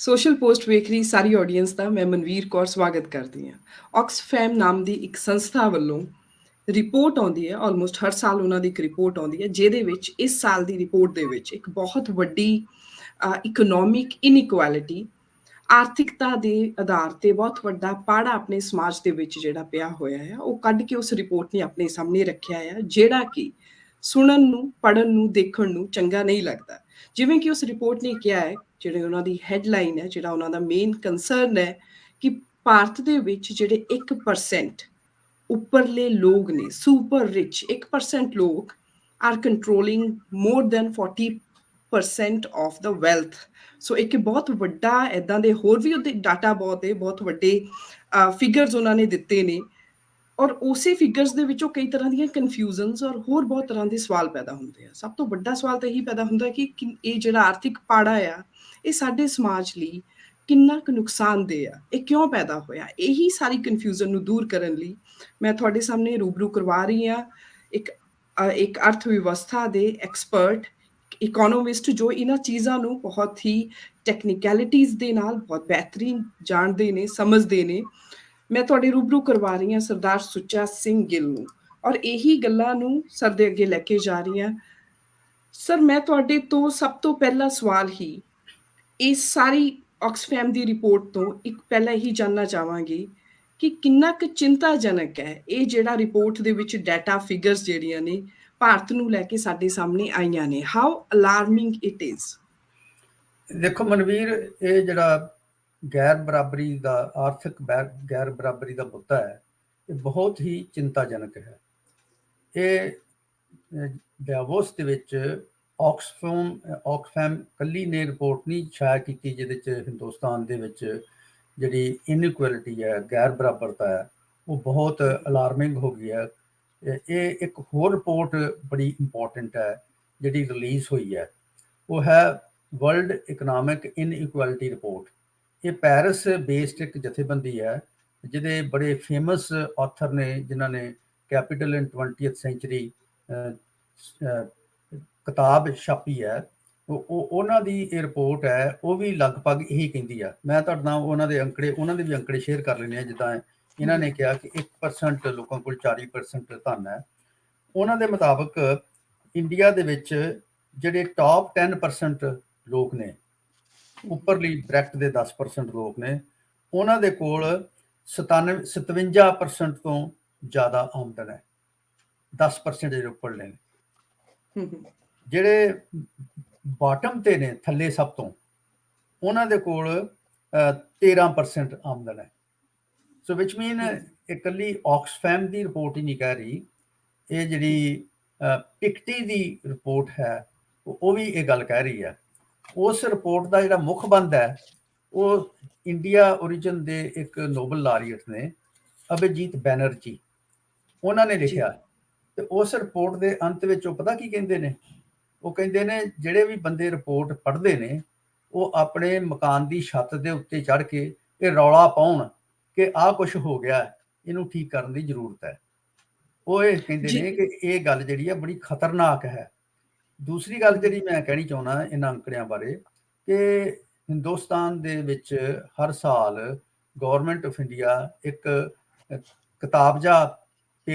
Social post ਵੇਖ ਰਹੀ ਸਾਰੀ audience ਦਾ ਮੈਂ ਮਨਵੀਰ ਕੌਰ ਸਵਾਗਤ ਕਰਦੀ ਹਾਂ। ਆਕਸਫੈਮ ਨਾਮ ਦੀ ਇੱਕ ਸੰਸਥਾ ਵੱਲੋਂ ਰਿਪੋਰਟ ਆਉਂਦੀ ਹੈ, ਆਲਮੋਸਟ ਹਰ ਸਾਲ ਉਹਨਾਂ ਦੀ ਇੱਕ ਰਿਪੋਰਟ ਆਉਂਦੀ ਹੈ, ਜਿਹਦੇ ਵਿੱਚ ਇਸ ਸਾਲ ਦੀ ਰਿਪੋਰਟ ਦੇ ਵਿੱਚ ਇੱਕ ਬਹੁਤ ਵੱਡੀ ਇਕਨੋਮਿਕ ਇਨਇਕੁਐਲਿਟੀ, ਆਰਥਿਕਤਾ ਦੇ ਆਧਾਰ ਤੇ ਬਹੁਤ ਵੱਡਾ ਪਾੜਾ ਆਪਣੇ ਸਮਾਜ ਦੇ ਵਿੱਚ ਜਿਹੜਾ ਪਿਆ ਹੋਇਆ ਹੈ, ਉਹ ਕੱਢ ਕੇ ਉਸ ਰਿਪੋਰਟ ਨੇ ਆਪਣੇ ਸਾਹਮਣੇ ਰੱਖਿਆ ਹੈ, ਜਿਹੜਾ ਕਿ ਸੁਣਨ ਨੂੰ, ਪੜ੍ਹਨ ਨੂੰ, ਦੇਖਣ ਨੂੰ ਚੰਗਾ ਨਹੀਂ ਲੱਗਦਾ। ਜਿਵੇਂ ਕਿ ਉਸ ਰਿਪੋਰਟ ਨੇ ਕਿਹਾ ਹੈ, ਜਿਹੜੇ ਉਹਨਾਂ ਦੀ ਹੈਡਲਾਈਨ ਹੈ, ਜਿਹੜਾ ਉਹਨਾਂ ਦਾ ਮੇਨ ਕੰਸਰਨ ਹੈ ਕਿ ਭਾਰਤ ਦੇ ਵਿੱਚ ਜਿਹੜੇ 1% ਉੱਪਰਲੇ ਲੋਕ ਨੇ, ਸੁਪਰ ਰਿਚ 1% ਲੋਕ are controlling more than 40% of the wealth. So ਇੱਕ ਬਹੁਤ ਵੱਡਾ ਇੱਦਾਂ ਦੇ ਹੋਰ ਵੀ ਉਹਦੇ ਡਾਟਾ ਬਹੁਤ ਵੱਡੇ ਫਿਗਰਸ ਉਹਨਾਂ ਨੇ ਦਿੱਤੇ ਨੇ, ਔਰ ਉਸੇ ਫਿਗਰਸ ਦੇ ਵਿੱਚੋਂ ਕਈ ਤਰ੍ਹਾਂ ਦੀਆਂ ਕਨਫਿਊਜ਼ਨਸ ਔਰ ਹੋਰ ਬਹੁਤ ਤਰ੍ਹਾਂ ਦੇ ਸਵਾਲ ਪੈਦਾ ਹੁੰਦੇ ਆ। ਸਭ ਤੋਂ ਵੱਡਾ ਸਵਾਲ ਤਾਂ ਇਹੀ ਪੈਦਾ ਹੁੰਦਾ ਕਿ ਇਹ ਜਿਹੜਾ ਆਰਥਿਕ ਪਾੜਾ ਆ, ਇਹ ਸਾਡੇ ਸਮਾਜ ਲਈ ਕਿੰਨਾ ਕੁ ਨੁਕਸਾਨਦੇਹ ਆ, ਇਹ ਕਿਉਂ ਪੈਦਾ ਹੋਇਆ। ਇਹੀ ਸਾਰੀ ਕਨਫਿਊਜ਼ਨ ਨੂੰ ਦੂਰ ਕਰਨ ਲਈ ਮੈਂ ਤੁਹਾਡੇ ਸਾਹਮਣੇ ਰੂਬਰੂ ਕਰਵਾ ਰਹੀ ਹਾਂ ਇੱਕ ਅਰਥ ਵਿਵਸਥਾ ਦੇ ਐਕਸਪਰਟ, ਇਕੋਨੋਮਿਸਟ, ਜੋ ਇਹਨਾਂ ਚੀਜ਼ਾਂ ਨੂੰ ਬਹੁਤ ਹੀ ਟੈਕਨੀਕੈਲਿਟੀਜ਼ ਦੇ ਨਾਲ ਬਹੁਤ ਬਿਹਤਰੀਨ ਜਾਣਦੇ ਨੇ, ਸਮਝਦੇ ਨੇ। ਮੈਂ ਤੁਹਾਡੇ ਰੂਬਰੂ ਕਰਵਾ ਰਹੀ ਹਾਂ ਸਰਦਾਰ ਸੁੱਚਾ ਸਿੰਘ ਗਿੱਲ ਨੂੰ, ਔਰ ਇਹੀ ਗੱਲਾਂ ਨੂੰ ਸਰ ਦੇ ਅੱਗੇ ਲੈ ਕੇ ਜਾ ਰਹੀ ਹਾਂ। ਸਰ, ਮੈਂ ਤੁਹਾਡੇ ਤੋਂ ਸਭ ਤੋਂ ਪਹਿਲਾ ਸਵਾਲ ਹੀ ਇਸ ਸਾਰੀ ਆਕਸਫੈਮ ਦੀ ਰਿਪੋਰਟ ਤੋਂ ਇੱਕ ਪਹਿਲਾਂ ਇਹੀ ਜਾਨਣਾ ਚਾਹਾਂਗੀ ਕਿ ਕਿੰਨਾ ਕੁ ਚਿੰਤਾਜਨਕ ਹੈ ਇਹ ਜਿਹੜਾ ਰਿਪੋਰਟ ਦੇ ਵਿੱਚ ਡਾਟਾ ਫਿਗਰਸ ਜਿਹੜੀਆਂ ਨੇ ਭਾਰਤ ਨੂੰ ਲੈ ਕੇ ਸਾਡੇ ਸਾਹਮਣੇ ਆਈਆਂ ਨੇ। How alarming it is. ਦੇਖੋ ਮਨਵੀਰ, ਇਹ ਜਿਹੜਾ ਗੈਰ ਬਰਾਬਰੀ ਦਾ, ਆਰਥਿਕ ਗੈਰ ਬਰਾਬਰੀ ਦਾ ਮੁੱਦਾ ਹੈ, ਇਹ ਬਹੁਤ ਹੀ ਚਿੰਤਾਜਨਕ ਹੈ। ਇਹ ਡੈਵੋਸ ਦੇ ਵਿੱਚ ਆਕਸਫੈਮ ਕੱਲੀ ਨੇ ਰਿਪੋਰਟ ਨਹੀਂ ਸ਼ਾਇਆ ਕੀਤੀ, ਜਿਹਦੇ 'ਚ ਹਿੰਦੁਸਤਾਨ ਦੇ ਵਿੱਚ ਜਿਹੜੀ ਇਨਇਕੁਐਲਿਟੀ ਹੈ, ਗੈਰ ਬਰਾਬਰਤਾ ਹੈ, ਉਹ ਬਹੁਤ ਅਲਾਰਮਿੰਗ ਹੋ ਗਈ ਹੈ। ਇਹ ਇੱਕ ਹੋਰ ਰਿਪੋਰਟ ਬੜੀ ਇੰਪੋਰਟੈਂਟ ਹੈ ਜਿਹੜੀ ਰਿਲੀਜ਼ ਹੋਈ ਹੈ, ਉਹ ਹੈ ਵਰਲਡ ਇਕਨੋਮਿਕ ਇਨਇਕੁਐਲਿਟੀ ਰਿਪੋਰਟ। ਇਹ ਪੈਰਿਸ ਬੇਸਡ ਇੱਕ ਜਥੇਬੰਦੀ ਹੈ, ਜਿਹਦੇ ਬੜੇ ਫੇਮਸ ਆਥਰ ਨੇ, ਜਿਨ੍ਹਾਂ ਨੇ ਕੈਪੀਟਲ ਇਨ 20th ਸੈਂਚੁਰੀ ਕਿਤਾਬ ਛਾਪੀ ਹੈ। ਉਹਨਾਂ ਦੀ ਇਹ ਰਿਪੋਰਟ ਹੈ, ਉਹ ਵੀ ਲਗਭਗ ਇਹੀ ਕਹਿੰਦੀ ਆ। ਮੈਂ ਤੁਹਾਡੇ ਨਾਲ ਉਹਨਾਂ ਦੇ ਵੀ ਅੰਕੜੇ ਸ਼ੇਅਰ ਕਰ ਲੈਂਦੇ ਹਾਂ। ਜਿੱਦਾਂ ਇਹਨਾਂ ਨੇ ਕਿਹਾ ਕਿ 1% ਲੋਕਾਂ ਕੋਲ 40% ਧਨ ਹੈ। ਉਹਨਾਂ ਦੇ ਮੁਤਾਬਕ ਇੰਡੀਆ ਦੇ ਵਿੱਚ ਜਿਹੜੇ ਟਾਪ 10% ਲੋਕ ਨੇ, ਉੱਪਰਲੀ ਬ੍ਰੈਕਟ ਦੇ 10% ਲੋਕ ਨੇ, ਉਹਨਾਂ ਦੇ ਕੋਲ 57% ਤੋਂ ਜ਼ਿਆਦਾ ਆਮਦਨ ਹੈ। 10% ਜਿਹੜੇ ਉੱਪਰਲੇ ਨੇ, ਜਿਹੜੇ ਬਾਟਮ ਤੇ ਨੇ, ਥੱਲੇ ਸਭ ਤੋਂ, ਉਹਨਾਂ ਦੇ ਕੋਲ 13% ਆਮਦਨ ਹੈ। ਸੋ ਵਿਚ ਮੀਨ ਇਕੱਲੀ ਆਕਸਫੈਮ ਦੀ ਰਿਪੋਰਟ ਹੀ ਨਹੀਂ ਕਹਿ ਰਹੀ, ਇਹ ਜਿਹੜੀ ਪਿਕਟੀ ਦੀ ਰਿਪੋਰਟ ਹੈ ਉਹ ਵੀ ਇਹ ਗੱਲ ਕਹਿ ਰਹੀ ਹੈ। ਉਸ ਰਿਪੋਰਟ ਦਾ ਜਿਹੜਾ ਮੁੱਖ ਬੰਦ ਹੈ, ਉਹ ਇੰਡੀਆ ਓਰੀਜਨ ਦੇ ਇੱਕ ਨੋਬਲ ਲਾਰੀਅਟ ਨੇ, ਅਭਿਜੀਤ ਬੈਨਰਜੀ, ਉਹਨਾਂ ਨੇ ਲਿਖਿਆ। ਤੇ ਉਸ ਰਿਪੋਰਟ ਦੇ ਅੰਤ ਵਿੱਚ ਉਹ ਪਤਾ ਕੀ ਕਹਿੰਦੇ ਨੇ? ਉਹ ਕਹਿੰਦੇ ਨੇ ਜਿਹੜੇ ਵੀ ਬੰਦੇ ਰਿਪੋਰਟ ਪੜ੍ਹਦੇ ਨੇ, ਉਹ ਆਪਣੇ ਮਕਾਨ ਦੀ ਛੱਤ ਦੇ ਉੱਤੇ ਚੜ੍ਹ ਕੇ ਇਹ ਰੌਲਾ ਪਾਉਣ ਕਿ ਆਹ ਕੁਛ ਹੋ ਗਿਆ, ਇਹਨੂੰ ਠੀਕ ਕਰਨ ਦੀ ਜ਼ਰੂਰਤ ਹੈ। ਉਹ ਇਹ ਕਹਿੰਦੇ ਨੇ ਕਿ ਇਹ ਗੱਲ ਜਿਹੜੀ ਹੈ ਬੜੀ ਖਤਰਨਾਕ ਹੈ। ਦੂਸਰੀ ਗੱਲ ਜਿਹੜੀ ਮੈਂ ਕਹਿਣੀ ਚਾਹੁੰਦਾ ਇਹਨਾਂ ਅੰਕੜਿਆਂ ਬਾਰੇ, ਕਿ ਹਿੰਦੁਸਤਾਨ ਦੇ ਵਿੱਚ ਹਰ ਸਾਲ ਗੌਰਮੈਂਟ ਆਫ ਇੰਡੀਆ ਇੱਕ ਕਿਤਾਬਜਾ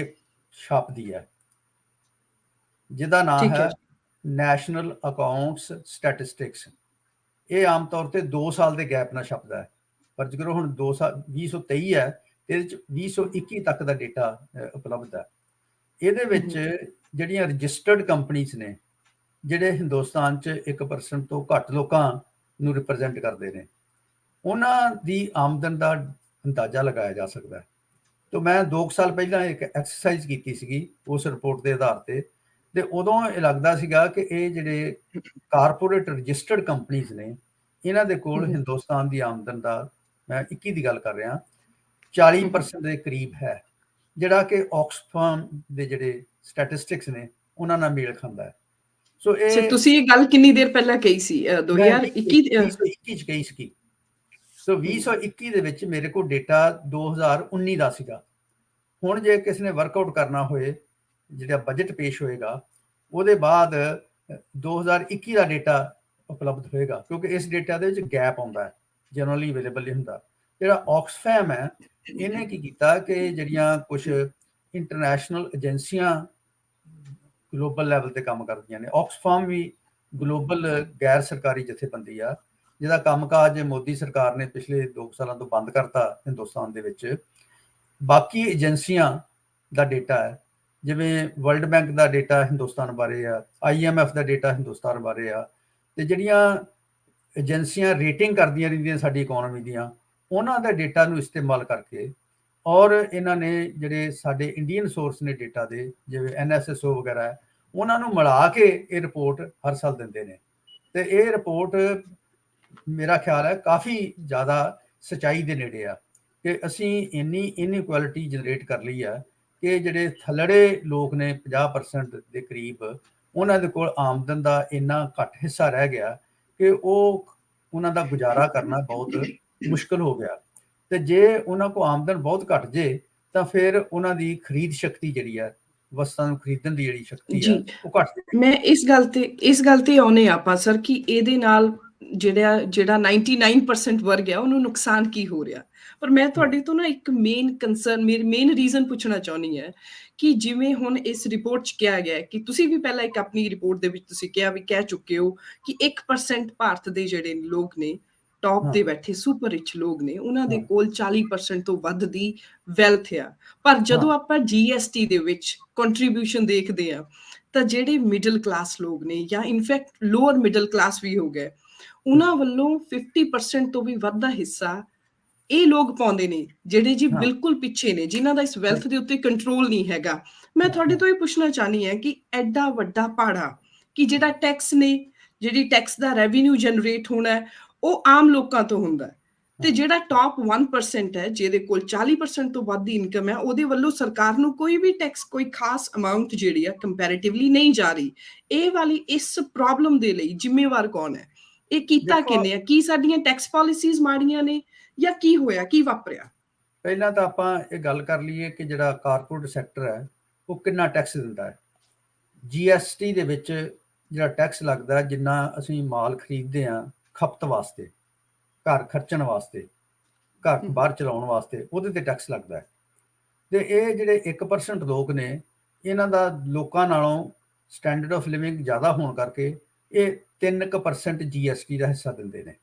ਛਾਪਦੀ ਹੈ, ਜਿਹਦਾ ਨਾਮ ਹੈ ਨੈਸ਼ਨਲ ਅਕਾਊਂਟਸ ਸਟੈਟਿਸਟਿਕਸ। ਇਹ ਆਮ ਤੌਰ ਤੇ 2 ਸਾਲ ਦੇ ਗੈਪ ਨਾਲ ਛਪਦਾ ਹੈ, ਪਰ ਜੇਕਰ ਹੁਣ 2023 ਹੈ, ਇਹਦੇ ਵਿੱਚ 2021 ਤੱਕ ਦਾ ਡੇਟਾ ਉਪਲਬਧ ਹੈ। ਇਹਦੇ ਵਿੱਚ ਜਿਹੜੀਆਂ ਰਜਿਸਟਰਡ ਕੰਪਨੀਜ਼ ਨੇ, ਜਿਹੜੇ ਹਿੰਦੁਸਤਾਨ 'ਚ 1% ਤੋਂ ਘੱਟ ਲੋਕਾਂ ਨੂੰ ਰਿਪਰੈਜ਼ੈਂਟ ਕਰਦੇ ਨੇ, ਉਹਨਾਂ ਦੀ ਆਮਦਨ ਦਾ ਅੰਦਾਜ਼ਾ ਲਗਾਇਆ ਜਾ ਸਕਦਾ ਹੈ। ਤਾਂ ਮੈਂ 2 ਸਾਲ ਪਹਿਲਾਂ ਇੱਕ ਐਕਸਰਸਾਈਜ਼ ਕੀਤੀ ਸੀਗੀ ਉਸ ਰਿਪੋਰਟ ਦੇ ਆਧਾਰ ਤੇ ਉਦੋਂ ਇਹ ਲੱਗਦਾ ਸੀਗਾ ਕਿ ਇਹ ਜਿਹੜੇ ਕਾਰਪੋਰੇਟ ਰਜਿਸਟਰਡ ਕੰਪਨੀਜ਼ ਨੇ, ਇਹਨਾਂ ਦੇ ਕੋਲ ਹਿੰਦੁਸਤਾਨ ਦੀ ਆਮਦਨ ਦਾ, ਮੈਂ 21 ਦੀ ਗੱਲ ਕਰ ਰਿਹਾ, 40% ਦੇ ਕਰੀਬ ਹੈ, ਜਿਹੜਾ ਕਿ ਆਕਸਫੈਮ ਦੇ ਜਿਹੜੇ ਸਟੈਟਿਸਟਿਕਸ ਨੇ ਉਹਨਾਂ ਨਾਲ ਮੇਲ ਖਾਂਦਾ ਹੈ। ਸੋ ਇਹ ਤੁਸੀਂ ਇਹ ਗੱਲ ਕਿੰਨੀ ਦੇਰ ਪਹਿਲਾਂ ਕਹੀ ਸੀ? 2021 ਚ ਕਹੀ ਸੀ। ਸੋ 2021 ਦੇ ਵਿੱਚ ਮੇਰੇ ਕੋਲ ਡੇਟਾ 2019 ਦਾ ਸੀਗਾ। ਹੁਣ ਜੇ ਕਿਸੇ ਨੇ ਵਰਕਆਊਟ ਕਰਨਾ ਹੋਏ, ਜਿਹੜਾ ਬਜਟ ਪੇਸ਼ ਹੋਏਗਾ, ਉਹਦੇ ਬਾਅਦ 2021 ਦਾ ਡੇਟਾ ਉਪਲਬਧ ਹੋਏਗਾ, ਕਿਉਂਕਿ ਇਸ ਡੇਟਾ ਦੇ ਵਿੱਚ ਗੈਪ ਆਉਂਦਾ ਹੈ। ਜਨਰਲੀ ਅਵੇਲੇਬਲ ਨਹੀਂ ਹੁੰਦਾ। ਜਿਹੜਾ ਆਕਸਫੈਮ ਹੈ, ਇਹਨੇ ਕੀ ਕੀਤਾ ਕਿ ਜਿਹੜੀਆਂ ਕੁਝ ਇੰਟਰਨੈਸ਼ਨਲ ਏਜੰਸੀਆਂ ਗਲੋਬਲ ਲੈਵਲ ਤੇ ਕੰਮ ਕਰਦੀਆਂ ਨੇ, ਆਕਸਫਾਰਮ ਵੀ ਗਲੋਬਲ ਗੈਰ ਸਰਕਾਰੀ ਜਥੇਬੰਦੀ ਆ, ਜਿਹਦਾ ਕੰਮਕਾਜ ਮੋਦੀ ਸਰਕਾਰ ਨੇ ਪਿਛਲੇ 2 ਸਾਲਾਂ ਤੋਂ ਬੰਦ ਕਰਤਾ ਹਿੰਦੁਸਤਾਨ ਦੇ ਵਿੱਚ। ਬਾਕੀ ਏਜੰਸੀਆਂ ਦਾ ਡੇਟਾ ਹੈ, ਜਿਵੇਂ ਵਰਲਡ ਬੈਂਕ ਦਾ ਡੇਟਾ ਹਿੰਦੁਸਤਾਨ ਬਾਰੇ ਆ, IMF ਦਾ ਡੇਟਾ ਹਿੰਦੁਸਤਾਨ ਬਾਰੇ ਆ, ਤੇ ਜਿਹੜੀਆਂ ਏਜੰਸੀਆਂ ਰੇਟਿੰਗ ਕਰਦੀਆਂ ਰਹਿੰਦੀਆਂ ਸਾਡੀ ਇਕਨੋਮੀ ਦੀਆਂ, ਉਹਨਾਂ ਦਾ ਡੇਟਾ ਨੂੰ ਇਸਤੇਮਾਲ ਕਰਕੇ, ਔਰ ਇਹਨਾਂ ਨੇ ਜਿਹੜੇ ਸਾਡੇ ਇੰਡੀਅਨ ਸੋਰਸ ਨੇ ਡੇਟਾ ਦੇ, ਜਿਵੇਂ NSSO ਵਗੈਰਾ ਹੈ, ਉਹਨਾਂ ਨੂੰ ਮਿਲਾ ਕੇ ਇਹ ਰਿਪੋਰਟ ਹਰ ਸਾਲ ਦਿੰਦੇ ਨੇ। ਤੇ ਇਹ ਰਿਪੋਰਟ ਮੇਰਾ ਖਿਆਲ ਹੈ ਕਾਫੀ ਜ਼ਿਆਦਾ ਸੱਚਾਈ ਦੇ ਨੇੜੇ ਆ, ਕਿ ਅਸੀਂ ਇੰਨੀ ਇਨਇਕੁਐਲਿਟੀ ਜਨਰੇਟ ਕਰ ਲਈ ਆ ਕਿ ਜਿਹੜੇ ਥੱਲੜੇ ਲੋਕ ਨੇ 50% ਦੇ ਕਰੀਬ, ਉਹਨਾਂ ਦੇ ਕੋਲ ਆਮਦਨ ਦਾ ਇੰਨਾ ਘੱਟ ਹਿੱਸਾ ਰਹਿ ਗਿਆ ਕਿ ਉਹਨਾਂ ਦਾ ਗੁਜ਼ਾਰਾ ਕਰਨਾ ਬਹੁਤ ਮੁਸ਼ਕਲ ਹੋ ਗਿਆ। ਤੇ ਜੇ ਉਹਨਾਂ ਕੋਲ ਆਮਦਨ ਬਹੁਤ ਘੱਟ ਜੇ ਤਾਂ ਫਿਰ ਉਹਨਾਂ ਦੀ ਖਰੀਦ ਸ਼ਕਤੀ ਜਿਹੜੀ ਹੈ, ਵਸਤਾਂ ਨੂੰ ਖਰੀਦਣ ਦੀ ਜਿਹੜੀ ਸ਼ਕਤੀ ਹੈ, ਉਹ ਘੱਟ। ਮੈਂ ਇਸ ਗੱਲ ਤੇ ਆਉਨੇ ਆਪਾਂ ਸਰ ਕਿ ਇਹਦੇ ਨਾਲ ਜਿਹੜਾ 99% ਵਰਗ ਹੈ ਉਹਨੂੰ ਨੁਕਸਾਨ ਕੀ ਹੋ ਰਿਹਾ। ਪਰ ਮੈਂ ਤੁਹਾਡੇ ਤੋਂ ਨਾ ਇੱਕ ਮੇਨ ਕੰਸਰਨ, ਮੇਨ ਰੀਜ਼ਨ ਪੁੱਛਣਾ ਚਾਹੁੰਦੀ ਹੈ ਕਿ ਜਿਵੇਂ ਹੁਣ ਇਸ ਰਿਪੋਰਟ 'ਚ ਕਿਹਾ ਗਿਆ ਕਿ ਤੁਸੀਂ ਵੀ ਪਹਿਲਾਂ ਇੱਕ ਆਪਣੀ ਰਿਪੋਰਟ ਦੇ ਵਿੱਚ ਤੁਸੀਂ ਕਹਿ ਚੁੱਕੇ ਹੋ ਕਿ 1% ਭਾਰਤ ਦੇ ਜਿਹੜੇ ਲੋਕ ਨੇ, ਟੌਪ ਤੇ ਬੈਠੇ ਸੁਪਰ ਰਿਚ ਲੋਕ ਨੇ, ਉਹਨਾਂ ਦੇ ਕੋਲ 40% ਤੋਂ ਵੱਧ ਦੀ ਵੈਲਥ ਆ। ਪਰ ਜਦੋਂ ਆਪਾਂ GST ਦੇ ਵਿੱਚ ਕੰਟਰੀਬਿਊਸ਼ਨ ਦੇਖਦੇ ਆ ਤਾਂ ਜਿਹੜੇ ਮਿਡਲ ਕਲਾਸ ਲੋਕ ਨੇ, ਜਾਂ ਇਨਫੈਕਟ ਲੋਅਰ ਮਿਡਲ ਕਲਾਸ ਵੀ ਹੋ ਗਏ, ਉਹਨਾਂ ਵੱਲੋਂ 50% ਤੋਂ ਵੀ ਵੱਧ ਦਾ ਹਿੱਸਾ ਇਹ ਲੋਕ ਪਾਉਂਦੇ ਨੇ ਜਿਹੜੇ ਜੀ ਬਿਲਕੁਲ ਪਿੱਛੇ ਨੇ, ਜਿਨ੍ਹਾਂ ਦਾ ਇਸ ਵੈਲਥ ਦੇ ਉੱਤੇ ਕੰਟਰੋਲ ਨਹੀਂ ਹੈਗਾ। ਮੈਂ ਤੁਹਾਡੇ ਤੋਂ ਇਹ ਪੁੱਛਣਾ ਚਾਹਨੀ ਹਾਂ ਕਿ ਐਡਾ ਵੱਡਾ ਪਾੜਾ ਕਿ ਜਿਹੜਾ ਟੈਕਸ ਨੇ, ਜਿਹੜੀ ਟੈਕਸ ਦਾ ਰੈਵਨਿਊ ਜਨਰੇਟ ਹੋਣਾ ਉਹ ਆਮ ਲੋਕਾਂ ਤੋਂ ਹੁੰਦਾ, ਤੇ ਜਿਹੜਾ ਟੌਪ 1% ਹੈ ਜਿਹਦੇ ਕੋਲ 40% ਤੋਂ ਵੱਧ ਦੀ ਇਨਕਮ ਹੈ, ਉਹਦੇ ਵੱਲੋਂ ਸਰਕਾਰ ਨੂੰ ਕੋਈ ਵੀ ਟੈਕਸ, ਕੋਈ ਖਾਸ ਅਮਾਉਂਟ ਜਿਹੜੀ ਹੈ ਕੰਪੈਰੀਟਿਵਲੀ ਨਹੀਂ ਜਾ ਰਹੀ। ਇਹ ਵਾਲੀ ਇਸ ਪ੍ਰੋਬਲਮ ਦੇ ਲਈ ਜ਼ਿੰਮੇਵਾਰ ਕੌਣ ਹੈ? ਇਹ ਕੀਤਾ ਕਿੰਨੇ ਆ? ਕੀ ਸਾਡੀਆਂ ਟੈਕਸ ਪਾਲਿਸੀਜ਼ ਮਾੜੀਆਂ ਨੇ ਜਾਂ ਕੀ ਹੋਇਆ, ਕੀ ਵਾਪਰਿਆ? ਪਹਿਲਾਂ ਤਾਂ ਆਪਾਂ ਇਹ ਗੱਲ ਕਰ ਲਈਏ ਕਿ ਜਿਹੜਾ ਕਾਰਪੋਰੇਟ ਸੈਕਟਰ ਹੈ ਉਹ ਕਿੰਨਾ ਟੈਕਸ ਦਿੰਦਾ ਹੈ। GST ਦੇ ਵਿੱਚ ਜਿਹੜਾ ਟੈਕਸ ਲੱਗਦਾ, ਜਿੰਨਾ ਅਸੀਂ ਮਾਲ ਖਰੀਦਦੇ ਹਾਂ ਖਪਤ ਵਾਸਤੇ, ਘਰ ਖਰਚਣ ਵਾਸਤੇ, ਘਰ ਬਾਹਰ ਚਲਾਉਣ ਵਾਸਤੇ, ਉਹਦੇ ਤੇ ਟੈਕਸ ਲੱਗਦਾ ਹੈ। ਤੇ ਇਹ ਜਿਹੜੇ 1% ਲੋਕ ਨੇ, ਇਹਨਾਂ ਦਾ ਲੋਕਾਂ ਨਾਲੋਂ ਸਟੈਂਡਰਡ ਆਫ ਲਿਵਿੰਗ ਜ਼ਿਆਦਾ ਹੋਣ ਕਰਕੇ ਇਹ 3% GST ਦਾ ਹਿੱਸਾ ਦਿੰਦੇ ਨੇ।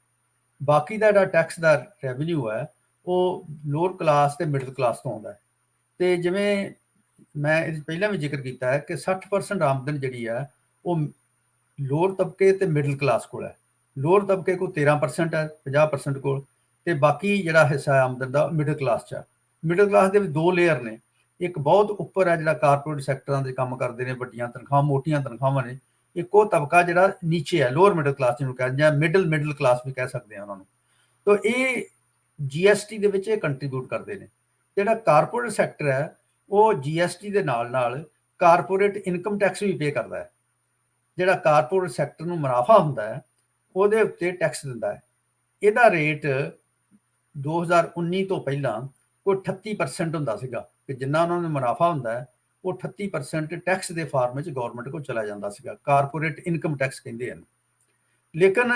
ਬਾਕੀ ਦਾ ਜਿਹੜਾ ਟੈਕਸ ਦਾ ਰੈਵਨਿਊ ਹੈ ਉਹ ਲੋਅਰ ਕਲਾਸ ਤੇ ਮਿਡਲ ਕਲਾਸ ਤੋਂ ਆਉਂਦਾ ਹੈ। ਤੇ ਜਿਵੇਂ ਮੈਂ ਇਹ ਪਹਿਲਾਂ ਵੀ ਜ਼ਿਕਰ ਕੀਤਾ ਹੈ ਕਿ 60% ਆਮਦਨ ਜਿਹੜੀ ਹੈ ਉਹ ਲੋਅਰ ਤਬਕੇ ਤੇ ਮਿਡਲ ਕਲਾਸ ਕੋਲ ਹੈ। ਲੋਅਰ ਤਬਕੇ ਕੋਲ 13% ਹੈ, 50% ਕੋਲ, ਤੇ ਬਾਕੀ ਜਿਹੜਾ ਹਿੱਸਾ ਆਮਦਨ ਦਾ ਮਿਡਲ ਕਲਾਸ 'ਚ ਹੈ। ਮਿਡਲ ਕਲਾਸ ਦੇ ਵਿੱਚ 2 ਲੇਅਰ ਨੇ, ਇੱਕ ਬਹੁਤ ਉੱਪਰ ਹੈ ਜਿਹੜਾ ਕਾਰਪੋਰੇਟ ਸੈਕਟਰਾਂ ਦੇ ਕੰਮ ਕਰਦੇ ਨੇ, ਵੱਡੀਆਂ ਤਨਖਾਹਾਂ, ਮੋਟੀਆਂ ਤਨਖਾਹਾਂ ਨੇ। ਇੱਕ ਉਹ ਤਬਕਾ ਜਿਹੜਾ ਨੀਚੇ ਹੈ, ਲੋਅਰ ਮਿਡਲ ਕਲਾਸ ਜਿਹਨੂੰ ਕਹਿੰਦੇ, ਜਾਂ ਮਿਡਲ ਕਲਾਸ ਵੀ ਕਹਿ ਸਕਦੇ ਆ ਉਹਨਾਂ ਨੂੰ। ਤਾਂ ਇਹ GST ਦੇ ਵਿੱਚ ਇਹ ਕੰਟਰੀਬਿਊਟ ਕਰਦੇ ਨੇ। ਜਿਹੜਾ ਕਾਰਪੋਰੇਟ ਸੈਕਟਰ ਹੈ ਉਹ GST ਦੇ ਨਾਲ ਕਾਰਪੋਰੇਟ ਇਨਕਮ ਟੈਕਸ ਵੀ ਪੇ ਕਰਦਾ ਹੈ। ਜਿਹੜਾ ਕਾਰਪੋਰੇਟ ਸੈਕਟਰ ਨੂੰ ਮੁਨਾਫਾ ਹੁੰਦਾ ਹੈ ਉਹਦੇ ਉੱਤੇ ਟੈਕਸ ਦਿੰਦਾ ਹੈ। ਇਹਦਾ ਰੇਟ 2019 ਤੋਂ ਪਹਿਲਾਂ ਕੋਈ 38% ਹੁੰਦਾ ਸੀਗਾ, ਕਿ ਜਿੰਨਾ ਉਹਨਾਂ ਨੂੰ ਮੁਨਾਫਾ ਹੁੰਦਾ ਹੈ ਉਹ 38% ਟੈਕਸ ਦੇ ਫਾਰਮ ਵਿੱਚ ਗਵਰਨਮੈਂਟ ਕੋਲ ਚਲਾ ਜਾਂਦਾ ਸੀਗਾ, ਕਾਰਪੋਰੇਟ ਇਨਕਮ ਟੈਕਸ ਕਹਿੰਦੇ ਹਨ। ਲੇਕਿਨ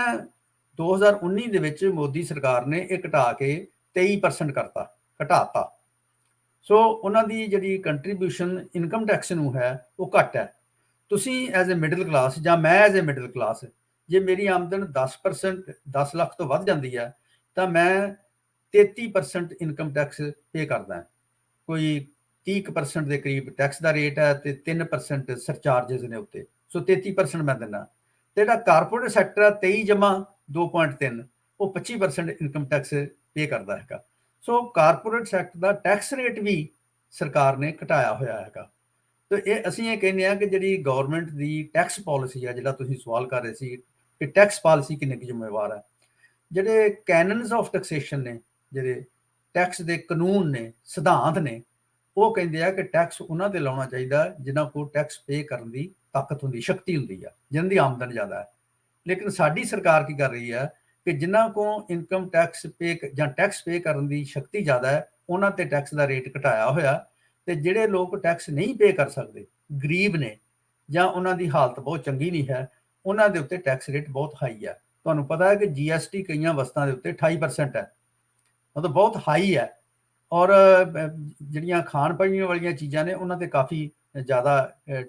2019 ਦੇ ਵਿੱਚ ਮੋਦੀ ਸਰਕਾਰ ਨੇ ਇਹ ਘਟਾ ਕੇ 23% ਘਟਾਤਾ। ਸੋ ਉਹਨਾਂ ਦੀ ਜਿਹੜੀ ਕੰਟਰੀਬਿਊਸ਼ਨ ਇਨਕਮ ਟੈਕਸ ਨੂੰ ਹੈ ਉਹ ਘੱਟ ਹੈ। ਤੁਸੀਂ ਐਜ਼ ਏ ਮਿਡਲ ਕਲਾਸ, ਜਾਂ ਮੈਂ ਐਜ਼ ਏ ਮਿਡਲ ਕਲਾਸ, ਜੇ ਮੇਰੀ ਆਮਦਨ 10 ਲੱਖ ਤੋਂ ਵੱਧ ਜਾਂਦੀ ਹੈ ਤਾਂ ਮੈਂ 33% ਇਨਕਮ ਟੈਕਸ ਪੇ ਕਰਦਾ। ਕੋਈ 30% ਦੇ ਕਰੀਬ ਟੈਕਸ ਦਾ ਰੇਟ ਹੈ ਤੇ 3% ਸਰਚਾਰਜਸ ਨੇ ਉੱਤੇ, ਸੋ 33% ਮੈਂ ਦਿੰਦਾ। ਤੇ ਜਿਹੜਾ ਕਾਰਪੋਰੇਟ ਸੈਕਟਰ ਹੈ 23 ਜਮਾ 2.3, ਉਹ 25% ਇਨਕਮ ਟੈਕਸ ਪੇ ਕਰਦਾ ਹੈਗਾ। ਸੋ ਕਾਰਪੋਰੇਟ ਸੈਕਟਰ ਦਾ ਟੈਕਸ ਰੇਟ ਵੀ ਸਰਕਾਰ ਨੇ ਘਟਾਇਆ ਹੋਇਆ ਹੈਗਾ। ਤੇ ਇਹ ਅਸੀਂ ਇਹ ਕਹਿੰਦੇ ਹਾਂ ਕਿ ਜਿਹੜੀ ਗਵਰਨਮੈਂਟ ਦੀ ਟੈਕਸ ਪਾਲਿਸੀ ਹੈ, ਜਿਹੜਾ ਤੁਸੀਂ ਸਵਾਲ ਕਰ ਰਹੇ ਸੀ ਕਿ ਟੈਕਸ ਪਾਲਿਸੀ ਕਿੰਨੇ ਕੁ ਜ਼ਿੰਮੇਵਾਰ ਹੈ, ਜਿਹੜੇ ਕੈਨਨਸ ਆਫ ਟੈਕਸੇਸ਼ਨ ਨੇ, ਜਿਹੜੇ ਟੈਕਸ ਦੇ ਕਾਨੂੰਨ ਨੇ, ਸਿਧਾਂਤ ਨੇ, ਉਹ ਕਹਿੰਦੇ ਆ ਕਿ ਟੈਕਸ ਉਹਨਾਂ ਤੇ ਲਾਉਣਾ ਚਾਹੀਦਾ ਜਿਨ੍ਹਾਂ ਕੋਲ ਟੈਕਸ ਪੇ ਕਰਨ ਦੀ ਤਾਕਤ ਹੁੰਦੀ, ਸ਼ਕਤੀ ਹੁੰਦੀ ਆ, ਜਿਨ੍ਹਾਂ ਦੀ ਆਮਦਨ ਜ਼ਿਆਦਾ ਹੈ। ਲੇਕਿਨ ਸਾਡੀ ਸਰਕਾਰ ਕੀ ਕਰ ਰਹੀ ਹੈ ਕਿ ਜਿਨ੍ਹਾਂ ਕੋਲ ਇਨਕਮ ਟੈਕਸ ਪੇ ਜਾਂ ਟੈਕਸ ਪੇ ਕਰਨ ਦੀ ਸ਼ਕਤੀ ਜ਼ਿਆਦਾ ਹੈ, ਉਹਨਾਂ ਤੇ ਟੈਕਸ ਦਾ ਰੇਟ ਘਟਾਇਆ ਹੋਇਆ, ਤੇ ਜਿਹੜੇ ਲੋਕ ਟੈਕਸ ਨਹੀਂ ਪੇ ਕਰ ਸਕਦੇ, ਗਰੀਬ ਨੇ, ਜਾਂ ਉਹਨਾਂ ਦੀ ਹਾਲਤ ਬਹੁਤ ਚੰਗੀ ਨਹੀਂ ਹੈ, ਉਹਨਾਂ ਦੇ ਉੱਤੇ ਟੈਕਸ ਰੇਟ ਬਹੁਤ ਹਾਈ ਹੈ। ਤੁਹਾਨੂੰ ਪਤਾ ਹੈ ਕਿ GST ਕਈਆਂ ਵਸਤਾਂ ਦੇ ਉੱਤੇ 28% ਹੈ, ਮਤਲਬ ਬਹੁਤ ਹਾਈ ਹੈ। ਔਰ ਜਿਹੜੀਆਂ ਖਾਣ ਪੀਣ ਵਾਲੀਆਂ ਚੀਜ਼ਾਂ ਨੇ ਉਹਨਾਂ ਤੇ ਕਾਫੀ ਜ਼ਿਆਦਾ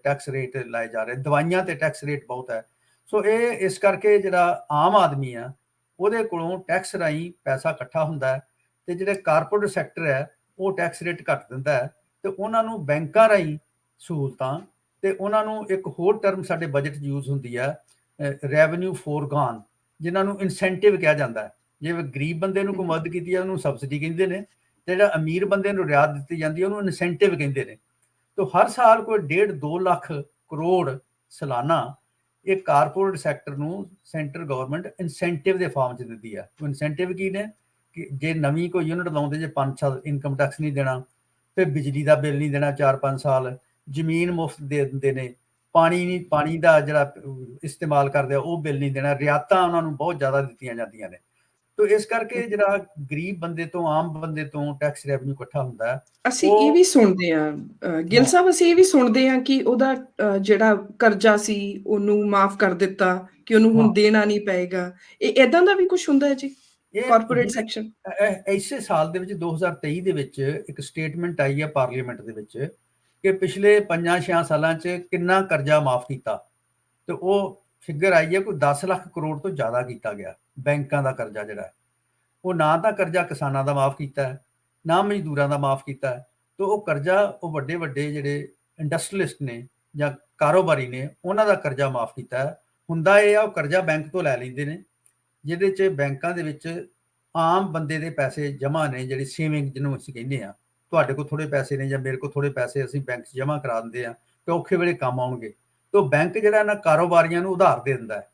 ਟੈਕਸ ਰੇਟ ਲਾਏ ਜਾ ਰਹੇ, ਦਵਾਈਆਂ ਤੇ ਟੈਕਸ ਰੇਟ ਬਹੁਤ ਹੈ। ਸੋ ਇਹ ਇਸ ਕਰਕੇ ਜਿਹੜਾ ਆਮ ਆਦਮੀ ਆ ਉਹਦੇ ਕੋਲੋਂ ਟੈਕਸ ਰਾਹੀਂ ਪੈਸਾ ਇਕੱਠਾ ਹੁੰਦਾ ਹੈ, ਤੇ ਜਿਹੜੇ ਕਾਰਪੋਰੇਟ ਸੈਕਟਰ ਹੈ ਉਹ ਟੈਕਸ ਰੇਟ ਘੱਟ ਦਿੰਦਾ ਹੈ, ਤੇ ਉਹਨਾਂ ਨੂੰ ਬੈਂਕਾਂ ਰਾਹੀਂ ਸਹੂਲਤਾਂ, ਤੇ ਉਹਨਾਂ ਨੂੰ ਇੱਕ ਹੋਰ ਟਰਮ ਸਾਡੇ ਬਜਟ 'ਚ ਯੂਜ਼ ਹੁੰਦੀ ਹੈ ਰੈਵਨਿਊ ਫੋਰਗਾਨ, ਜਿਨ੍ਹਾਂ ਨੂੰ ਇਨਸੈਂਟਿਵ ਕਿਹਾ ਜਾਂਦਾ ਹੈ। ਜਿਵੇਂ ਗਰੀਬ ਬੰਦੇ ਨੂੰ ਕੋਈ ਮਦਦ ਕੀਤੀ ਹੈ ਉਹਨੂੰ ਸਬਸਿਡੀ ਕਹਿੰਦੇ ਨੇ, ਤੇ ਜਿਹੜਾ ਅਮੀਰ ਬੰਦੇ ਨੂੰ ਰਿਆਇਤ ਦਿੱਤੀ ਜਾਂਦੀ ਹੈ ਉਹਨੂੰ ਇਨਸੈਂਟਿਵ ਕਹਿੰਦੇ ਨੇ। ਤਾਂ ਹਰ ਸਾਲ ਕੋਈ 1.5-2 ਲੱਖ ਕਰੋੜ ਸਾਲਾਨਾ ਇਹ ਕਾਰਪੋਰੇਟ ਸੈਕਟਰ ਨੂੰ ਸੈਂਟਰ ਗਵਰਨਮੈਂਟ ਇਨਸੈਂਟਿਵ ਦੇ ਫਾਰਮ 'ਚ ਦਿੰਦੀ ਹੈ। ਉਹ ਇਨਸੈਂਟਿਵ ਕੀ ਨੇ ਕਿ ਜੇ ਨਵੀਂ ਕੋਈ ਯੂਨਿਟ ਲਾਉਂਦੇ, ਜੇ 5 ਸਾਲ ਇਨਕਮ ਟੈਕਸ ਨਹੀਂ ਦੇਣਾ, ਫਿਰ ਬਿਜਲੀ ਦਾ ਬਿੱਲ ਨਹੀਂ ਦੇਣਾ 4-5 ਸਾਲ, ਜ਼ਮੀਨ ਮੁਫਤ ਦੇ ਦਿੰਦੇ ਨੇ, ਪਾਣੀ ਦਾ ਜਿਹੜਾ ਇਸਤੇਮਾਲ ਕਰਦੇ ਆ ਉਹ ਬਿੱਲ ਨਹੀਂ ਦੇਣਾ, ਰਿਆਇਤਾਂ ਉਹਨਾਂ ਨੂੰ ਬਹੁਤ ਜ਼ਿਆਦਾ ਦਿੱਤੀਆਂ ਜਾਂਦੀਆਂ ਨੇ। ਤੋ ਇਸ ਕਰਕੇ ਜਿਹੜਾ ਗਰੀਬ ਬੰਦੇ ਤੋਂ, ਆਮ ਬੰਦੇ ਤੋਂ ਟੈਕਸ ਰੈਵਨਿਊ ਇਕੱਠਾ ਹੁੰਦਾ ਹੈ। ਅਸੀਂ ਇਹ ਵੀ ਸੁਣਦੇ ਹਾਂ ਗਿੱਲ ਸਾਹਿਬ, ਅਸੀਂ ਇਹ ਵੀ ਸੁਣਦੇ ਹਾਂ ਕਿ ਉਹਦਾ ਜਿਹੜਾ ਕਰਜ਼ਾ ਸੀ ਉਹਨੂੰ ਮਾਫ ਕਰ ਦਿੱਤਾ, ਕਿ ਉਹਨੂੰ ਹੁਣ ਦੇਣਾ ਨਹੀਂ ਪਏਗਾ। ਇਹ ਇਦਾਂ ਦਾ ਵੀ ਕੁਝ ਹੁੰਦਾ ਹੈ ਜੀ ਕਾਰਪੋਰੇਟ ਸੈਕਸ਼ਨ? ਇਸੇ ਸਾਲ ਦੇ ਵਿੱਚ 2023 ਦੇ ਵਿੱਚ ਇੱਕ ਸਟੇਟਮੈਂਟ ਆਈ ਹੈ ਪਾਰਲੀਮੈਂਟ ਦੇ ਵਿੱਚ ਕਿ ਪਿਛਲੇ 5-6 ਸਾਲਾਂ 'ਚ ਕਿੰਨਾ ਕਰਜ਼ਾ ਮਾਫ ਕੀਤਾ, ਤੇ ਉਹ ਫਿਗਰ ਆਈ ਹੈ ਕੋਈ 10 ਲੱਖ ਕਰੋੜ ਤੋਂ ਜ਼ਿਆਦਾ ਕੀਤਾ ਗਿਆ। ਬੈਂਕਾਂ ਦਾ ਕਰਜ਼ਾ ਜਿਹੜਾ ਉਹ ਨਾ ਤਾਂ ਕਰਜ਼ਾ ਕਿਸਾਨਾਂ ਦਾ ਮਾਫ ਕੀਤਾ ਹੈ, ਨਾ ਮਜ਼ਦੂਰਾਂ ਦਾ ਮਾਫ ਕੀਤਾ ਹੈ, ਤੇ ਉਹ ਕਰਜ਼ਾ ਉਹ ਵੱਡੇ ਵੱਡੇ ਜਿਹੜੇ ਇੰਡਸਟਰੀਲਿਸਟ ਨੇ ਜਾਂ ਕਾਰੋਬਾਰੀ ਨੇ ਉਹਨਾਂ ਦਾ ਕਰਜ਼ਾ ਮਾਫ ਕੀਤਾ ਹੈ। ਹੁੰਦਾ ਇਹ ਆ ਉਹ ਕਰਜ਼ਾ ਬੈਂਕ ਤੋਂ ਲੈ ਲੈਂਦੇ ਨੇ, ਜਿਹਦੇ 'ਚ ਬੈਂਕਾਂ ਦੇ ਵਿੱਚ ਆਮ ਬੰਦੇ ਦੇ ਪੈਸੇ ਜਮ੍ਹਾਂ ਨੇ, ਜਿਹੜੀ ਸੇਵਿੰਗ ਜਿਹਨੂੰ ਅਸੀਂ ਕਹਿੰਦੇ ਆ, ਤੁਹਾਡੇ ਕੋਲ ਥੋੜੇ ਪੈਸੇ ਨੇ ਜਾਂ ਮੇਰੇ ਕੋਲ ਥੋੜੇ ਪੈਸੇ, ਅਸੀਂ ਬੈਂਕ 'ਚ ਜਮ੍ਹਾਂ ਕਰਾ ਦਿੰਦੇ ਆ ਕਿ ਔਖੇ ਵੇਲੇ ਕੰਮ ਆਉਣਗੇ। ਤੇ ਬੈਂਕ ਜਿਹੜਾ ਇਹਨਾਂ ਕਾਰੋਬਾਰੀਆਂ ਨੂੰ ਉਧਾਰ ਦੇ ਦਿੰਦਾ ਹੈ।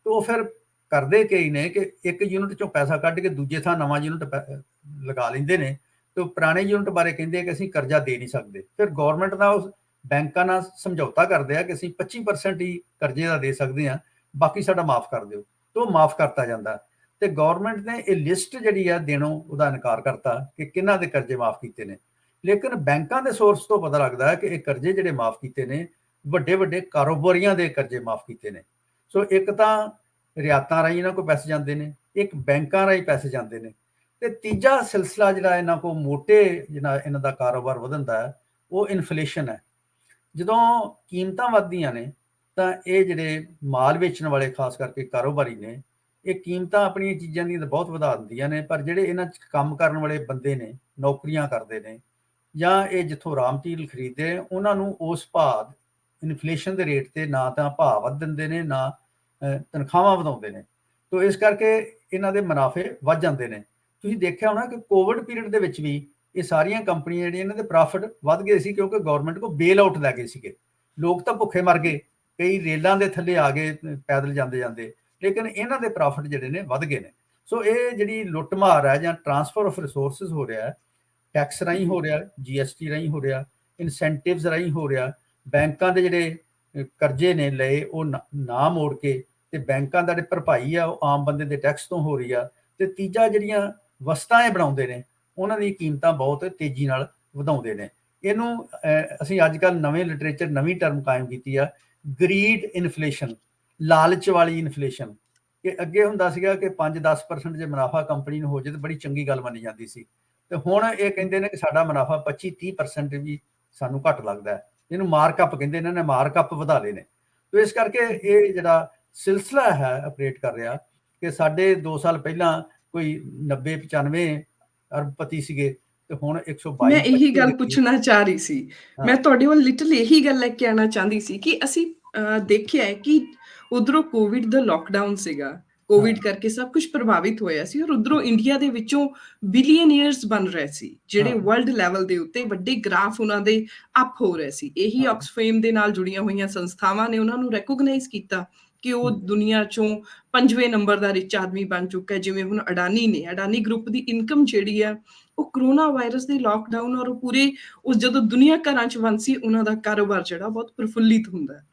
ਤੇ ਉਹ ਫਿਰ ਕਰਦੇ ਕਈ ਨੇ ਕਿ ਇੱਕ ਯੂਨਿਟ 'ਚੋਂ ਪੈਸਾ ਕੱਢ ਕੇ ਦੂਜੇ ਥਾਂ ਨਵਾਂ ਯੂਨਿਟ ਲਗਾ ਲੈਂਦੇ ਨੇ, ਤੇ ਪੁਰਾਣੇ ਯੂਨਿਟ ਬਾਰੇ ਕਹਿੰਦੇ ਕਿ ਅਸੀਂ ਕਰਜ਼ਾ ਦੇ ਨਹੀਂ ਸਕਦੇ। ਫਿਰ ਗੌਰਮੈਂਟ ਦਾ ਉਸ ਬੈਂਕਾਂ ਨਾਲ ਸਮਝੌਤਾ ਕਰਦੇ ਆ ਕਿ ਅਸੀਂ 25% ਹੀ ਕਰਜ਼ੇ ਦਾ ਦੇ ਸਕਦੇ ਹਾਂ, ਬਾਕੀ ਸਾਡਾ ਮਾਫ ਕਰ ਦਿਓ। ਤੇ ਉਹ ਮਾਫ ਕਰਤਾ ਜਾਂਦਾ। ਤੇ ਗੌਰਮੈਂਟ ਨੇ ਇਹ ਲਿਸਟ ਜਿਹੜੀ ਆ ਦੇਣੋਂ ਉਹਦਾ ਇਨਕਾਰ ਕਰਤਾ ਕਿ ਕਿਹਨਾਂ ਦੇ ਕਰਜ਼ੇ ਮਾਫ ਕੀਤੇ ਨੇ। ਲੇਕਿਨ ਬੈਂਕਾਂ ਦੇ ਸੋਰਸ ਤੋਂ ਪਤਾ ਲੱਗਦਾ ਹੈ ਕਿ ਇਹ ਕਰਜ਼ੇ ਜਿਹੜੇ ਮਾਫ ਕੀਤੇ ਨੇ ਵੱਡੇ ਵੱਡੇ ਕਾਰੋਬਾਰੀਆਂ ਦੇ ਕਰਜ਼ੇ ਮਾਫ ਕੀਤੇ ਨੇ। ਸੋ ਇੱਕ ਤਾਂ ਰਿਆਤਾਂ ਰਾਹੀਂ ਇਹਨਾਂ ਕੋਲ ਪੈਸੇ ਜਾਂਦੇ ਨੇ, ਇੱਕ ਬੈਂਕਾਂ ਰਾਹੀਂ ਪੈਸੇ ਜਾਂਦੇ ਨੇ, ਤੇ ਤੀਜਾ ਸਿਲਸਿਲਾ ਜਿਹੜਾ ਇਹਨਾਂ ਕੋਲ ਮੋਟੇ ਜਿਹੜਾ ਇਹਨਾਂ ਦਾ ਕਾਰੋਬਾਰ ਵਧਣ ਦਾ ਹੈ ਉਹ ਇਨਫਲੇਸ਼ਨ ਹੈ। ਜਦੋਂ ਕੀਮਤਾਂ ਵੱਧਦੀਆਂ ਨੇ ਤਾਂ ਇਹ ਜਿਹੜੇ ਮਾਲ ਵੇਚਣ ਵਾਲੇ ਖਾਸ ਕਰਕੇ ਕਾਰੋਬਾਰੀ ਨੇ, ਇਹ ਕੀਮਤਾਂ ਆਪਣੀਆਂ ਚੀਜ਼ਾਂ ਦੀਆਂ ਤਾਂ ਬਹੁਤ ਵਧਾ ਦਿੰਦੀਆਂ ਨੇ, ਪਰ ਜਿਹੜੇ ਇਹਨਾਂ 'ਚ ਕੰਮ ਕਰਨ ਵਾਲੇ ਬੰਦੇ ਨੇ, ਨੌਕਰੀਆਂ ਕਰਦੇ ਨੇ, ਜਾਂ ਇਹ ਜਿੱਥੋਂ ਰਾਮ ਮਟੀਰੀਅਲ ਖਰੀਦਦੇ ਉਹਨਾਂ ਨੂੰ ਉਸ ਭਾਅ ਇਨਫਲੇਸ਼ਨ ਦੇ ਰੇਟ ਤੇ ਨਾ ਤਾਂ ਭਾਅ ਵੱਧ ਦਿੰਦੇ ਨੇ, ਨਾ ਤਨਖਾਹਾਂ ਵਧਾਉਂਦੇ ਨੇ। ਤੋ ਇਸ ਕਰਕੇ ਇਹਨਾਂ ਦੇ ਮੁਨਾਫੇ ਵੱਧ ਜਾਂਦੇ ਨੇ। ਤੁਸੀਂ ਦੇਖਿਆ ਹੋਣਾ ਕਿ ਕੋਵਿਡ ਪੀਰੀਅਡ ਦੇ ਵਿੱਚ ਵੀ ਇਹ ਸਾਰੀਆਂ ਕੰਪਨੀਆਂ ਜਿਹੜੀਆਂ ਇਹਨਾਂ ਦੇ ਪ੍ਰੋਫਿਟ ਵੱਧ ਗਏ ਸੀ, ਕਿਉਂਕਿ ਗਵਰਨਮੈਂਟ ਕੋਲ ਬੇਲ ਆਊਟ ਲੈ ਗਏ ਸੀਗੇ। ਲੋਕ ਤਾਂ ਭੁੱਖੇ ਮਰ ਗਏ, ਕਈ ਰੇਲਾਂ ਦੇ ਥੱਲੇ ਆ ਗਏ ਪੈਦਲ ਜਾਂਦੇ ਜਾਂਦੇ, ਲੇਕਿਨ ਇਹਨਾਂ ਦੇ ਪ੍ਰੋਫਿਟ ਜਿਹੜੇ ਨੇ ਵੱਧ ਗਏ ਨੇ। ਸੋ ਇਹ ਜਿਹੜੀ ਲੁੱਟਮਾਰ ਹੈ ਜਾਂ ਟਰਾਂਸਫਰ ਆਫ ਰਿਸੋਰਸਿਸ ਹੋ ਰਿਹਾ ਹੈ, ਟੈਕਸ ਰਾਹੀਂ ਹੋ ਰਿਹਾ, GST ਰਾਹੀਂ ਹੋ ਰਿਹਾ, ਇਨਸੈਂਟਿਵਸ ਰਾਹੀਂ ਹੋ ਰਿਹਾ, ਬੈਂਕਾਂ ਦੇ ਜਿਹੜੇ ਕਰਜ਼ੇ ਨੇ ਲਏ ਉਹ ਨਾ ਮੋੜ ਕੇ, ਤੇ ਬੈਂਕਾਂ ਦਾ ਜਿਹੜੀ ਭਰਪਾਈ ਆ ਉਹ ਆਮ ਬੰਦੇ ਦੇ ਟੈਕਸ ਤੋਂ ਹੋ ਰਹੀ ਆ। ਤੇ ਤੀਜਾ ਜਿਹੜੀਆਂ ਵਸਤਾਂ ਇਹ ਬਣਾਉਂਦੇ ਨੇ ਉਹਨਾਂ ਦੀ ਕੀਮਤਾਂ ਬਹੁਤ ਤੇਜ਼ੀ ਨਾਲ ਵਧਾਉਂਦੇ ਨੇ। ਇਹਨੂੰ ਅਸੀਂ ਅੱਜ ਕੱਲ੍ਹ ਨਵੇਂ ਲਿਟਰੇਚਰ ਨਵੀਂ ਟਰਮ ਕਾਇਮ ਕੀਤੀ ਆ, ਗਰੀਡ ਇਨਫਲੇਸ਼ਨ, ਲਾਲਚ ਵਾਲੀ ਇਨਫਲੇਸ਼ਨ। ਕਿ ਅੱਗੇ ਹੁੰਦਾ ਸੀਗਾ ਕਿ 5-10% ਜੇ ਮੁਨਾਫਾ ਕੰਪਨੀ ਨੂੰ ਹੋ ਜਾਏ ਤਾਂ ਬੜੀ ਚੰਗੀ ਗੱਲ ਮੰਨੀ ਜਾਂਦੀ ਸੀ, ਤੇ ਹੁਣ ਇਹ ਕਹਿੰਦੇ ਨੇ ਕਿ ਸਾਡਾ ਮੁਨਾਫਾ 25-30% ਵੀ ਸਾਨੂੰ ਘੱਟ ਲੱਗਦਾ ਹੈ। ਇਹਨੂੰ ਮਾਰਕਅਪ ਕਹਿੰਦੇ ਨੇ, ਇਹਨਾਂ ਨੇ ਮਾਰਕਅਪ ਵਧਾ ਲਏ ਨੇ। ਤੇ ਇਸ ਕਰਕੇ ਇਹ ਜਿਹੜਾ ਸਿਲਸਿਲਾ ਹੈ ਆਪਰੇਟ ਕਰ ਰਿਹਾ ਕਿ ਸਾਡੇ 2 ਸਾਲ ਪਹਿਲਾਂ ਕੋਈ 90-95 ਅਰਬਪਤੀ ਸੀਗੇ, ਤੇ ਹੁਣ 122। ਮੈਂ ਇਹੀ ਗੱਲ ਪੁੱਛਣਾ ਚਾਹ ਰਹੀ ਸੀ, ਮੈਂ ਤੁਹਾਡੇ ਵੱਲ ਲਿਟਰਲੀ ਇਹੀ ਗੱਲ ਲੈ ਕੇ ਆਉਣਾ ਚਾਹੁੰਦੀ ਸੀ ਕਿ ਅਸੀਂ ਦੇਖਿਆ ਹੈ ਕਿ ਉਧਰੋਂ ਕੋਵਿਡ ਦਾ ਲੋਕਡਾਊਨ ਸੀਗਾ, ਕੋਵਿਡ ਕਰਕੇ ਸਭ ਕੁਝ ਪ੍ਰਭਾਵਿਤ ਹੋਇਆ ਸੀ, ਔਰ ਉਧਰੋਂ ਇੰਡੀਆ ਦੇ ਵਿੱਚੋਂ ਬਿਲੀਅਨੀਅਰਸ ਬਣ ਰਹੇ ਸੀ, ਜਿਹੜੇ ਵਰਲਡ ਲੈਵਲ ਦੇ ਉੱਤੇ ਵੱਡੇ ਗ੍ਰਾਫ ਉਹਨਾਂ ਦੇ ਅਪ ਹੋ ਰਹੇ ਸੀ। ਇਹੀ ਆਕਸਫੇਮ ਦੇ ਨਾਲ ਜੁੜੀਆਂ ਹੋਈਆਂ ਸੰਸਥਾਵਾਂ ਨੇ ਉਹਨਾਂ ਨੂੰ ਰੈਕੋਗਨਾਈਜ਼ ਕੀਤਾ ਕਿ ਉਹ ਦੁਨੀਆ ਚੋਂ 5ਵੇਂ ਨੰਬਰ ਦਾ ਰਿਚ ਆਦਮੀ ਬਣ ਚੁੱਕਾ ਹੈ। ਜਿਵੇਂ ਹੁਣ ਅਡਾਨੀ ਨੇ, ਅਡਾਨੀ ਗਰੁੱਪ ਦੀ ਇਨਕਮ ਜਿਹੜੀ ਹੈ ਉਹ ਕਰੋਨਾ ਵਾਇਰਸ ਦੇ ਲੋਕਡਾਊਨ ਔਰ ਪੂਰੇ ਉਸ ਜਦੋਂ ਦੁਨੀਆ ਘਰਾਂ 'ਚ ਬੰਦ ਸੀ, ਉਹਨਾਂ ਦਾ ਕਾਰੋਬਾਰ ਜਿਹੜਾ ਬਹੁਤ ਪ੍ਰਫੁੱਲਿਤ ਹੁੰਦਾ ਹੈ।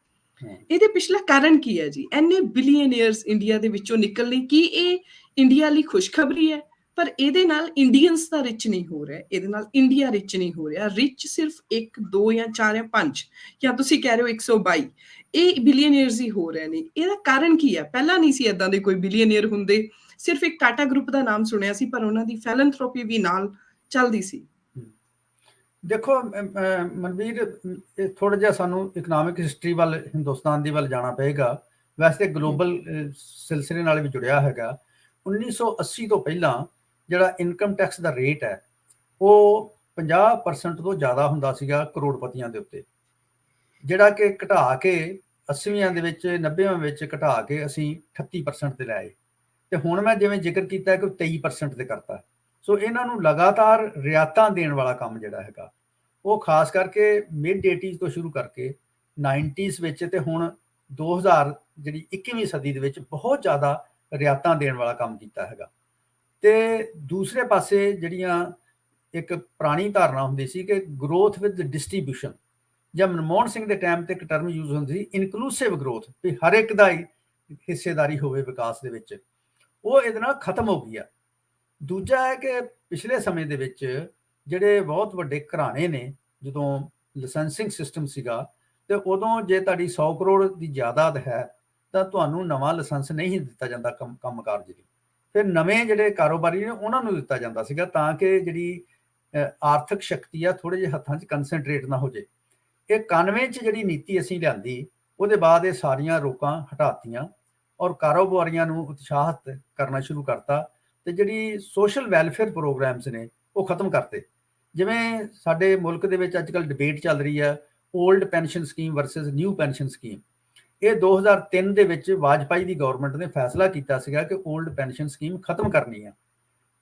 ਇਹਦੇ ਪਿਛਲਾ ਕਾਰਨ ਕੀ ਹੈ ਜੀ? ਇੰਨੇ ਬਿਲੀਅਨੀਅਰਸ ਇੰਡੀਆ ਦੇ ਵਿੱਚੋਂ ਨਿਕਲਣੇ, ਕੀ ਇਹ ਇੰਡੀਆ ਲਈ ਖੁਸ਼ਖਬਰੀ ਹੈ? ਪਰ ਇਹਦੇ ਨਾਲ ਇੰਡੀਅਨਸ ਦਾ ਰਿਚ ਨਹੀਂ ਹੋ ਰਿਹਾ, ਇਹਦੇ ਨਾਲ ਇੰਡੀਆ ਰਿਚ ਨਹੀਂ ਹੋ ਰਿਹਾ। ਰਿਚ ਸਿਰਫ 1, 2 ਜਾਂ 4 ਜਾਂ 5, ਜਾਂ ਤੁਸੀਂ ਕਹਿ ਰਹੇ ਹੋ 122, ਇਹ ਬਿਲੀਅਨੇਅਰਸ ਹੀ ਹੋ ਰਹੇ ਨੇ। ਇਹਦਾ ਕਾਰਨ ਕੀ ਹੈ? ਪਹਿਲਾਂ ਨਹੀਂ ਸੀ ਏਦਾਂ ਦੇ ਕੋਈ ਬਿਲੀਅਨੇਅਰ ਹੁੰਦੇ, ਸਿਰਫ ਇੱਕ ਟਾਟਾ ਗਰੁੱਪ ਦਾ ਨਾਮ ਸੁਣਿਆ ਸੀ, ਪਰ ਉਹਨਾਂ ਦੀ ਫਿਲੈਂਥਰੋਪੀ ਵੀ ਨਾਲ ਚੱਲਦੀ ਸੀ। ਦੇਖੋ ਮਨਵੀਰ, ਇਹ ਥੋੜਾ ਜਿਹਾ ਸਾਨੂੰ ਇਕਨੋਮਿਕ ਹਿਸਟਰੀ ਵੱਲ, ਹਿੰਦੁਸਤਾਨ ਦੀ ਵੱਲ ਜਾਣਾ ਪਏਗਾ। ਵੈਸੇ ਗਲੋਬਲ ਸਿਲਸਿਲੇ ਨਾਲ ਵੀ ਜੁੜਿਆ ਹੈਗਾ। 1980 ਤੋਂ ਪਹਿਲਾਂ ਜਿਹੜਾ ਇਨਕਮ ਟੈਕਸ ਦਾ ਰੇਟ ਹੈ ਉਹ 50% ਤੋਂ ਜ਼ਿਆਦਾ ਹੁੰਦਾ ਸੀਗਾ ਕਰੋੜਪਤੀਆਂ ਦੇ ਉੱਤੇ, ਜਿਹੜਾ ਕਿ ਘਟਾ ਕੇ 80ਵੀਆਂ ਦੇ ਵਿੱਚ, 90ਵੀਆਂ ਵਿੱਚ ਘਟਾ ਕੇ ਅਸੀਂ 38% ਤੇ ਲਾਏ। ਤੇ ਹੁਣ ਮੈਂ ਜਿਵੇਂ ਜ਼ਿਕਰ ਕੀਤਾ ਕਿ 23% ਤੇ ਕਰਤਾ। ਸੋ ਇਹਨਾਂ ਨੂੰ ਲਗਾਤਾਰ ਰਿਆਇਤਾਂ ਦੇਣ ਵਾਲਾ ਕੰਮ ਜਿਹੜਾ ਹੈਗਾ ਉਹ ਖਾਸ ਕਰਕੇ ਮਿਡ 80s ਤੋਂ ਸ਼ੁਰੂ ਕਰਕੇ 90s ਵਿੱਚ ਤੇ ਹੁਣ 2000 ਜਿਹੜੀ 21ਵੀਂ ਸਦੀ ਦੇ ਵਿੱਚ ਬਹੁਤ ਜ਼ਿਆਦਾ ਰਿਆਇਤਾਂ ਦੇਣ ਵਾਲਾ ਕੰਮ ਕੀਤਾ ਹੈਗਾ। ਤੇ ਦੂਸਰੇ ਪਾਸੇ ਜਿਹੜੀਆਂ ਇੱਕ ਪੁਰਾਣੀ ਧਾਰਨਾ ਹੁੰਦੀ ਸੀ ਕਿ ਗਰੋਥ ਵਿਦ ਡਿਸਟ੍ਰੀਬਿਊਸ਼ਨ, ਜਾਂ ਮਨਮੋਹਨ ਸਿੰਘ ਦੇ ਟਾਈਮ ਤੇ ਇੱਕ ਟਰਮ ਯੂਜ਼ ਹੁੰਦੀ ਸੀ ਇਨਕਲੂਸਿਵ ਗਰੋਥ, ਵੀ ਹਰ ਇੱਕ ਦਾ ਹਿੱਸੇਦਾਰੀ ਹੋਵੇ ਵਿਕਾਸ ਦੇ ਵਿੱਚ, ਉਹ ਇਹਦੇ ਨਾਲ ਖਤਮ ਹੋ ਗਈ ਆ। ਦੂਜਾ ਹੈ ਕਿ ਪਿਛਲੇ ਸਮੇਂ ਦੇ ਵਿੱਚ ਜਿਹੜੇ ਬਹੁਤ ਵੱਡੇ ਘਰਾਣੇ ਨੇ, ਜਦੋਂ ਲਾਇਸੈਂਸਿੰਗ ਸਿਸਟਮ ਸੀਗਾ ਤੇ ਉਦੋਂ ਜੇ ਤੁਹਾਡੀ 100 ਕਰੋੜ ਦੀ ਜਾਇਦਾਦ ਹੈ ਤਾਂ ਤੁਹਾਨੂੰ ਨਵਾਂ ਲਾਇਸੈਂਸ ਨਹੀਂ ਦਿੱਤਾ ਜਾਂਦਾ ਕੰਮ ਕਾਰਜ ਲਈ। ਫਿਰ ਨਵੇਂ ਜਿਹੜੇ ਕਾਰੋਬਾਰੀ ਨੇ ਉਹਨਾਂ ਨੂੰ ਦਿੱਤਾ ਜਾਂਦਾ ਸੀਗਾ ਤਾਂ ਕਿ ਜਿਹੜੀ ਆਰਥਿਕ ਸ਼ਕਤੀ ਆ ਥੋੜੇ ਜਿਹੇ ਹੱਥਾਂ 'ਚ ਕੰਸੈਂਟਰੇਟ ਨਾ ਹੋ ਜੇ। ਇਹ 91 'ਚ ਜਿਹੜੀ ਨੀਤੀ ਅਸੀਂ ਲਿਆਂਦੀ, ਉਹਦੇ ਬਾਅਦ ਇਹ ਸਾਰੀਆਂ ਰੋਕਾਂ ਹਟਾਤੀਆਂ ਔਰ ਕਾਰੋਬਾਰੀਆਂ ਨੂੰ ਉਤਸ਼ਾਹਿਤ ਕਰਨਾ ਸ਼ੁਰੂ ਕਰਤਾ ਤੇ ਜਿਹੜੀ ਸੋਸ਼ਲ ਵੈਲਫੇਅਰ ਪ੍ਰੋਗਰਾਮਸ ਨੇ ਉਹ ਖਤਮ ਕਰਤੇ। ਜਿਵੇਂ ਸਾਡੇ ਮੁਲਕ ਦੇ ਵਿੱਚ ਅੱਜ ਕੱਲ੍ਹ ਡਿਬੇਟ ਚੱਲ ਰਹੀ ਹੈ old pension scheme versus new pension scheme. ਇਹ 2003 ਦੇ ਵਿੱਚ ਵਾਜਪਾਈ ਦੀ ਗਵਰਨਮੈਂਟ ਨੇ ਫੈਸਲਾ ਕੀਤਾ ਸੀਗਾ ਕਿ ਓਲਡ ਪੈਨਸ਼ਨ ਸਕੀਮ ਖਤਮ ਕਰਨੀ ਆ,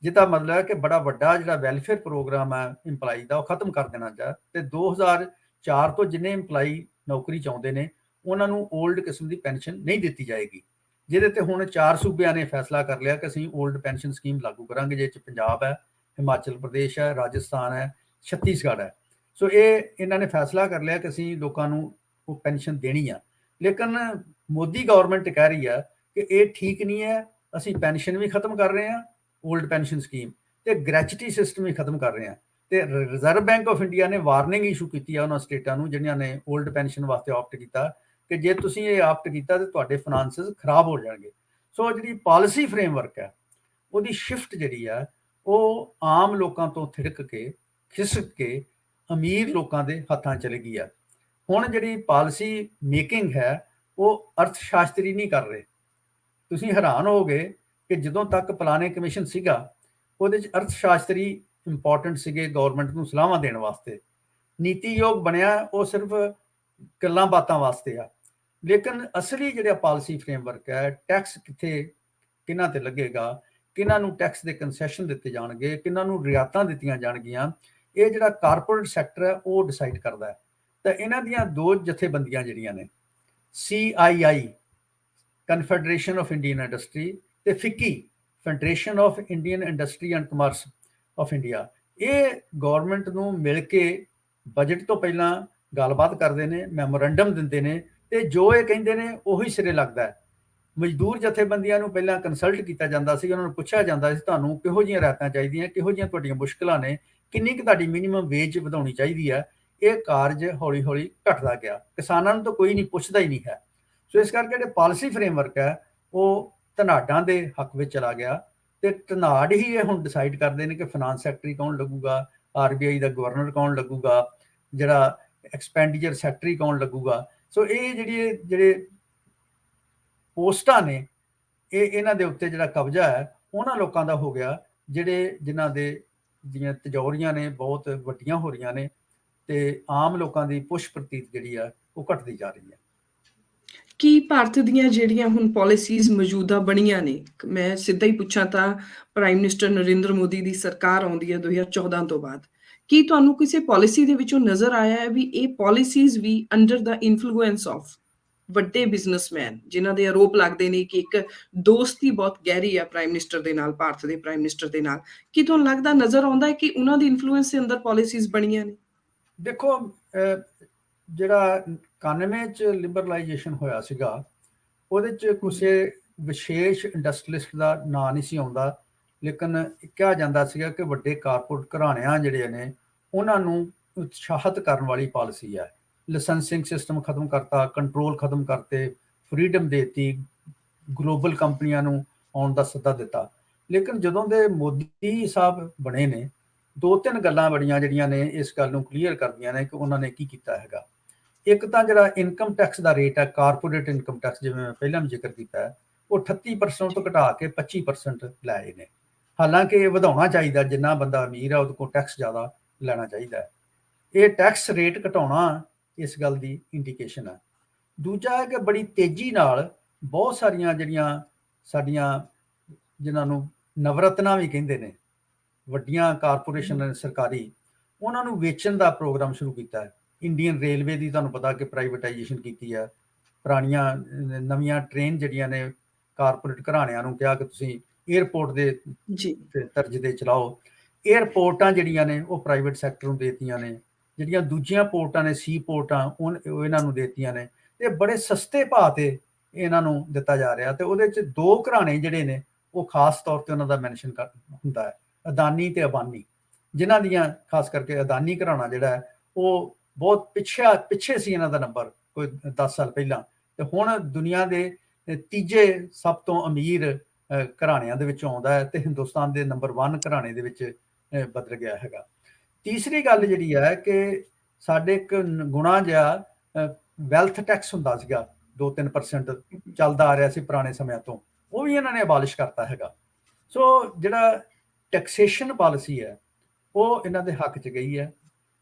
ਜਿਹਦਾ ਮਤਲਬ ਹੈ ਕਿ ਬੜਾ ਵੱਡਾ ਜਿਹੜਾ ਵੈਲਫੇਅਰ ਪ੍ਰੋਗਰਾਮ ਹੈ ਇੰਪਲਾਈ ਦਾ ਉਹ ਖਤਮ ਕਰ ਦੇਣਾ ਚਾਹੀਦਾ। ਤੇ 2004 ਤੋਂ ਜਿੰਨੇ ਇੰਪਲਾਈ ਨੌਕਰੀ ਚਾਹੁੰਦੇ ਨੇ ਉਹਨਾਂ ਨੂੰ ਓਲਡ ਕਿਸਮ ਦੀ ਪੈਨਸ਼ਨ ਨਹੀਂ ਦਿੱਤੀ ਜਾਏਗੀ, ਜਿਹਦੇ ਤੇ ਹੁਣ 4 ਸੂਬਿਆਂ ਨੇ ਫੈਸਲਾ ਕਰ ਲਿਆ ਕਿ ਅਸੀਂ ਓਲਡ ਪੈਨਸ਼ਨ ਸਕੀਮ ਲਾਗੂ ਕਰਾਂਗੇ, ਜਿਹਦੇ 'ਚ ਪੰਜਾਬ ਹੈ, ਹਿਮਾਚਲ ਪ੍ਰਦੇਸ਼ ਹੈ, ਰਾਜਸਥਾਨ ਹੈ, ਛੱਤੀਸਗੜ੍ਹ ਹੈ। ਸੋ ਇਹਨਾਂ ਨੇ ਫੈਸਲਾ ਕਰ ਲਿਆ ਕਿ ਅਸੀਂ ਲੋਕਾਂ ਨੂੰ ਉਹ ਪੈਨਸ਼ਨ ਦੇਣੀ ਆ। ਲੇਕਿਨ ਮੋਦੀ ਗਵਰਨਮੈਂਟ ਕਹਿ ਰਹੀ ਹੈ ਕਿ ਇਹ ਠੀਕ ਨਹੀਂ ਹੈ, ਅਸੀਂ ਪੈਨਸ਼ਨ ਵੀ ਖਤਮ ਕਰ ਰਹੇ ਹਾਂ ਓਲਡ ਪੈਨਸ਼ਨ ਸਕੀਮ, ਤੇ ਗ੍ਰੈਚੁਟੀ ਸਿਸਟਮ ਵੀ ਖਤਮ ਕਰ ਰਹੇ ਹਾਂ। ਤੇ ਰਿਜ਼ਰਵ ਬੈਂਕ ਆਫ ਇੰਡੀਆ ਨੇ ਵਾਰਨਿੰਗ ਇਸ਼ੂ ਕੀਤੀ ਆ ਉਹਨਾਂ ਸਟੇਟਾਂ ਨੂੰ ਜਿਹੜੀਆਂ ਨੇ ਓਲਡ ਪੈਨਸ਼ਨ ਵਾਸਤੇ ਆਪਟ ਕੀਤਾ ਕਿ ਜੇ ਤੁਸੀਂ ਇਹ ਆਪਟ ਕੀਤਾ ਤੇ ਤੁਹਾਡੇ ਫਾਈਨਾਂਸਿਸ ਖਰਾਬ ਹੋ ਜਾਣਗੇ। ਸੋ ਜਿਹੜੀ ਪਾਲਿਸੀ ਫਰੇਮਵਰਕ ਹੈ ਉਹਦੀ ਸ਼ਿਫਟ ਜਿਹੜੀ ਆ ਉਹ ਆਮ ਲੋਕਾਂ ਤੋਂ ਥਿੜਕ ਕੇ ਖਿਸਕ ਕੇ ਅਮੀਰ ਲੋਕਾਂ ਦੇ ਹੱਥਾਂ ਚਲੀ ਗਈ ਆ। ਹੁਣ ਜਿਹੜੀ ਪਾਲਿਸੀ ਮੇਕਿੰਗ ਹੈ ਉਹ ਅਰਥ ਸ਼ਾਸਤਰੀ ਨਹੀਂ ਕਰ ਰਹੇ। ਤੁਸੀਂ ਹੈਰਾਨ ਹੋਗੇ ਕਿ ਜਦੋਂ ਤੱਕ ਪਲਾਨੇ ਕਮਿਸ਼ਨ ਸੀਗਾ ਉਹਦੇ 'ਚ ਅਰਥ ਸ਼ਾਸਤਰੀ ਇੰਪੋਰਟੈਂਟ ਸੀਗੇ ਗਵਰਨਮੈਂਟ ਨੂੰ ਸਲਾਹਾਂ ਦੇਣ ਵਾਸਤੇ। ਨੀਤੀ ਆਯੋਗ ਬਣਿਆ ਉਹ ਸਿਰਫ ਗੱਲਾਂ ਬਾਤਾਂ ਵਾਸਤੇ ਆ, ਲੇਕਿਨ ਅਸਲੀ ਜਿਹੜਾ ਪਾਲਿਸੀ ਫਰੇਮਵਰਕ ਹੈ, ਟੈਕਸ ਕਿੱਥੇ ਕਿਹਨਾਂ ਤੇ ਲੱਗੇਗਾ, ਕਿਹਨਾਂ ਨੂੰ ਟੈਕਸ ਦੇ ਕੰਸੈਸ਼ਨ ਦਿੱਤੇ ਜਾਣਗੇ, ਕਿਹਨਾਂ ਨੂੰ ਰਿਆਇਤਾਂ ਦਿੱਤੀਆਂ ਜਾਣਗੀਆਂ, ਇਹ ਜਿਹੜਾ ਕਾਰਪੋਰੇਟ ਸੈਕਟਰ ਹੈ ਉਹ ਡਿਸਾਈਡ ਕਰਦਾ ਹੈ। ਤਾਂ ਇਹਨਾਂ ਦੀਆਂ ਦੋ ਜਥੇਬੰਦੀਆਂ ਜਿਹੜੀਆਂ ਨੇ, CII confederation of Indian industry ਤੇ FICCI federation of Indian industry and commerce of India, ਇਹ ਗਵਰਨਮੈਂਟ ਨੂੰ ਮਿਲ ਕੇ ਬਜਟ ਤੋਂ ਪਹਿਲਾਂ ਗੱਲਬਾਤ ਕਰਦੇ ਨੇ, ਮੈਮੋਰੰਡਮ ਦਿੰਦੇ ਨੇ ਤੇ ਜੋ ਇਹ ਕਹਿੰਦੇ ਨੇ ਉਹੀ ਸਿਰੇ ਲੱਗਦਾ ਹੈ। ਮਜ਼ਦੂਰ ਜਥੇਬੰਦੀਆਂ ਨੂੰ ਪਹਿਲਾਂ ਕੰਸਲਟ ਕੀਤਾ ਜਾਂਦਾ ਸੀ, ਉਹਨਾਂ ਨੂੰ ਪੁੱਛਿਆ ਜਾਂਦਾ ਸੀ ਤੁਹਾਨੂੰ ਕਿਹੋ ਜਿਹੀਆਂ ਰਾਇਤਾਂ ਚਾਹੀਦੀਆਂ, ਕਿਹੋ ਜਿਹੀਆਂ ਤੁਹਾਡੀਆਂ ਮੁਸ਼ਕਲਾਂ ਨੇ, ਕਿੰਨੀ ਕੁ ਤੁਹਾਡੀ ਮਿਨੀਮਮ ਵੇਜ ਵਧਾਉਣੀ ਚਾਹੀਦੀ ਹੈ। ਇਹ ਕਾਰਜ ਹੌਲੀ ਹੌਲੀ ਘਟਦਾ ਗਿਆ, ਕਿਸਾਨਾਂ ਨੂੰ ਤਾਂ ਕੋਈ ਨਹੀਂ ਪੁੱਛਦਾ ਹੀ ਨਹੀਂ ਹੈ। ਸੋ ਇਸ ਕਰਕੇ ਜਿਹੜੇ ਪਾਲਿਸੀ ਫਰੇਮਵਰਕ ਹੈ ਉਹ ਧਨਾਡਾਂ ਦੇ ਹੱਕ ਵਿੱਚ ਚਲਾ ਗਿਆ ਤੇ ਧਨਾਡ ਹੀ ਇਹ ਹੁਣ ਡਿਸਾਈਡ ਕਰਦੇ ਨੇ ਕਿ ਫਾਈਨਾਂਸ ਸੈਕਟਰੀ ਕੌਣ ਲੱਗੂਗਾ, RBI ਦਾ ਗਵਰਨਰ ਕੌਣ ਲੱਗੂਗਾ, ਜਿਹੜਾ ਐਕਸਪੈਂਡੀਚਰ ਸੈਕਟਰੀ ਕੌਣ ਲੱਗੂਗਾ। ਸੋ ਇਹ ਜਿਹੜੇ ਪੋਸਟਾਂ ਨੇ ਇਹਨਾਂ ਦੇ ਉੱਤੇ ਜਿਹੜਾ ਕਬਜ਼ਾ ਹੈ ਉਹਨਾਂ ਲੋਕਾਂ ਦਾ ਹੋ ਗਿਆ ਜਿਨ੍ਹਾਂ ਦੇ ਦੀਆਂ ਤਿਜੋਰੀਆਂ ਨੇ ਬਹੁਤ ਵੱਡੀਆਂ ਹੋ ਰਹੀਆਂ ਨੇ ਤੇ ਆਮ ਲੋਕਾਂ ਦੀ ਪੁਸ਼ ਪ੍ਰਤੀਤ ਜਿਹੜੀ ਆ ਉਹ ਘਟਦੀ ਜਾ ਰਹੀ ਹੈ। ਕੀ ਭਾਰਤ ਦੀਆਂ ਜਿਹੜੀਆਂ ਹੁਣ ਪਾਲਿਸੀਜ਼ ਮੌਜੂਦਾ ਬਣੀਆਂ ਨੇ, ਮੈਂ ਸਿੱਧਾ ਹੀ ਪੁੱਛਾਂ ਤਾਂ ਪ੍ਰਾਈਮ ਮਿਨਿਸਟਰ ਨਰਿੰਦਰ ਮੋਦੀ ਦੀ ਸਰਕਾਰ ਆਉਂਦੀ ਹੈ 2014 ਤੋਂ ਬਾਅਦ, ਕੀ ਤੁਹਾਨੂੰ ਕਿਸੇ ਪਾਲਿਸੀ ਦੇ ਵਿੱਚੋਂ ਨਜ਼ਰ ਆਇਆ ਹੈ ਵੀ ਇਹ ਪਾਲਿਸੀਜ਼ ਵੀ ਅੰਡਰ ਦਾ ਇਨਫਲੂਐਂਸ ਆਫ ਵੱਡੇ ਬਿਜ਼ਨਸਮੈਨ, ਜਿਨ੍ਹਾਂ ਦੇ ਆਰੋਪ ਲੱਗਦੇ ਨੇ ਕਿ ਇੱਕ ਦੋਸਤੀ ਬਹੁਤ ਗਹਿਰੀ ਆ ਪ੍ਰਾਈਮ ਮਿਨਿਸਟਰ ਦੇ ਨਾਲ, ਭਾਰਤ ਦੇ ਪ੍ਰਾਈਮ ਮਿਨਿਸਟਰ ਦੇ ਨਾਲ, ਕੀ ਤੁਹਾਨੂੰ ਲੱਗਦਾ ਨਜ਼ਰ ਆਉਂਦਾ ਹੈ ਕਿ ਉਹਨਾਂ ਦੀ ਇਨਫਲੂਐਂਸ ਦੇ ਅੰਦਰ ਪਾਲਿਸੀਜ਼ ਬਣੀਆਂ ਨੇ? ਦੇਖੋ ਜਿਹੜਾ 91 ਚ ਲਿਬਰਲਾਈਜੇਸ਼ਨ ਹੋਇਆ ਸੀਗਾ ਉਹਦੇ ਚ ਕਿਸੇ ਵਿਸ਼ੇਸ਼ ਇੰਡਸਟਰੀਲਿਸਟ ਦਾ ਨਾਂ ਨਹੀਂ ਸੀ ਆਉਂਦਾ, ਲੇਕਿਨ ਕਿਹਾ ਜਾਂਦਾ ਸੀਗਾ ਕਿ ਵੱਡੇ ਕਾਰਪੋਰੇਟ ਘਰਾਣਿਆਂ ਜਿਹੜੇ ਨੇ ਉਹਨਾਂ ਨੂੰ ਉਤਸ਼ਾਹਿਤ ਕਰਨ ਵਾਲੀ ਪਾਲਿਸੀ ਹੈ। ਲਾਇਸੈਂਸਿੰਗ ਸਿਸਟਮ ਖਤਮ ਕਰਤਾ, ਕੰਟਰੋਲ ਖਤਮ ਕਰਤੇ, ਫਰੀडम ਦੇਤੀ, ਗਲੋਬਲ ਕੰਪਨੀਆਂ ਨੂੰ ਆਉਣ ਦਾ ਸੱਦਾ ਦਿੱਤਾ। ਲੇਕਿਨ ਜਦੋਂ ਦੇ ਮੋਦੀ ਸਾਹਿਬ ਬਣੇ ਨੇ, 2-3 ਗੱਲਾਂ ਬੜੀਆਂ ਜਿਹੜੀਆਂ ਨੇ ਇਸ ਗੱਲ ਨੂੰ ਕਲੀਅਰ ਕਰਦੀਆਂ ਨੇ ਕਿ ਉਹਨਾਂ ਨੇ ਕੀ ਕੀਤਾ ਹੈਗਾ। ਇੱਕ ਤਾਂ ਜਿਹੜਾ ਇਨਕਮ ਟੈਕਸ ਦਾ ਰੇਟ ਹੈ, ਕਾਰਪੋਰੇਟ ਇਨਕਮ ਟੈਕਸ, ਜਿਵੇਂ ਮੈਂ ਪਹਿਲਾਂ ਵੀ ਜ਼ਿਕਰ ਕੀਤਾ ਹੈ, ਉਹ 38% ਤੋਂ ਘਟਾ ਕੇ 25% ਲਾਏ ਨੇ। ਹਾਲਾਂਕਿ ਇਹ ਵਧਾਉਣਾ ਚਾਹੀਦਾ, ਜਿੰਨਾ ਬੰਦਾ ਅਮੀਰ ਹੈ ਉਹਦੇ ਕੋਲ ਟੈਕਸ ਜ਼ਿਆਦਾ ਲੈਣਾ ਚਾਹੀਦਾ ਹੈ। ਇਹ ਟੈਕਸ ਰੇਟ ਘਟਾਉਣਾ ਇਸ ਗੱਲ ਦੀ ਇੰਡੀਕੇਸ਼ਨ ਹੈ। ਦੂਜਾ ਹੈ ਕਿ ਬੜੀ ਤੇਜ਼ੀ ਨਾਲ ਬਹੁਤ ਸਾਰੀਆਂ ਜਿਹੜੀਆਂ ਸਾਡੀਆਂ, ਜਿਨ੍ਹਾਂ ਨੂੰ ਨਵਰਤਨਾਂ ਵੀ ਕਹਿੰਦੇ ਨੇ, ਵੱਡੀਆਂ ਕਾਰਪੋਰੇਸ਼ਨ ਨੇ ਸਰਕਾਰੀ, ਉਹਨਾਂ ਨੂੰ ਵੇਚਣ ਦਾ ਪ੍ਰੋਗਰਾਮ ਸ਼ੁਰੂ ਕੀਤਾ ਹੈ। ਇੰਡੀਅਨ ਰੇਲਵੇ ਦੀ ਤੁਹਾਨੂੰ ਪਤਾ ਕਿ ਪ੍ਰਾਈਵੇਟਾਈਜੇਸ਼ਨ ਕੀਤੀ ਹੈ। ਪੁਰਾਣੀਆਂ ਨਵੀਆਂ ਟ੍ਰੇਨ ਜਿਹੜੀਆਂ ਨੇ ਕਾਰਪੋਰੇਟ ਘਰਾਣਿਆਂ ਨੂੰ ਕਿਹਾ ਕਿ ਤੁਸੀਂ ਏਅਰਪੋਰਟ ਦੇ ਤਰਜ਼ ਦੇ ਚਲਾਓ। ਏਅਰਪੋਰਟਾਂ ਜਿਹੜੀਆਂ ਨੇ ਉਹ ਪ੍ਰਾਈਵੇਟ ਸੈਕਟਰ ਨੂੰ ਦੇਤੀਆਂ ਨੇ। ਜਿਹੜੀਆਂ ਦੂਜੀਆਂ ਪੋਰਟਾਂ ਨੇ, ਸੀ ਪੋਰਟਾਂ, ਉਹ ਇਹਨਾਂ ਨੂੰ ਦੇਤੀਆਂ ਨੇ, ਤੇ ਬੜੇ ਸਸਤੇ ਭਾਅ ਤੇ ਇਹਨਾਂ ਨੂੰ ਦਿੱਤਾ ਜਾ ਰਿਹਾ। ਤੇ ਉਹਦੇ 'ਚ 2 ਘਰਾਣੇ ਜਿਹੜੇ ਨੇ ਉਹ ਖਾਸ ਤੌਰ ਤੇ ਉਹਨਾਂ ਦਾ ਮੈਂਸ਼ਨ ਹੁੰਦਾ ਹੈ, ਅਦਾਨੀ ਤੇ ਅੰਬਾਨੀ, ਜਿਨ੍ਹਾਂ ਦੀਆਂ ਖਾਸ ਕਰਕੇ ਅਦਾਨੀ ਘਰਾਣਾ ਜਿਹੜਾ ਹੈ ਉਹ ਬਹੁਤ ਪਿੱਛੇ ਸੀ ਇਹਨਾਂ ਦਾ ਨੰਬਰ ਕੋਈ 10 ਸਾਲ ਪਹਿਲਾਂ, ਤੇ ਹੁਣ ਦੁਨੀਆ ਦੇ ਤੀਜੇ ਸਭ ਤੋਂ ਅਮੀਰ ਘਰਾਣਿਆਂ ਦੇ ਵਿੱਚੋਂ ਆਉਂਦਾ ਹੈ, ਤੇ ਹਿੰਦੁਸਤਾਨ ਦੇ ਨੰਬਰ 1 ਘਰਾਣੇ ਦੇ ਵਿੱਚ ਬਦਲ ਗਿਆ ਹੈਗਾ। ਤੀਸਰੀ ਗੱਲ ਜਿਹੜੀ ਹੈ ਕਿ ਸਾਡੇ ਇੱਕ ਗੁਣਾ ਜਿਹਾ ਵੈਲਥ ਟੈਕਸ ਹੁੰਦਾ ਸੀਗਾ, 2-3% ਚੱਲਦਾ ਆ ਰਿਹਾ ਸੀ ਪੁਰਾਣੇ ਸਮਿਆਂ ਤੋਂ, ਉਹ ਵੀ ਇਹਨਾਂ ਨੇ ਅਬਾਲਿਸ਼ ਕਰਤਾ ਹੈਗਾ। ਸੋ ਜਿਹੜਾ ਟੈਕਸੇਸ਼ਨ ਪਾਲਿਸੀ ਹੈ ਉਹ ਇਹਨਾਂ ਦੇ ਹੱਕ 'ਚ ਗਈ ਹੈ।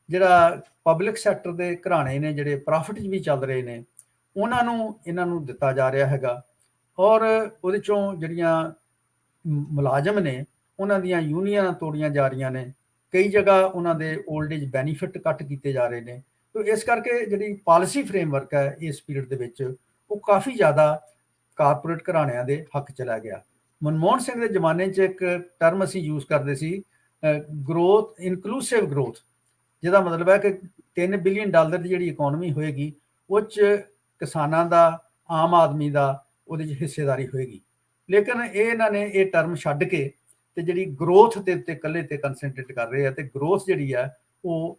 ਜਿਹੜਾ ਪਬਲਿਕ ਸੈਕਟਰ ਦੇ ਘਰਾਣੇ ਨੇ, ਜਿਹੜੇ ਪ੍ਰੋਫਿਟ 'ਚ ਵੀ ਚੱਲ ਰਹੇ ਨੇ, ਉਹਨਾਂ ਨੂੰ ਇਹਨਾਂ ਨੂੰ ਦਿੱਤਾ ਜਾ ਰਿਹਾ ਹੈਗਾ। ਔਰ ਉਹਦੇ 'ਚੋਂ ਜਿਹੜੀਆਂ ਮੁਲਾਜ਼ਮ ਨੇ ਉਹਨਾਂ ਦੀਆਂ ਯੂਨੀਅਨਾਂ ਤੋੜੀਆਂ ਜਾ ਰਹੀਆਂ ਨੇ, ਕਈ ਜਗ੍ਹਾ ਉਹਨਾਂ ਦੇ 올ਡ ਏਜ ਬੈਨੀਫਿਟ ਕੱਟ ਕੀਤੇ ਜਾ ਰਹੇ ਨੇ। ਤੋ ਇਸ ਕਰਕੇ ਜਿਹੜੀ ਪਾਲਿਸੀ ਫਰੇਮਵਰਕ ਹੈ ਇਸ ਪੀਰੀਅਡ ਦੇ ਵਿੱਚ ਉਹ ਕਾਫੀ ਜ਼ਿਆਦਾ ਕਾਰਪੋਰੇਟ ਘਰਾਣਿਆਂ ਦੇ ਹੱਕ ਚਲਾ ਗਿਆ। ਮਨਮੋਹਨ ਸਿੰਘ ਦੇ ਜ਼ਮਾਨੇ 'ਚ ਇੱਕ ਟਰਮ ਅਸੀਂ ਯੂਜ਼ ਕਰਦੇ ਸੀ, ਗਰੋਥ, ਇਨਕਲੂਸਿਵ ਗਰੋਥ, ਜਿਹਦਾ ਮਤਲਬ ਹੈ ਕਿ $3 ਬਿਲੀਅਨ ਦੀ ਜਿਹੜੀ ਇਕੋਨਮੀ ਹੋਏਗੀ ਉਹ 'ਚ ਕਿਸਾਨਾਂ ਦਾ, ਆਮ ਆਦਮੀ ਦਾ ਉਹਦੇ 'ਚ ਹਿੱਸੇਦਾਰੀ ਹੋਏਗੀ। ਲੇਕਿਨ ਇਹਨਾਂ ਨੇ ਇਹ ਟਰਮ ਛੱਡ ਕੇ ਤੇ ਜਿਹੜੀ ਗਰੋਥ ਦੇ ਉੱਤੇ ਇਕੱਲੇ ਤੇ ਕੰਸੈਂਟਰੇਟ ਕਰ ਰਹੇ ਆ, ਤੇ ਗਰੋਥ ਜਿਹੜੀ ਆ ਉਹ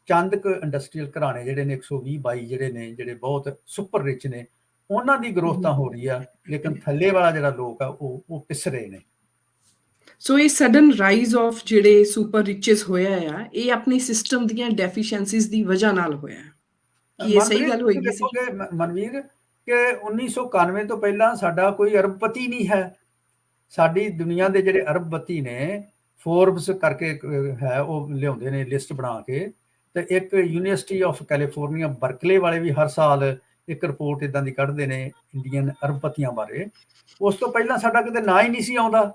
ਚੰਦ ਕੁ ਇੰਡਸਟਰੀਅਲ ਘਰਾਣੇ ਜਿਹੜੇ ਨੇ 120-22 ਜਿਹੜੇ ਨੇ, ਜਿਹੜੇ ਬਹੁਤ ਸੁਪਰ ਰਿਚ ਨੇ, ਉਹਨਾਂ ਦੀ ਗਰੋਥ ਤਾਂ ਹੋ ਰਹੀ ਆ, ਲੇਕਿਨ ਥੱਲੇ ਵਾਲਾ ਜਿਹੜਾ ਲੋਕ ਆ ਉਹ ਪਿਸ ਰਹੇ ਨੇ। ਸੋ ਇਹ ਸਡਨ ਰਾਈਜ਼ ਆਫ ਜਿਹੜੇ ਸੁਪਰ ਰਿਚਸ ਹੋਇਆ ਆ, ਇਹ ਆਪਣੀ ਸਿਸਟਮ ਦੀਆਂ ਡੈਫੀਸ਼ੀਐਂਸੀਜ਼ ਦੀ ਵਜ੍ਹਾ ਨਾਲ ਹੋਇਆ। ਕੀ ਇਹ ਸਹੀ ਗੱਲ ਹੋਏਗੀ ਸੀ ਮਨਵੀਰ, ਕਿ 1991 ਤੋਂ ਪਹਿਲਾਂ ਸਾਡਾ ਕੋਈ ਅਰਬਪਤੀ ਨਹੀਂ ਹੈ। ਸਾਡੀ ਦੁਨੀਆ ਦੇ ਜਿਹੜੇ ਅਰਬਪਤੀ ਨੇ, ਫੋਰਬਸ ਕਰਕੇ ਹੈ, ਉਹ ਲਿਆਉਂਦੇ ਨੇ ਲਿਸਟ ਬਣਾ ਕੇ, ਤੇ ਇੱਕ ਯੂਨੀਵਰਸਿਟੀ ਆਫ ਕੈਲੀਫੋਰਨੀਆ ਬਰਕਲੇ ਵਾਲੇ ਵੀ ਹਰ ਸਾਲ ਇੱਕ ਰਿਪੋਰਟ ਇਦਾਂ ਦੀ ਕੱਢਦੇ ਨੇ ਇੰਡੀਅਨ ਅਰਬਪਤੀਆਂ ਬਾਰੇ। ਉਸ ਤੋਂ ਪਹਿਲਾਂ ਸਾਡਾ ਕਿਤੇ ਨਾਂ ਹੀ ਨਹੀਂ ਸੀ ਆਉਂਦਾ।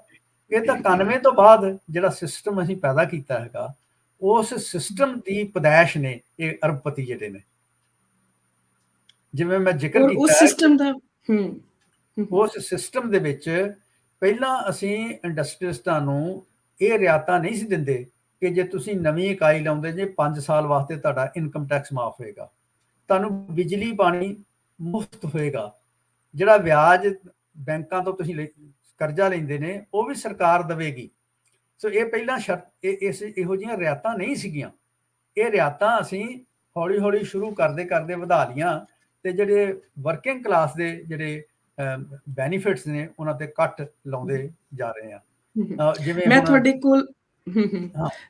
ਇਹ ਤਾਂ 91 ਤੋਂ ਬਾਅਦ ਜਿਹੜਾ ਸਿਸਟਮ ਅਸੀਂ ਪੈਦਾ ਕੀਤਾ ਹੈਗਾ, ਉਸ ਸਿਸਟਮ ਦੀ ਪੈਦਾਇਸ਼ ਨੇ ਇਹ ਅਰਬਪਤੀ ਜਿਹੜੇ ਨੇ। ਜਿਵੇਂ ਮੈਂ ਜ਼ਿਕਰ ਕੀਤਾ ਉਸ ਸਿਸਟਮ ਦਾ ਉਸ ਸਿਸਟਮ ਦੇ ਵਿੱਚ ਪਹਿਲਾਂ ਅਸੀਂ ਇੰਡਸਟਰੀਅਲਿਸਟਾਂ ਨੂੰ ਇਹ ਰਿਆਇਤਾਂ ਨਹੀਂ ਸੀ ਦਿੰਦੇ ਕਿ ਜੇ ਤੁਸੀਂ ਨਵੀਂ ਇਕਾਈ ਲਾਉਂਦੇ ਜੇ 5 ਸਾਲ ਵਾਸਤੇ ਤੁਹਾਡਾ ਇਨਕਮ ਟੈਕਸ ਮਾਫ ਹੋਏਗਾ, ਤੁਹਾਨੂੰ ਬਿਜਲੀ ਪਾਣੀ ਮੁਫਤ ਹੋਏਗਾ, ਜਿਹੜਾ ਵਿਆਜ ਬੈਂਕਾਂ ਤੋਂ ਤੁਸੀਂ ਕਰਜ਼ਾ ਲੈਂਦੇ ਨੇ ਉਹ ਵੀ ਸਰਕਾਰ ਦੇਵੇਗੀ। ਸੋ ਇਹ ਪਹਿਲਾਂ ਇਹੋ ਜਿਹੀਆਂ ਰਿਆਇਤਾਂ ਨਹੀਂ ਸੀਗੀਆਂ। ਇਹ ਰਿਆਇਤਾਂ ਅਸੀਂ ਹੌਲੀ ਹੌਲੀ ਸ਼ੁਰੂ ਕਰਦੇ ਵਧਾ ਲੀਆਂ, ਤੇ ਜਿਹੜੇ ਵਰਕਿੰਗ ਕਲਾਸ ਦੇ ਜਿਹੜੇ ਬੈਨੀਫਿਟਸ ਨੇ ਉਹਨਾਂ ਤੇ ਕੱਟ ਲਾਉਂਦੇ ਜਾ ਰਹੇ ਆ। ਜਿਵੇਂ ਮੈਂ ਤੁਹਾਡੇ ਕੋਲ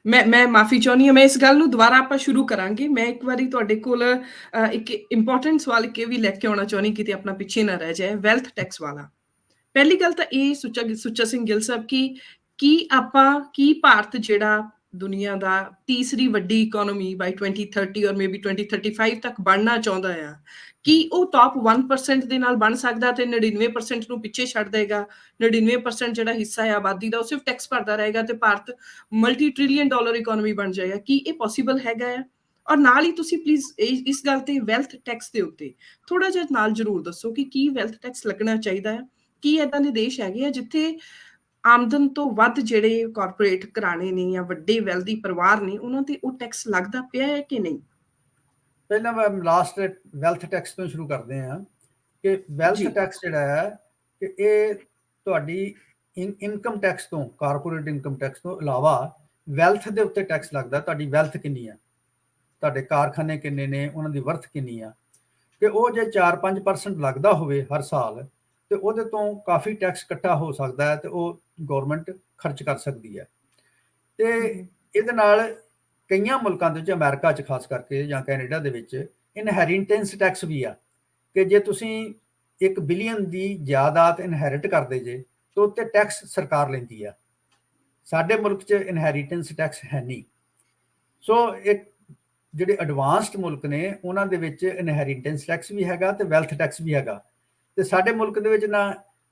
ਮੈਂ ਮਾਫੀ ਚਾਹੁੰਦੀ ਹਾਂ, ਮੈਂ ਇਸ ਗੱਲ ਨੂੰ ਦੁਬਾਰਾ ਆਪਾਂ ਸ਼ੁਰੂ ਕਰਾਂਗੇ। ਮੈਂ ਇੱਕ ਵਾਰੀ ਤੁਹਾਡੇ ਕੋਲ ਇੱਕ ਇੰਪੋਰਟੈਂਟ ਸਵਾਲ ਕੇ ਵੀ ਲੈ ਕੇ ਆਉਣਾ ਚਾਹੁੰਦੀ, ਕਿਤੇ ਆਪਣਾ ਪਿੱਛੇ ਨਾ ਰਹਿ ਜਾਏ, ਵੈਲਥ ਟੈਕਸ ਵਾਲਾ। ਪਹਿਲੀ ਗੱਲ ਤਾਂ ਇਹ ਸੁੱਚਾ ਸਿੰਘ ਗਿੱਲ ਸਾਹਿਬ, ਕੀ ਭਾਰਤ ਜਿਹੜਾ ਦੁਨੀਆ ਦਾ ਤੀਸਰੀ ਵੱਡੀ ਇਕੋਨਮੀ ਬਾਈ 2030 ਔਰ ਮੇਬੀ 2035 ਤੱਕ ਬਣਨਾ ਚਾਹੁੰਦਾ ਆ, ਕੀ ਉਹ ਟਾਪ 1% ਦੇ ਨਾਲ ਬਣ ਸਕਦਾ ਤੇ 99% ਨੂੰ ਪਿੱਛੇ ਛੱਡ ਦੇਗਾ? 99% ਜਿਹੜਾ ਹਿੱਸਾ ਹੈ ਆਬਾਦੀ ਦਾ ਉਹ ਸਿਰਫ ਟੈਕਸ ਭਰਦਾ ਰਹੇਗਾ ਤੇ Bharat multi trillion dollar economy ਬਣ ਜਾਏਗਾ। ਕੀ ਇਹ ਪੋਸੀਬਲ ਹੈਗਾ ਆ? ਔਰ ਨਾਲ ਹੀ ਤੁਸੀਂ ਪਲੀਜ਼ ਇਸ ਗੱਲ ਤੇ ਵੈਲਥ ਟੈਕਸ ਦੇ ਉੱਤੇ ਥੋੜਾ ਜਿਹਾ ਨਾਲ ਜ਼ਰੂਰ ਦੱਸੋ ਕਿ ਕੀ ਵੈਲਥ ਟੈਕਸ ਲੱਗਣਾ ਚਾਹੀਦਾ ਹੈ? ਕੀ ਏਦਾਂ ਦੇ ਦੇਸ਼ ਹੈਗੇ ਆ ਜਿੱਥੇ ਆਮਦਨ ਤੋਂ ਵੱਧ ਜਿਹੜੇ ਕਾਰਪੋਰੇਟ ਘਰਾਣੇ ਨੇ ਜਾਂ ਵੱਡੇ ਵੈਲਦੀ ਪਰਿਵਾਰ ਨੇ ਉਹਨਾਂ ਤੇ ਉਹ ਟੈਕਸ ਲੱਗਦਾ ਪਿਆ ਹੈ ਕਿ ਨਹੀਂ? ਪਹਿਲਾਂ ਮੈਂ ਲਾਸਟ ਵੈਲਥ ਟੈਕਸ ਤੋਂ ਸ਼ੁਰੂ ਕਰਦੇ ਹਾਂ ਕਿ ਵੈਲਥ ਟੈਕਸ ਜਿਹੜਾ ਹੈ ਕਿ ਇਹ ਤੁਹਾਡੀ ਇਨਕਮ ਟੈਕਸ ਤੋਂ, ਕਾਰਪੋਰੇਟ ਇਨਕਮ ਟੈਕਸ ਤੋਂ ਇਲਾਵਾ ਵੈਲਥ ਦੇ ਉੱਤੇ ਟੈਕਸ ਲੱਗਦਾ। ਤੁਹਾਡੀ ਵੈਲਥ ਕਿੰਨੀ ਹੈ, ਤੁਹਾਡੇ ਕਾਰਖਾਨੇ ਕਿੰਨੇ ਨੇ, ਉਹਨਾਂ ਦੀ ਵਰਥ ਕਿੰਨੀ ਆ, ਕਿ ਉਹ ਜੇ 4-5% ਲੱਗਦਾ ਹੋਵੇ ਹਰ ਸਾਲ ਤੇ ਉਹਦੇ ਤੋਂ ਕਾਫੀ ਟੈਕਸ ਇਕੱਠਾ ਹੋ ਸਕਦਾ ਹੈ ਤੇ ਉਹ ਗਵਰਨਮੈਂਟ ਖਰਚ ਕਰ ਸਕਦੀ ਹੈ। ਤੇ ਇਹਦੇ ਨਾਲ ਕਈਆਂ ਮੁਲਕਾਂ ਦੇ ਵਿੱਚ, ਅਮਰੀਕਾ 'ਚ ਖਾਸ ਕਰਕੇ ਜਾਂ ਕੈਨੇਡਾ ਦੇ ਵਿੱਚ ਇਨਹੈਰੀਟੈਂਸ ਟੈਕਸ ਵੀ ਆ, ਕਿ ਜੇ ਤੁਸੀਂ 1 ਬਿਲੀਅਨ ਦੀ ਜਾਇਦਾਦ ਇਨਹੈਰਿਟ ਕਰਦੇ ਜੇ ਤਾਂ ਉੱਤੇ ਟੈਕਸ ਸਰਕਾਰ ਲੈਂਦੀ ਆ। ਸਾਡੇ ਮੁਲਕ 'ਚ ਇਨਹੈਰੀਟੈਂਸ ਟੈਕਸ ਹੈ ਨਹੀਂ। ਸੋ ਇੱਕ ਜਿਹੜੇ ਐਡਵਾਂਸਡ ਮੁਲਕ ਨੇ ਉਹਨਾਂ ਦੇ ਵਿੱਚ ਇਨਹੈਰੀਟੈਂਸ ਟੈਕਸ ਵੀ ਹੈਗਾ ਤੇ ਵੈਲਥ ਟੈਕਸ ਵੀ ਹੈਗਾ, ਤੇ ਸਾਡੇ ਮੁਲਕ ਦੇ ਵਿੱਚ ਨਾ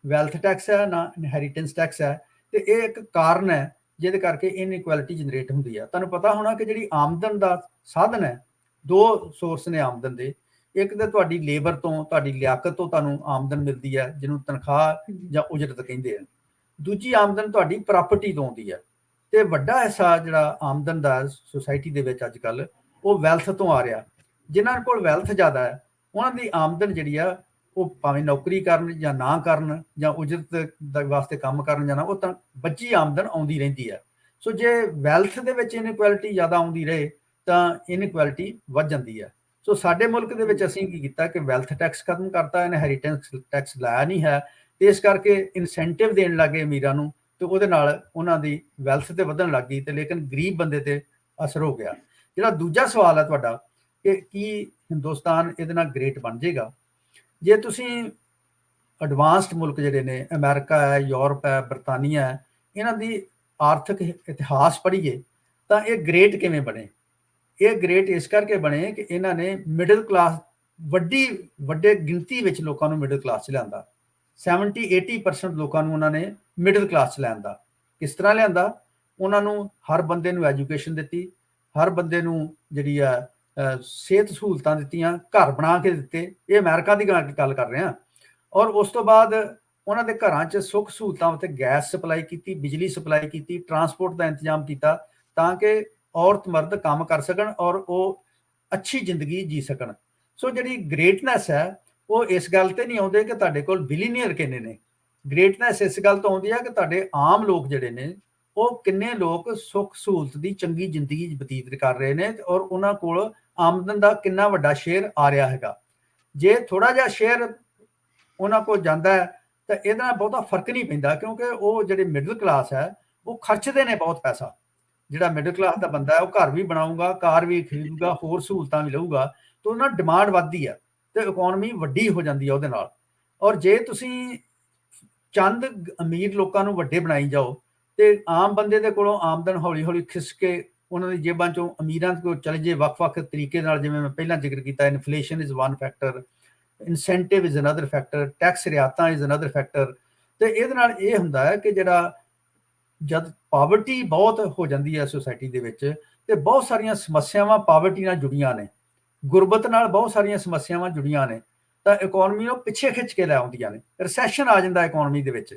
ਵੈਲਥ ਟੈਕਸ ਹੈ ਨਾ ਇਨਹੈਰੀਟੈਂਸ ਟੈਕਸ ਹੈ। ਤੇ ਇਹ ਇੱਕ ਕਾਰਨ ਹੈ ਜਿਹਦੇ ਕਰਕੇ ਇਨਇਕੁਐਲਿਟੀ ਜਨਰੇਟ ਹੁੰਦੀ ਹੈ। ਤੁਹਾਨੂੰ ਪਤਾ ਹੋਣਾ ਕਿ ਜਿਹੜੀ ਆਮਦਨ ਦਾ ਸਾਧਨ ਹੈ, 2 ਸੋਰਸ ਨੇ ਆਮਦਨ ਦੇ। ਇੱਕ ਤਾਂ ਤੁਹਾਡੀ ਲੇਬਰ ਤੋਂ, ਤੁਹਾਡੀ ਲਿਆਕਤ ਤੋਂ ਤੁਹਾਨੂੰ ਆਮਦਨ ਮਿਲਦੀ ਹੈ, ਜਿਹਨੂੰ ਤਨਖਾਹ ਜਾਂ ਉਜਰਤ ਕਹਿੰਦੇ ਆ। ਦੂਜੀ ਆਮਦਨ ਤੁਹਾਡੀ ਪ੍ਰਾਪਰਟੀ ਤੋਂ ਆਉਂਦੀ ਹੈ। ਤੇ ਵੱਡਾ ਹਿੱਸਾ ਜਿਹੜਾ ਆਮਦਨ ਦਾ ਸੁਸਾਇਟੀ ਦੇ ਵਿੱਚ ਅੱਜ ਕੱਲ੍ਹ ਉਹ ਵੈਲਥ ਤੋਂ ਆ ਰਿਹਾ। ਜਿਨ੍ਹਾਂ ਕੋਲ ਵੈਲਥ ਜ਼ਿਆਦਾ ਹੈ ਉਹਨਾਂ ਦੀ ਆਮਦਨ ਜਿਹੜੀ ਆ ਉਹ ਭਾਵੇਂ ਨੌਕਰੀ ਕਰਨ ਜਾਂ ਨਾ ਕਰਨ ਜਾਂ ਉਜਰਤ ਦੇ ਵਾਸਤੇ ਕੰਮ ਕਰਨ ਜਾਂ ਨਾ, ਉਹ ਤਾਂ ਬੱਚੀ ਆਮਦਨ ਆਉਂਦੀ ਰਹਿੰਦੀ ਹੈ। ਸੋ ਜੇ ਵੈਲਥ ਦੇ ਵਿੱਚ ਇਨਇਕੁਐਲਿਟੀ ਜ਼ਿਆਦਾ ਆਉਂਦੀ ਰਹੇ ਤਾਂ ਇਨਇਕੁਐਲਿਟੀ ਵੱਧ ਜਾਂਦੀ ਹੈ। ਸੋ ਸਾਡੇ ਮੁਲਕ ਦੇ ਵਿੱਚ ਅਸੀਂ ਕੀ ਕੀਤਾ ਕਿ ਵੈਲਥ ਟੈਕਸ ਖਤਮ ਕਰਤਾ, ਇਨਹੈਰੀਟੈਂਸ ਟੈਕਸ ਲਾਇਆ ਨਹੀਂ ਹੈ, ਤੇ ਇਸ ਕਰਕੇ ਇਨਸੈਂਟਿਵ ਦੇਣ ਲੱਗੇ ਅਮੀਰਾਂ ਨੂੰ, ਤੇ ਉਹਦੇ ਨਾਲ ਉਹਨਾਂ ਦੀ ਵੈਲਥ ਤੇ ਵਧਣ ਲੱਗ ਗਈ, ਤੇ ਲੇਕਿਨ ਗਰੀਬ ਬੰਦੇ ਤੇ ਅਸਰ ਹੋ ਗਿਆ। ਜਿਹੜਾ ਦੂਜਾ ਸਵਾਲ ਹੈ ਤੁਹਾਡਾ ਕਿ ਕੀ ਹਿੰਦੁਸਤਾਨ ਇਹਦੇ ਨਾਲ ਗ੍ਰੇਟ ਬਣ ਜਾਏਗਾ, ਜੇ ਤੁਸੀਂ ਐਡਵਾਂਸਡ ਮੁਲਕ ਜਿਹੜੇ ਨੇ, ਅਮਰੀਕਾ ਹੈ, ਯੂਰਪ ਹੈ, ਬਰਤਾਨੀਆ ਹੈ, ਇਹਨਾਂ ਦੀ ਆਰਥਿਕ ਇਤਿਹਾਸ ਪੜ੍ਹੀਏ ਤਾਂ ਇਹ ਗ੍ਰੇਟ ਕਿਵੇਂ ਬਣੇ? ਇਹ ਗ੍ਰੇਟ ਇਸ ਕਰਕੇ ਬਣੇ ਕਿ ਇਹਨਾਂ ਨੇ ਮਿਡਲ ਕਲਾਸ, ਵੱਡੇ ਗਿਣਤੀ ਵਿੱਚ ਲੋਕਾਂ ਨੂੰ ਮਿਡਲ ਕਲਾਸ 'ਚ ਲਿਆਂਦਾ। 70-80% ਲੋਕਾਂ ਨੂੰ ਉਹਨਾਂ ਨੇ ਮਿਡਲ ਕਲਾਸ 'ਚ ਲਿਆਂਦਾ। ਕਿਸ ਤਰ੍ਹਾਂ ਲਿਆਂਦਾ? ਉਹਨਾਂ ਨੂੰ ਹਰ ਬੰਦੇ ਨੂੰ ਐਜੂਕੇਸ਼ਨ ਦਿੱਤੀ, ਹਰ ਬੰਦੇ ਨੂੰ ਜਿਹੜੀ ਆ ਸਿਹਤ ਸਹੂਲਤਾਂ ਦਿੱਤੀਆਂ, ਘਰ ਬਣਾ ਕੇ ਦਿੱਤੇ। ਇਹ ਅਮਰੀਕਾ ਦੀ ਗੱਲ ਕਰ ਰਹੇ ਹਾਂ। ਔਰ ਉਸ ਤੋਂ ਬਾਅਦ ਉਹਨਾਂ ਦੇ ਘਰਾਂ 'ਚ ਸੁੱਖ ਸਹੂਲਤਾਂ ਉੱਤੇ ਗੈਸ ਸਪਲਾਈ ਕੀਤੀ, ਬਿਜਲੀ ਸਪਲਾਈ ਕੀਤੀ, ਟਰਾਂਸਪੋਰਟ ਦਾ ਇੰਤਜ਼ਾਮ ਕੀਤਾ, ਤਾਂ ਕਿ ਔਰਤ ਮਰਦ ਕੰਮ ਕਰ ਸਕਣ ਔਰ ਉਹ ਅੱਛੀ ਜ਼ਿੰਦਗੀ ਜੀ ਸਕਣ। ਸੋ ਜਿਹੜੀ ਗ੍ਰੇਟਨੈਸ ਹੈ ਉਹ ਇਸ ਗੱਲ ਤੇ ਨਹੀਂ ਆਉਂਦੇ ਕਿ ਤੁਹਾਡੇ ਕੋਲ ਬਿਲੀਨੀਅਰ ਕਿੰਨੇ ਨੇ। ਗ੍ਰੇਟਨੈਸ ਇਸ ਗੱਲ ਤੋਂ ਆਉਂਦੀ ਹੈ ਕਿ ਤੁਹਾਡੇ ਆਮ ਲੋਕ ਜਿਹੜੇ ਨੇ, ਉਹ ਕਿੰਨੇ ਲੋਕ ਸੁੱਖ ਸਹੂਲਤ ਦੀ ਚੰਗੀ ਜ਼ਿੰਦਗੀ ਬਤੀਤ ਕਰ ਰਹੇ ਨੇ, ਔਰ ਉਹਨਾਂ ਕੋਲ ਆਮਦਨ ਦਾ ਕਿੰਨਾ ਵੱਡਾ ਸ਼ੇਅਰ ਆ ਰਿਹਾ ਹੈਗਾ। ਜੇ ਥੋੜਾ ਜਿਹਾ ਸ਼ੇਅਰ ਉਹਨਾਂ ਕੋਲ ਜਾਂਦਾ ਹੈ ਤਾਂ ਇਹਦੇ ਨਾਲ ਬਹੁਤਾ ਫਰਕ ਨਹੀਂ ਪੈਂਦਾ, ਕਿਉਂਕਿ ਉਹ ਜਿਹੜੇ ਮਿਡਲ ਕਲਾਸ ਹੈ ਉਹ ਖਰਚਦੇ ਨੇ ਬਹੁਤ ਪੈਸਾ। ਜਿਹੜਾ ਮਿਡਲ ਕਲਾਸ ਦਾ ਬੰਦਾ ਹੈ ਉਹ ਘਰ ਵੀ ਬਣਾਊਗਾ, ਕਾਰ ਵੀ ਖਰੀਦੂਗਾ, ਹੋਰ ਸਹੂਲਤਾਂ ਵੀ ਲਊਗਾ, ਤਾਂ ਉਹਨਾਂ ਡਿਮਾਂਡ ਵੱਧਦੀ ਹੈ ਤੇ ਇਕਨੋਮੀ ਵੱਡੀ ਹੋ ਜਾਂਦੀ ਹੈ ਉਹਦੇ ਨਾਲ। ਔਰ ਜੇ ਤੁਸੀਂ ਚੰਦ ਅਮੀਰ ਲੋਕਾਂ ਨੂੰ ਵੱਡੇ ਬਣਾਈ ਜਾਓ ਤੇ ਆਮ ਬੰਦੇ ਦੇ ਕੋਲੋਂ ਆਮਦਨ ਹੌਲੀ ਹੌਲੀ ਖਿਸਕ ਕੇ ਉਹਨਾਂ ਦੀ ਜੇਬਾਂ ਚੋਂ ਅਮੀਰਾਂ ਕੋਲ ਚਲੇ ਜੇ ਵੱਖ-ਵੱਖ ਤਰੀਕੇ ਨਾਲ, ਜਿਵੇਂ ਮੈਂ ਪਹਿਲਾਂ ਜ਼ਿਕਰ ਕੀਤਾ, inflation is one factor, incentive is another factor, tax ਰਿਆਤਾਂ ਇਜ਼ ਅਨਦਰ ਫੈਕਟਰ। ਤੇ ਇਹਦੇ ਨਾਲ ਇਹ ਹੁੰਦਾ ਹੈ ਕਿ ਜਿਹੜਾ ਜਦ ਪਾਵਰਟੀ ਬਹੁਤ ਹੋ ਜਾਂਦੀ ਹੈ ਸੁਸਾਇਟੀ ਦੇ ਵਿੱਚ, ਤੇ ਬਹੁਤ ਸਾਰੀਆਂ ਸਮੱਸਿਆਵਾਂ ਪਾਵਰਟੀ ਨਾਲ ਜੁੜੀਆਂ ਨੇ, ਗੁਰਬਤ ਨਾਲ ਬਹੁਤ ਸਾਰੀਆਂ ਸਮੱਸਿਆਵਾਂ ਜੁੜੀਆਂ ਨੇ, ਤਾਂ ਇਕਨੋਮੀ ਨੂੰ ਪਿੱਛੇ ਖਿੱਚ ਕੇ ਲੈ ਆਉਂਦੀਆਂ ਨੇ। ਰਿਸੈਸ਼ਨ ਆ ਜਾਂਦਾ ਇਕਨੋਮੀ ਦੇ ਵਿੱਚ,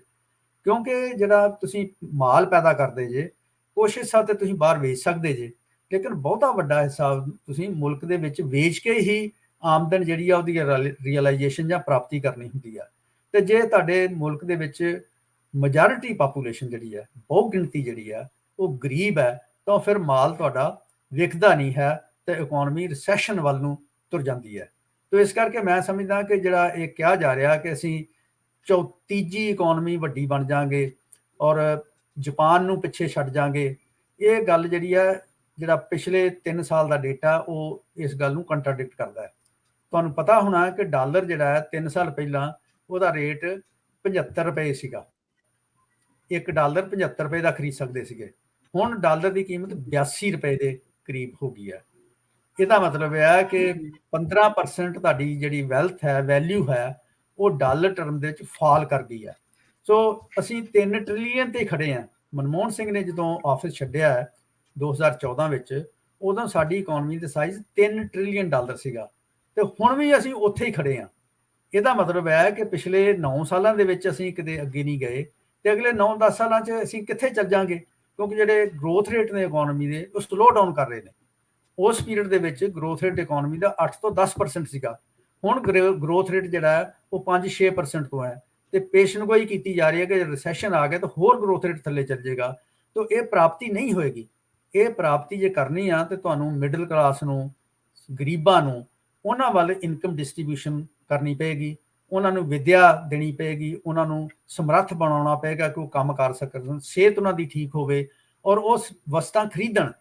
ਕਿਉਂਕਿ ਜਿਹੜਾ ਤੁਸੀਂ ਮਾਲ ਪੈਦਾ ਕਰਦੇ ਜੇ, ਕੁਛ ਹਿੱਸਾ ਤੇ ਤੁਸੀਂ ਬਾਹਰ ਵੇਚ ਸਕਦੇ ਜੇ, ਲੇਕਿਨ ਬਹੁਤਾ ਵੱਡਾ ਹਿੱਸਾ ਤੁਸੀਂ ਮੁਲਕ ਦੇ ਵਿੱਚ ਵੇਚ ਕੇ ਹੀ ਆਮਦਨ ਜਿਹੜੀ ਆ ਉਹਦੀ ਰੀਅਲਾਈਜੇਸ਼ਨ ਜਾਂ ਪ੍ਰਾਪਤੀ ਕਰਨੀ ਹੁੰਦੀ ਆ। ਤੇ ਜੇ ਤੁਹਾਡੇ ਮੁਲਕ ਦੇ ਵਿੱਚ ਮੈਜੋਰਿਟੀ ਪਾਪੂਲੇਸ਼ਨ ਜਿਹੜੀ ਹੈ, ਬਹੁਤ ਗਿਣਤੀ ਜਿਹੜੀ ਆ ਉਹ ਗਰੀਬ ਹੈ, ਤਾਂ ਫਿਰ ਮਾਲ ਤੁਹਾਡਾ ਵਿਕਦਾ ਨਹੀਂ ਹੈ ਤੇ ਇਕਨੋਮੀ ਰਿਸੈਸ਼ਨ ਵੱਲ ਨੂੰ ਤੁਰ ਜਾਂਦੀ ਹੈ। ਤੋ ਇਸ ਕਰਕੇ ਮੈਂ ਸਮਝਦਾ ਕਿ ਜਿਹੜਾ ਇਹ ਕਿਹਾ ਜਾ ਰਿਹਾ ਕਿ ਅਸੀਂ ਤੀਜੀ ਇਕਨੋਮੀ ਵੱਡੀ ਬਣ ਜਾਾਂਗੇ ਔਰ ਜਾਪਾਨ ਨੂੰ ਪਿੱਛੇ ਛੱਡ ਜਾਾਂਗੇ, ਇਹ ਗੱਲ ਜਿਹੜੀ ਹੈ, ਜਿਹੜਾ ਪਿਛਲੇ 3 ਸਾਲ ਦਾ ਡੇਟਾ ਉਹ ਇਸ ਗੱਲ ਨੂੰ ਕੰਟਰਾਡਿਕਟ ਕਰਦਾ ਹੈ। ਤੁਹਾਨੂੰ ਪਤਾ ਹੋਣਾ ਕਿ ਡਾਲਰ ਜਿਹੜਾ ਹੈ 3 ਸਾਲ ਪਹਿਲਾਂ ਉਹਦਾ ਰੇਟ 75 ਰੁਪਏ ਸੀਗਾ। $1 75 ਰੁਪਏ ਦਾ ਖਰੀਦ ਸਕਦੇ ਸੀਗੇ। ਹੁਣ ਡਾਲਰ ਦੀ ਕੀਮਤ 82 ਰੁਪਏ ਦੇ ਕਰੀਬ ਹੋ ਗਈ ਹੈ। ਇਹਦਾ ਮਤਲਬ ਹੈ ਕਿ 15% ਤੁਹਾਡੀ ਜਿਹੜੀ ਵੈਲਥ ਹੈ, ਵੈਲਿਊ ਹੈ, ਉਹ ਡਾਲਰ ਟਰਮ ਦੇ ਵਿੱਚ ਫਾਲ ਕਰ ਗਈ ਹੈ। ਸੋ ਅਸੀਂ 3 ਟ੍ਰਿਲੀਅਨ ਤੇ ਖੜੇ ਹਾਂ। ਮਨਮੋਹਨ ਸਿੰਘ ਨੇ ਜਦੋਂ ਆਫਿਸ ਛੱਡਿਆ 2014 ਵਿੱਚ, ਉਦੋਂ ਸਾਡੀ ਇਕਨੋਮੀ ਦਾ ਸਾਈਜ਼ $3 ਟ੍ਰਿਲੀਅਨ ਸੀਗਾ, ਤੇ ਹੁਣ ਵੀ ਅਸੀਂ ਉੱਥੇ ਹੀ ਖੜੇ ਹਾਂ। ਇਹਦਾ ਮਤਲਬ ਹੈ ਕਿ ਪਿਛਲੇ 9 ਸਾਲਾਂ ਦੇ ਵਿੱਚ ਅਸੀਂ ਕਿਤੇ ਅੱਗੇ ਨਹੀਂ ਗਏ, ਤੇ ਅਗਲੇ 9-10 ਸਾਲਾਂ 'ਚ ਅਸੀਂ ਕਿੱਥੇ ਚੱਲ ਜਾਾਂਗੇ, ਕਿਉਂਕਿ ਜਿਹੜੇ ਗਰੋਥ ਰੇਟ ਨੇ ਇਕਨੋਮੀ ਦੇ ਉਹ ਸਲੋ ਡਾਊਨ ਕਰ ਰਹੇ ਨੇ। ਉਸ ਪੀਰੀਅਡ ਦੇ ਵਿੱਚ ਗਰੋਥ ਰੇਟ ਇਕਨੋਮੀ ਦਾ 8 ਤੋਂ 10% ਸੀਗਾ, ਹੁਣ ਗਰੋਥ ਰੇਟ ਜਿਹੜਾ ਹੈ ਉਹ 5-6% ਤੋਂ ਹੈ, ਤੇ ਪੇਸ਼ਨਗੋਈ ਕੀਤੀ ਜਾ ਰਹੀ ਹੈ ਕਿ ਰਿਸੈਸ਼ਨ ਆ ਗਿਆ ਤਾਂ ਹੋਰ ਗਰੋਥ ਰੇਟ ਥੱਲੇ ਚੱਲ ਜਾਏਗਾ। ਤਾਂ ਇਹ ਪ੍ਰਾਪਤੀ ਨਹੀਂ ਹੋਏਗੀ। ਇਹ ਪ੍ਰਾਪਤੀ ਜੇ ਕਰਨੀ ਆ ਤੇ ਤੁਹਾਨੂੰ ਮਿਡਲ ਕਲਾਸ ਨੂੰ ਗਰੀਬਾਂ ਨੂੰ ਉਹਨਾਂ ਵੱਲ ਇਨਕਮ ਡਿਸਟ੍ਰੀਬਿਊਸ਼ਨ ਕਰਨੀ ਪਏਗੀ, ਉਹਨਾਂ ਨੂੰ ਵਿੱਦਿਆ ਦੇਣੀ ਪਏਗੀ, ਉਹਨਾਂ ਨੂੰ ਸਮਰੱਥ ਬਣਾਉਣਾ ਪਏਗਾ ਕਿ ਉਹ ਕੰਮ ਕਰ ਸਕਣ, ਸਿਹਤ ਉਹਨਾਂ ਦੀ ਠੀਕ ਹੋਵੇ ਔਰ ਉਸ ਵਸਤਾਂ ਖਰੀਦਣ।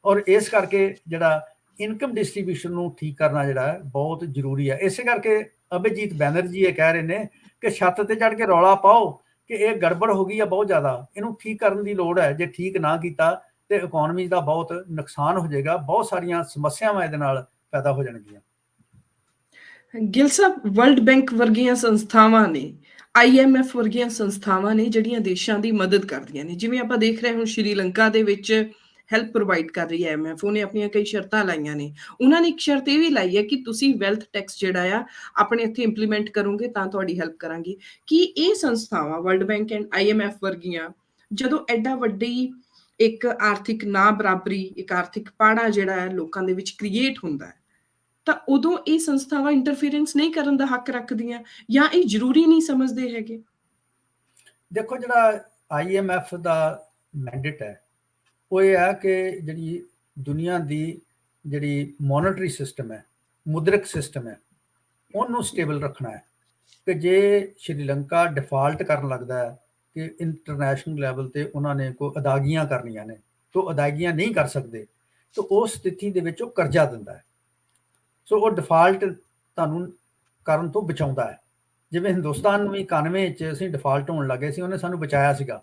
ਔਰ ਇਸ ਕਰਕੇ ਜਿਹੜਾ ਇਨਕਮ ਡਿਸਟ੍ਰੀਬਿਊਸ਼ਨ ਨੂੰ ਠੀਕ ਕਰਨਾ ਜਿਹੜਾ ਬਹੁਤ ਜ਼ਰੂਰੀ ਹੈ। ਇਸੇ ਕਰਕੇ ਅਭਿਜੀਤ ਬੈਨਰਜੀ ਇਹ ਕਹਿ ਰਹੇ ਨੇ ਕਿ ਛੱਤ ਤੇ ਚੜ੍ਹ ਕੇ ਰੌਲਾ ਪਾਓ ਕਿ ਇਹ ਗੜਬੜ ਹੋ ਗਈ ਹੈ ਬਹੁਤ ਜ਼ਿਆਦਾ, ਇਹਨੂੰ ਠੀਕ ਕਰਨ ਦੀ ਲੋੜ ਹੈ। ਜੇ ਠੀਕ ਨਾ ਕੀਤਾ ਤੇ ਇਕਨੋਮੀ ਦਾ ਬਹੁਤ ਨੁਕਸਾਨ ਹੋ ਜਾਏਗਾ, ਬਹੁਤ ਸਾਰੀਆਂ ਸਮੱਸਿਆਵਾਂ ਇਹਦੇ ਨਾਲ ਪੈਦਾ ਹੋ ਜਾਣਗੀਆਂ। ਗਿੱਲ ਸਾਹਿਬ, ਵਰਲਡ ਬੈਂਕ ਵਰਗੀਆਂ ਸੰਸਥਾਵਾਂ ਨੇ, IMF ਵਰਗੀਆਂ ਸੰਸਥਾਵਾਂ ਨੇ ਜਿਹੜੀਆਂ ਦੇਸ਼ਾਂ ਦੀ ਮਦਦ ਕਰਦੀਆਂ ਨੇ, ਜਿਵੇਂ ਆਪਾਂ ਦੇਖ ਰਹੇ ਹੁਣ ਸ਼੍ਰੀਲੰਕਾ ਦੇ ਵਿੱਚ ਹੈਲਪ ਪ੍ਰੋਵਾਈਡ ਕਰ ਰਹੀ ਹੈ IMF, ਉਹਨੇ ਆਪਣੀਆਂ ਕਈ ਸ਼ਰਤਾਂ ਲਾਈਆਂ ਨੇ। ਉਹਨਾਂ ਨੇ ਇੱਕ ਸ਼ਰਤ ਇਹ ਵੀ ਲਾਈ ਹੈ ਕਿ ਤੁਸੀਂ ਵੈਲਥ ਟੈਕਸ ਜਿਹੜਾ ਆ ਆਪਣੇ ਇੱਥੇ ਇੰਪਲੀਮੈਂਟ ਕਰੋਗੇ ਤਾਂ ਤੁਹਾਡੀ ਹੈਲਪ ਕਰਾਂਗੀ। ਕੀ ਇਹ ਸੰਸਥਾਵਾਂ ਵਰਲਡ ਬੈਂਕ ਐਂਡ IMF ਵਰਗੀਆਂ ਜਦੋਂ ਐਡਾ ਵੱਡੀ ਇੱਕ ਆਰਥਿਕ ਨਾ ਬਰਾਬਰੀ, ਇੱਕ ਆਰਥਿਕ ਪਾੜਾ ਜਿਹੜਾ ਹੈ ਲੋਕਾਂ ਦੇ ਵਿੱਚ ਕ੍ਰੀਏਟ ਹੁੰਦਾ ਹੈ, ਤਾਂ ਉਦੋਂ ਇਹ ਸੰਸਥਾਵਾਂ ਇੰਟਰਫੀਰੈਂਸ ਨਹੀਂ ਕਰਨ ਦਾ ਹੱਕ ਰੱਖਦੀਆਂ ਜਾਂ ਇਹ ਜ਼ਰੂਰੀ ਨਹੀਂ ਸਮਝਦੇ ਹੈਗੇ? ਦੇਖੋ, ਜਿਹੜਾ IMF ਦਾ ਮੈਂਡੇਟ ਹੈ ਉਹ ਇਹ ਹੈ ਕਿ ਜਿਹੜੀ ਦੁਨੀਆ ਦੀ ਜਿਹੜੀ ਮੋਨਿਟਰੀ ਸਿਸਟਮ ਹੈ, ਮੁਦਰਕ ਸਿਸਟਮ ਹੈ, ਉਹਨੂੰ ਸਟੇਬਲ ਰੱਖਣਾ ਹੈ। ਕਿ ਜੇ ਸ਼੍ਰੀਲੰਕਾ ਡਿਫਾਲਟ ਕਰਨ ਲੱਗਦਾ ਹੈ ਕਿ ਇੰਟਰਨੈਸ਼ਨਲ ਲੈਵਲ ਤੇ ਉਹਨਾਂ ਨੇ ਕੋਈ ਅਦਾਇਗੀਆਂ ਕਰਨੀਆਂ ਨੇ ਤਾਂ ਅਦਾਇਗੀਆਂ ਨਹੀਂ ਕਰ ਸਕਦੇ, ਤਾਂ ਉਸ ਸਥਿਤੀ ਦੇ ਵਿੱਚ ਉਹ ਕਰਜ਼ਾ ਦਿੰਦਾ ਹੈ। ਸੋ ਉਹ ਡਿਫਾਲਟ ਤੁਹਾਨੂੰ ਕਰਨ ਤੋਂ ਬਚਾਉਂਦਾ ਹੈ। ਜਿਵੇਂ ਹਿੰਦੁਸਤਾਨ ਨੂੰ 91 'ਚ ਅਸੀਂ ਡਿਫਾਲਟ ਹੋਣ ਲੱਗੇ ਸੀ, ਉਹਨੇ ਸਾਨੂੰ ਬਚਾਇਆ ਸੀਗਾ।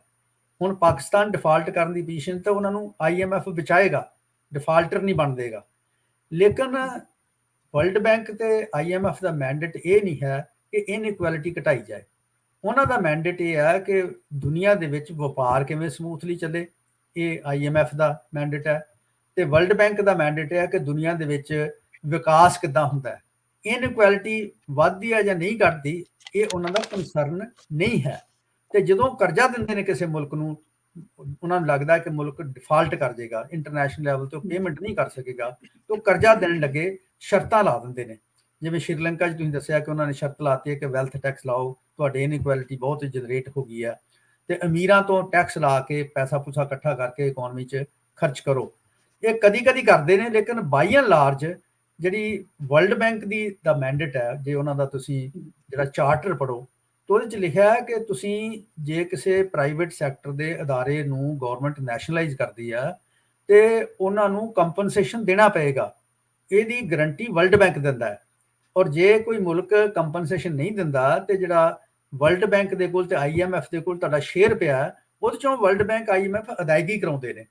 ਹੁਣ ਪਾਕਿਸਤਾਨ ਡਿਫਾਲਟ ਕਰਨ ਦੀ ਪੋਜੀਸ਼ਨ ਤੇ ਉਹਨਾਂ ਨੂੰ IMF ਬਚਾਏਗਾ, ਡਿਫਾਲਟਰ ਨਹੀਂ ਬਣ ਦੇਗਾ। ਲੇਕਿਨ ਵਰਲਡ ਬੈਂਕ ਤੇ IMF ਦਾ ਮੈਂਡੇਟ ਇਹ ਨਹੀਂ ਹੈ ਕਿ ਇਨਇਕੁਐਲਿਟੀ ਘਟਾਈ ਜਾਏ। ਉਹਨਾਂ ਦਾ ਮੈਂਡੇਟ ਇਹ ਹੈ ਕਿ ਦੁਨੀਆ ਦੇ ਵਿੱਚ ਵਪਾਰ ਕਿਵੇਂ ਸਮੂਥਲੀ ਚੱਲੇ, ਇਹ IMF ਦਾ ਮੈਂਡੇਟ ਹੈ। ਤੇ ਵਰਲਡ ਬੈਂਕ ਦਾ ਮੈਂਡੇਟ ਹੈ ਕਿ ਦੁਨੀਆ ਦੇ ਵਿੱਚ ਵਿਕਾਸ ਕਿੱਦਾਂ ਹੁੰਦਾ ਹੈ। ਇਨਇਕੁਐਲਿਟੀ ਵੱਧਦੀ ਹੈ ਜਾਂ ਨਹੀਂ ਘਟਦੀ, ਇਹ ਉਹਨਾਂ ਦਾ ਕੰਸਰਨ ਨਹੀਂ ਹੈ। ਤੇ ਜਦੋਂ ਕਰਜ਼ਾ ਦਿੰਦੇ ਨੇ ਕਿਸੇ ਮੁਲਕ ਨੂੰ, ਉਹਨਾਂ ਨੂੰ ਲੱਗਦਾ ਕਿ ਮੁਲਕ ਡਿਫਾਲਟ ਕਰ ਜਾਏਗਾ, ਇੰਟਰਨੈਸ਼ਨਲ ਲੈਵਲ ਤੇ ਪੇਮੈਂਟ ਨਹੀਂ ਕਰ ਸਕੇਗਾ, ਤੇ ਉਹ ਕਰਜ਼ਾ ਦੇਣ ਲੱਗੇ ਸ਼ਰਤਾਂ ਲਾ ਦਿੰਦੇ ਨੇ। ਜਿਵੇਂ ਸ਼੍ਰੀਲੰਕਾ 'ਚ ਤੁਸੀਂ ਦੱਸਿਆ ਕਿ ਉਹਨਾਂ ਨੇ ਸ਼ਰਤ ਲਾਤੀ ਹੈ ਕਿ ਵੈਲਥ ਟੈਕਸ ਲਾਓ, ਤੁਹਾਡੇ ਇਨਇਕੁਐਲਿਟੀ ਬਹੁਤ ਜਨਰੇਟ ਹੋ ਗਈ ਹੈ, ਤੇ ਅਮੀਰਾਂ ਤੋਂ ਟੈਕਸ ਲਾ ਕੇ ਪੈਸਾ ਪੂਸਾ ਇਕੱਠਾ ਕਰਕੇ ਇਕਨੋਮੀ 'ਚ ਖਰਚ ਕਰੋ। ਇਹ ਕਦੀ ਕਦੀ ਕਰਦੇ ਨੇ, ਲੇਕਿਨ ਬਾਈ ਐਂਡ ਲਾਰਜ ਜਿਹੜੀ ਵਰਲਡ ਬੈਂਕ ਦੀ ਦਾ ਮੈਂਡੇਟ ਹੈ, ਜੇ ਉਹਨਾਂ ਦਾ ਤੁਸੀਂ ਜਿਹੜਾ ਚਾਰਟਰ ਪੜ੍ਹੋ ਤਾਂ ਉਹਦੇ 'ਚ ਲਿਖਿਆ ਹੈ ਕਿ ਤੁਸੀਂ ਜੇ ਕਿਸੇ ਪ੍ਰਾਈਵੇਟ ਸੈਕਟਰ ਦੇ ਅਦਾਰੇ ਨੂੰ ਗਵਰਨਮੈਂਟ ਨੈਸ਼ਨਲਾਈਜ਼ ਕਰਦੀ ਹੈ ਤੇ ਉਹਨਾਂ ਨੂੰ ਕੰਪਨਸੇਸ਼ਨ ਦੇਣਾ ਪਏਗਾ, ਇਹਦੀ ਗਰੰਟੀ ਵਰਲਡ ਬੈਂਕ ਦਿੰਦਾ ਹੈ। ਔਰ ਜੇ ਕੋਈ ਮੁਲਕ ਕੰਪਨਸੇਸ਼ਨ ਨਹੀਂ ਦਿੰਦਾ ਤੇ ਜਿਹੜਾ ਵਰਲਡ ਬੈਂਕ ਦੇ ਕੋਲ ਤੇ IMF ਦੇ ਕੋਲ ਤੁਹਾਡਾ ਸ਼ੇਅਰ ਪਿਆ, ਉਹਦੇ ਚੋਂ ਵਰਲਡ ਬੈਂਕ IMF ਅਦਾਇਗੀ ਕਰਾਉਂਦੇ ਨੇ।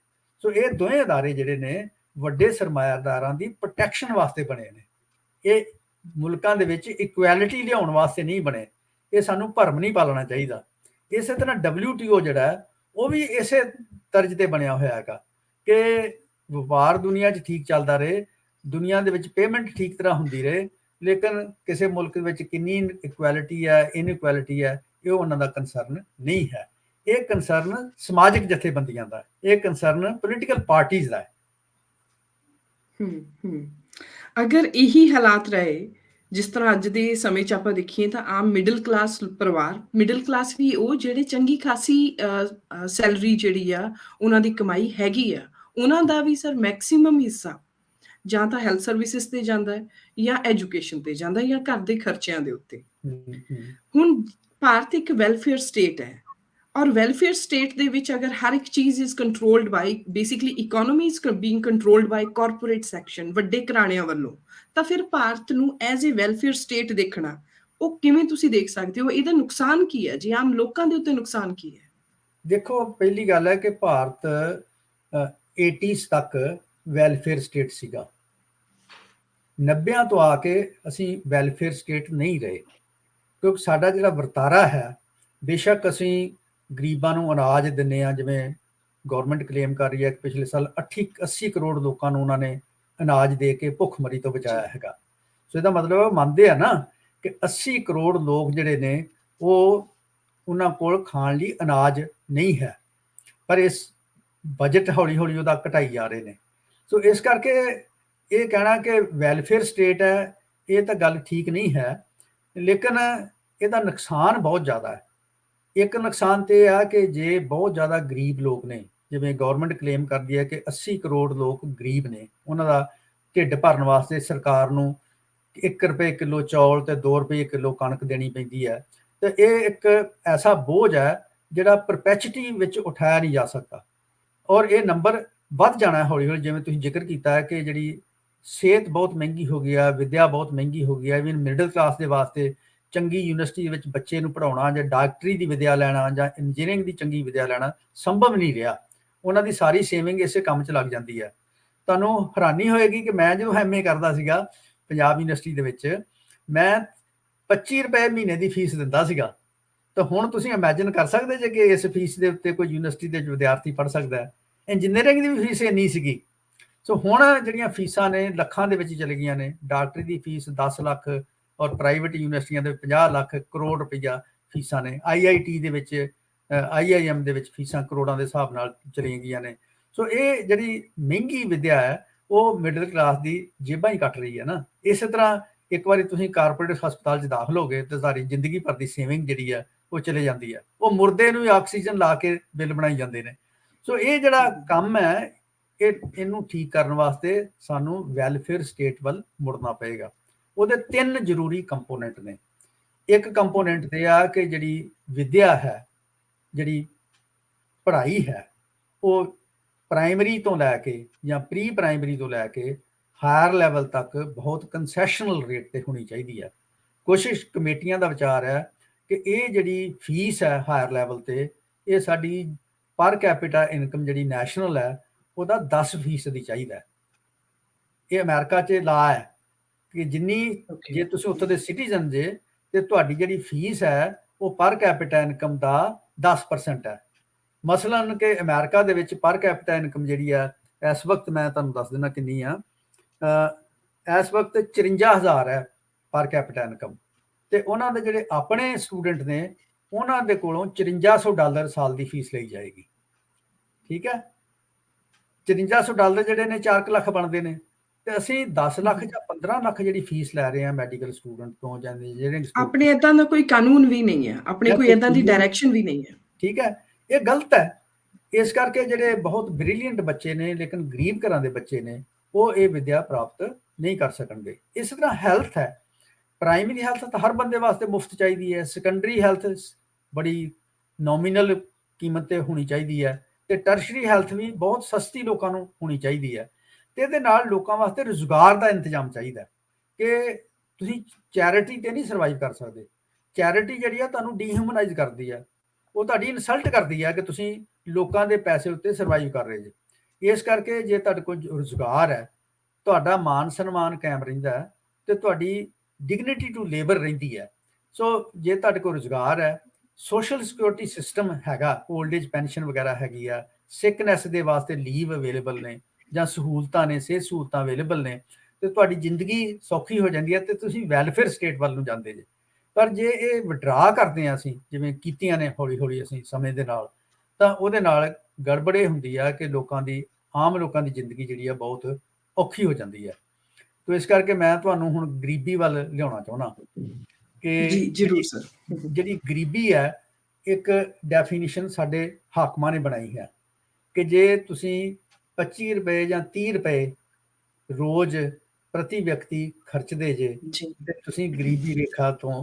ਸੋ ਇਹ ਦੋਵੇਂ ਅਦਾਰੇ ਜਿਹੜੇ ਨੇ ਵੱਡੇ ਸਰਮਾਇਆਦਾਰਾਂ ਦੀ ਪ੍ਰੋਟੈਕਸ਼ਨ ਵਾਸਤੇ ਬਣੇ ਨੇ, ਇਹ ਮੁਲਕਾਂ ਦੇ ਵਿੱਚ ਇਕੁਐਲਿਟੀ ਲਿਆਉਣ ਵਾਸਤੇ ਨਹੀਂ ਬਣੇ। ਇਹ ਸਾਨੂੰ ਭਰਮ ਨਹੀਂ ਪਾਲਣਾ ਚਾਹੀਦਾ। ਇਸੇ ਤਰ੍ਹਾਂ WTO ਜਿਹੜਾ ਹੈ ਉਹ ਵੀ ਇਸੇ ਤਰਜ਼ ਤੇ ਬਣਿਆ ਹੋਇਆ ਹੈਗਾ ਕਿ ਵਪਾਰ ਦੁਨੀਆ 'ਚ ਠੀਕ ਚੱਲਦਾ ਰਹੇ, ਦੁਨੀਆ ਦੇ ਵਿੱਚ ਪੇਮੈਂਟ ਠੀਕ ਤਰ੍ਹਾਂ ਹੁੰਦੀ ਰਹੇ, ਲੇਕਿਨ ਕਿਸੇ ਮੁਲਕ ਵਿੱਚ ਕਿੰਨੀ ਇਕੁਐਲਿਟੀ ਹੈ, ਇਨਇਕੁਐਲਿਟੀ ਹੈ, ਇਹ ਉਹਨਾਂ ਦਾ ਕੰਸਰਨ ਨਹੀਂ ਹੈ। ਇਹ ਕੰਸਰਨ ਸਮਾਜਿਕ ਜਥੇਬੰਦੀਆਂ ਦਾ, ਇਹ ਕੰਸਰਨ ਪੋਲੀਟੀਕਲ ਪਾਰਟੀਜ਼ ਦਾ ਹੈ। ਅਗਰ ਇਹੀ ਹਾਲਾਤ ਰਹੇ ਜਿਸ ਤਰ੍ਹਾਂ ਅੱਜ ਦੇ ਸਮੇਂ 'ਚ ਆਪਾਂ ਦੇਖੀਏ ਤਾਂ ਆਮ ਮਿਡਲ ਕਲਾਸ ਪਰਿਵਾਰ, ਮਿਡਲ ਕਲਾਸ ਵੀ ਉਹ ਜਿਹੜੇ ਚੰਗੀ ਖਾਸੀ ਸੈਲਰੀ ਜਿਹੜੀ ਆ ਉਹਨਾਂ ਦੀ ਕਮਾਈ ਹੈਗੀ ਆ, ਉਹਨਾਂ ਦਾ ਵੀ ਸਰ ਮੈਕਸਿਮਮ ਹਿੱਸਾ ਜਾਂ ਤਾਂ ਹੈਲਥ ਸਰਵਿਸਿਜ਼ ਤੇ ਜਾਂਦਾ ਹੈ ਜਾਂ ਐਜੂਕੇਸ਼ਨ ਤੇ ਜਾਂਦਾ ਹੈ ਜਾਂ ਘਰ ਦੇ ਖਰਚਿਆਂ ਦੇ ਉੱਤੇ। ਹੁਣ ਭਾਰਤ ਇੱਕ ਵੈਲਫੇਅਰ ਸਟੇਟ ਹੈ ਔਰ ਵੈਲਫੇਅਰ ਸਟੇਟ ਦੇ ਵਿੱਚ ਅਗਰ ਹਰ ਇੱਕ ਚੀਜ਼ is controlled by, basically economy is being controlled by corporate section, ਵੱਡੇ ਘਰਾਣਿਆਂ ਵੱਲੋਂ, ਤਾਂ ਫਿਰ ਭਾਰਤ ਨੂੰ ਐਜ਼ ਏ ਵੈਲਫੇਅਰ ਸਟੇਟ ਦੇਖਣਾ ਉਹ ਕਿਵੇਂ ਤੁਸੀਂ ਦੇਖ ਸਕਦੇ ਹੋ? ਇਹਦਾ ਨੁਕਸਾਨ ਕੀ ਹੈ ਜੀ, ਆਮ ਲੋਕਾਂ ਦੇ ਉੱਤੇ ਨੁਕਸਾਨ ਕੀ ਹੈ? ਦੇਖੋ, ਪਹਿਲੀ ਗੱਲ ਹੈ ਕਿ ਭਾਰਤ 80s ਤੱਕ ਵੈਲਫੇਅਰ ਸਟੇਟ ਸੀਗਾ। 90 ਤੋਂ ਆ ਕੇ ਅਸੀਂ ਵੈਲਫੇਅਰ ਸਟੇਟ ਨਹੀਂ ਰਹੇ, ਕਿਉਂਕਿ ਸਾਡਾ ਜਿਹੜਾ ਵਰਤਾਰਾ ਹੈ, ਬੇਸ਼ੱਕ ਅਸੀਂ ਗਰੀਬਾਂ ਨੂੰ ਅਨਾਜ ਦਿੰਦੇ ਹਾਂ, ਜਿਵੇਂ ਗਵਰਨਮੈਂਟ ਕਲੇਮ ਕਰ ਰਹੀ ਹੈ ਕਿ ਪਿਛਲੇ ਸਾਲ 80 ਕਰੋੜ ਲੋਕਾਂ ਨੂੰ ਉਹਨਾਂ ਨੇ ਅਨਾਜ ਦੇ ਕੇ ਭੁੱਖਮਰੀ ਤੋਂ ਬਚਾਇਆ ਹੈਗਾ। ਸੋ ਇਹਦਾ ਮਤਲਬ ਮੰਨਦੇ ਆ ਨਾ ਕਿ 80 ਕਰੋੜ ਲੋਕ ਜਿਹੜੇ ਨੇ ਉਹ ਉਹਨਾਂ ਕੋਲ ਖਾਣ ਲਈ ਅਨਾਜ ਨਹੀਂ ਹੈ, ਪਰ ਇਸ ਬਜਟ ਹੌਲੀ ਹੌਲੀ ਉਹਦਾ ਘਟਾਈ ਜਾ ਰਹੇ ਨੇ। ਸੋ ਇਸ ਕਰਕੇ ਇਹ ਕਹਿਣਾ ਕਿ ਵੈਲਫੇਅਰ ਸਟੇਟ ਹੈ, ਇਹ ਤਾਂ ਗੱਲ ਠੀਕ ਨਹੀਂ ਹੈ, ਲੇਕਿਨ ਇਹਦਾ ਨੁਕਸਾਨ ਬਹੁਤ ਜ਼ਿਆਦਾ ਹੈ। ਇੱਕ ਨੁਕਸਾਨ ਤੇ ਇਹ ਆ ਕਿ ਜੇ ਬਹੁਤ ਜ਼ਿਆਦਾ ਗਰੀਬ ਲੋਕ ਨੇ, ਜਿਵੇਂ ਗਵਰਨਮੈਂਟ ਕਲੇਮ ਕਰਦੀ ਹੈ ਕਿ 80 ਕਰੋੜ ਲੋਕ ਗਰੀਬ ਨੇ, ਉਹਨਾਂ ਦਾ ਢਿੱਡ ਭਰਨ ਵਾਸਤੇ ਸਰਕਾਰ ਨੂੰ 1 ਰੁਪਏ ਕਿਲੋ ਚੌਲ ਤੇ 2 ਰੁਪਏ ਕਿਲੋ ਕਣਕ ਦੇਣੀ ਪੈਂਦੀ ਹੈ। ਤੇ ਇਹ ਇੱਕ ਐਸਾ ਬੋਝ ਹੈ ਜਿਹੜਾ ਪਰਪੈਚੁਟੀ ਵਿੱਚ ਉਠਾਇਆ ਨਹੀਂ ਜਾ ਸਕਦਾ, ਔਰ ਇਹ ਨੰਬਰ ਵੱਧ ਜਾਣਾ ਹੌਲੀ ਹੌਲੀ। ਜਿਵੇਂ ਤੁਸੀਂ ਜ਼ਿਕਰ ਕੀਤਾ ਹੈ ਕਿ ਜਿਹੜੀ ਸਿਹਤ ਬਹੁਤ ਮਹਿੰਗੀ ਹੋ ਗਈ ਹੈ, ਵਿੱਦਿਆ ਬਹੁਤ ਮਹਿੰਗੀ ਹੋ ਗਈ ਹੈ। ਇਵਨ ਮਿਡਲ ਕਲਾਸ ਦੇ ਵਾਸਤੇ ਚੰਗੀ ਯੂਨੀਵਰਸਿਟੀ ਵਿੱਚ ਬੱਚੇ ਨੂੰ ਪੜ੍ਹਾਉਣਾ ਜਾਂ ਡਾਕਟਰੀ ਦੀ ਵਿੱਦਿਆ ਲੈਣਾ ਜਾਂ ਇੰਜੀਨੀਅਰਿੰਗ ਦੀ ਚੰਗੀ ਵਿੱਦਿਆ ਲੈਣਾ ਸੰਭਵ ਨਹੀਂ ਰਿਹਾ। ਉਹਨਾਂ ਦੀ ਸਾਰੀ ਸੇਵਿੰਗ ਇਸੇ ਕੰਮ 'ਚ ਲੱਗ ਜਾਂਦੀ ਹੈ। ਤੁਹਾਨੂੰ ਹੈਰਾਨੀ ਹੋਏਗੀ ਕਿ ਮੈਂ ਜਦੋਂ MA ਕਰਦਾ ਸੀਗਾ ਪੰਜਾਬ ਯੂਨੀਵਰਸਿਟੀ ਦੇ ਵਿੱਚ, ਮੈਂ 25 ਰੁਪਏ ਮਹੀਨੇ ਦੀ ਫੀਸ ਦਿੰਦਾ ਸੀਗਾ। ਤਾਂ ਹੁਣ ਤੁਸੀਂ ਇਮੈਜਿਨ ਕਰ ਸਕਦੇ ਜੇ ਕਿ ਇਸ ਫੀਸ ਦੇ ਉੱਤੇ ਕੋਈ ਯੂਨੀਵਰਸਿਟੀ ਦੇ ਵਿਦਿਆਰਥੀ ਪੜ੍ਹ ਸਕਦਾ ਹੈ। ਇੰਜੀਨੀਅਰਿੰਗ ਦੀ ਵੀ ਫੀਸ ਇੰਨੀ ਸੀਗੀ। ਸੋ ਹੁਣ ਜਿਹੜੀਆਂ ਫੀਸਾਂ ਨੇ ਲੱਖਾਂ ਦੇ ਵਿੱਚ ਚਲੇ ਗਈਆਂ ਨੇ। ਡਾਕਟਰੀ ਦੀ ਫੀਸ 10 ਲੱਖ ਔਰ ਪ੍ਰਾਈਵੇਟ ਯੂਨੀਵਰਸਿਟੀਆਂ ਦੇ 50 ਲੱਖ ਕਰੋੜ ਰੁਪਈਆ ਫੀਸਾਂ ਨੇ। IIT ਦੇ ਵਿੱਚ IIM ਦੇ ਵਿੱਚ ਫੀਸਾਂ ਕਰੋੜਾਂ ਦੇ ਹਿਸਾਬ ਨਾਲ ਚਲੀਆਂ ਗਈਆਂ ਨੇ। ਸੋ ਇਹ ਜਿਹੜੀ ਮਹਿੰਗੀ ਵਿੱਦਿਆ ਹੈ ਉਹ ਮਿਡਲ ਕਲਾਸ ਦੀ ਜੇਬਾਂ ਹੀ ਕੱਟ ਰਹੀ ਹੈ ਨਾ। ਇਸੇ ਤਰ੍ਹਾਂ ਇੱਕ ਵਾਰੀ ਤੁਸੀਂ ਕਾਰਪੋਰੇਟ ਹਸਪਤਾਲ 'ਚ ਦਾਖਲ ਹੋ ਗਏ ਤੇ ਸਾਰੀ ਜ਼ਿੰਦਗੀ ਭਰ ਦੀ ਸੇਵਿੰਗ ਜਿਹੜੀ ਹੈ ਉਹ ਚਲੇ ਜਾਂਦੀ ਹੈ। ਉਹ ਮੁਰਦੇ ਨੂੰ ਹੀ ਆਕਸੀਜਨ ਲਾ ਕੇ ਬਿੱਲ ਬਣਾਈ ਜਾਂਦੇ ਨੇ। ਸੋ ਇਹ ਜਿਹੜਾ ਕੰਮ ਹੈ ਇਹਨੂੰ ਠੀਕ ਕਰਨ ਵਾਸਤੇ ਸਾਨੂੰ ਵੈਲਫੇਅਰ ਸਟੇਟ ਵੱਲ ਮੁੜਨਾ ਪਏਗਾ। ਉਹਦੇ 3 ਜ਼ਰੂਰੀ ਕੰਪੋਨੈਂਟ ਨੇ। ਇੱਕ ਕੰਪੋਨੈਂਟ ਤੇ ਆ ਕਿ ਜਿਹੜੀ ਵਿੱਦਿਆ ਹੈ, ਜਿਹੜੀ ਪੜ੍ਹਾਈ ਹੈ, ਉਹ ਪ੍ਰਾਇਮਰੀ ਤੋਂ ਲੈ ਕੇ ਜਾਂ ਪ੍ਰੀ ਪ੍ਰਾਇਮਰੀ ਤੋਂ ਲੈ ਕੇ ਹਾਇਰ ਲੈਵਲ ਤੱਕ ਬਹੁਤ ਕੰਸੈਸ਼ਨਲ ਰੇਟ ਤੇ ਹੋਣੀ ਚਾਹੀਦੀ ਹੈ। ਕੁਝ ਕਮੇਟੀਆਂ ਦਾ ਵਿਚਾਰ ਹੈ ਕਿ ਇਹ ਜਿਹੜੀ ਫੀਸ ਹੈ ਹਾਇਰ ਲੈਵਲ ਤੇ, ਇਹ ਸਾਡੀ ਪਰ ਕੈਪੀਟਾ ਇਨਕਮ ਜਿਹੜੀ ਨੈਸ਼ਨਲ ਹੈ ਉਹਦਾ 10% ਚਾਹੀਦਾ ਹੈ। ਇਹ ਅਮਰੀਕਾ 'ਚ ਲਾ ਹੈ ਕਿ ਜਿੰਨੀ ਜੇ ਤੁਸੀਂ ਉੱਥੋਂ ਦੇ ਸਿਟੀਜ਼ਨ ਜੇ ਤੇ ਤੁਹਾਡੀ ਜਿਹੜੀ ਫੀਸ ਹੈ ਉਹ ਪਰ ਕੈਪੀਟਾ ਇਨਕਮ ਦਾ 10% ਹੈ। ਮਸਲਨ ਕਿ ਅਮਰੀਕਾ ਦੇ ਵਿੱਚ ਪਰ ਕੈਪੀਟਾ ਇਨਕਮ ਜਿਹੜੀ ਆ ਇਸ ਵਕਤ ਮੈਂ ਤੁਹਾਨੂੰ ਦੱਸ ਦਿੰਦਾ ਕਿੰਨੀ ਆ। ਇਸ ਵਕਤ 54,000 ਹੈ ਪਰ ਕੈਪੀਟਾ ਇਨਕਮ। ਤੇ ਉਹਨਾਂ ਦੇ ਜਿਹੜੇ ਆਪਣੇ ਸਟੂਡੈਂਟ ਨੇ ਉਹਨਾਂ ਦੇ ਕੋਲੋਂ $5400 ਸਾਲ ਦੀ ਫੀਸ ਲਈ ਜਾਏਗੀ। ਠੀਕ ਹੈ, $5400 ਜਿਹੜੇ ਨੇ 4 ਲੱਖ ਬਣਦੇ ਨੇ। ਤੇ ਅਸੀਂ 10 ਲੱਖ ਜਾਂ 15 ਲੱਖ ਜਿਹੜੀ ਫੀਸ ਲੈ ਰਹੇ ਹਾਂ ਮੈਡੀਕਲ ਸਟੂਡੈਂਟ ਤੋਂ ਜਾਂ ਇੰਜੀਨੀਅਰਿੰਗ ਆਪਣੇ ਇਦਾਂ ਦਾ ਕੋਈ ਕਾਨੂੰਨ ਵੀ ਨਹੀਂ ਹੈ, ਆਪਣੇ ਕੋਈ ਇਦਾਂ ਦੀ ਡਾਇਰੈਕਸ਼ਨ ਵੀ ਨਹੀਂ ਹੈ। ਠੀਕ ਹੈ, ਇਹ ਗਲਤ ਹੈ। ਇਸ ਕਰਕੇ ਜਿਹੜੇ ਬਹੁਤ ਬ੍ਰਿਲੀਅੰਟ ਬੱਚੇ ਨੇ ਲੇਕਿਨ ਗਰੀਬ ਘਰਾਂ ਦੇ ਬੱਚੇ ਨੇ ਉਹ ਇਹ ਵਿੱਦਿਆ ਪ੍ਰਾਪਤ ਨਹੀਂ ਕਰ ਸਕਣਗੇ। ਇਸੇ ਤਰ੍ਹਾਂ ਹੈਲਥ ਹੈ। ਪ੍ਰਾਇਮਰੀ ਹੈਲਥ ਤਾਂ ਹਰ ਬੰਦੇ ਵਾਸਤੇ ਮੁਫਤ ਚਾਹੀਦੀ ਹੈ। ਸੈਕੰਡਰੀ ਹੈਲਥ ਬੜੀ ਨੋਮੀਨਲ ਕੀਮਤ ਤੇ ਹੋਣੀ ਚਾਹੀਦੀ ਹੈ ਤੇ ਟਰਸ਼ਰੀ ਹੈਲਥ ਵੀ ਬਹੁਤ ਸਸਤੀ ਲੋਕਾਂ ਨੂੰ ਹੋਣੀ ਚਾਹੀਦੀ ਹੈ। ਤੇ ਇਹਦੇ ਨਾਲ ਲੋਕਾਂ ਵਾਸਤੇ ਰੁਜ਼ਗਾਰ ਦਾ ਇੰਤਜ਼ਾਮ ਚਾਹੀਦਾ ਕਿ ਤੁਸੀਂ ਚੈਰਿਟੀ ਤੇ ਨਹੀਂ ਸਰਵਾਈਵ ਕਰ ਸਕਦੇ। ਚੈਰਿਟੀ ਜਿਹੜੀ ਆ ਤੁਹਾਨੂੰ ਡੀਹਿਊਮਨਾਈਜ਼ ਕਰਦੀ ਹੈ, ਉਹ ਤੁਹਾਡੀ ਇਨਸਲਟ ਕਰਦੀ ਹੈ ਕਿ ਤੁਸੀਂ ਲੋਕਾਂ ਦੇ ਪੈਸੇ ਉੱਤੇ ਸਰਵਾਈਵ ਕਰ ਰਹੇ ਜੇ। ਇਸ ਕਰਕੇ ਜੇ ਤੁਹਾਡੇ ਕੋਲ ਰੁਜ਼ਗਾਰ ਹੈ, ਤੁਹਾਡਾ ਮਾਨ ਸਨਮਾਨ ਕਾਇਮ ਰਹਿੰਦਾ ਹੈ ਤੇ ਤੁਹਾਡੀ ਡਿਗਨਿਟੀ ਟੂ ਲੇਬਰ ਰਹਿੰਦੀ ਹੈ। ਸੋ ਜੇ ਤੁਹਾਡੇ ਕੋਲ ਰੁਜ਼ਗਾਰ ਹੈ, ਸੋਸ਼ਲ ਸਿਕਿਉਰਿਟੀ ਸਿਸਟਮ ਹੈਗਾ, ਓਲਡ ਏਜ ਪੈਨਸ਼ਨ ਵਗੈਰਾ ਹੈਗੀ ਆ, ਸਿਕਨੈਸ ਦੇ ਵਾਸਤੇ ਲੀਵ ਅਵੇਲੇਬਲ ਨੇ ਜਾਂ ਸਹੂਲਤਾਂ ਨੇ, ਸਿਹਤ ਸਹੂਲਤਾਂ ਅਵੇਲੇਬਲ ਨੇ, ਤੇ ਤੁਹਾਡੀ ਜ਼ਿੰਦਗੀ ਸੌਖੀ ਹੋ ਜਾਂਦੀ ਹੈ ਤੇ ਤੁਸੀਂ ਵੈਲਫੇਅਰ ਸਟੇਟ ਵੱਲ ਨੂੰ ਜਾਂਦੇ ਜੇ। ਪਰ ਜੇ ਇਹ ਵਿਡਰਾ ਕਰਦੇ ਹਾਂ ਅਸੀਂ, ਜਿਵੇਂ ਕੀਤੀਆਂ ਨੇ ਹੌਲੀ ਹੌਲੀ ਅਸੀਂ ਸਮੇਂ ਦੇ ਨਾਲ, ਤਾਂ ਉਹਦੇ ਨਾਲ ਗੜਬੜੇ ਹੁੰਦੀ ਆ ਕਿ ਲੋਕਾਂ ਦੀ, ਆਮ ਲੋਕਾਂ ਦੀ ਜ਼ਿੰਦਗੀ ਜਿਹੜੀ ਆ ਬਹੁਤ ਔਖੀ ਹੋ ਜਾਂਦੀ ਹੈ। ਤੋ ਇਸ ਕਰਕੇ ਮੈਂ ਤੁਹਾਨੂੰ ਹੁਣ ਗਰੀਬੀ ਵੱਲ ਲਿਆਉਣਾ ਚਾਹੁੰਦਾ ਕਿ ਜ਼ਰੂਰ ਸਰ। ਜਿਹੜੀ ਗਰੀਬੀ ਹੈ ਇੱਕ ਡੈਫੀਨੇਸ਼ਨ ਸਾਡੇ ਹਾਕਮਾਂ ਨੇ ਬਣਾਈ ਹੈ ਕਿ ਜੇ ਤੁਸੀਂ 25 ਰੁਪਏ ਜਾਂ 30 ਰੁਪਏ ਰੋਜ਼ ਪ੍ਰਤੀ ਵਿਅਕਤੀ ਖਰਚਦੇ ਜੇ ਤੇ ਤੁਸੀਂ ਗਰੀਬੀ ਰੇਖਾ ਤੋਂ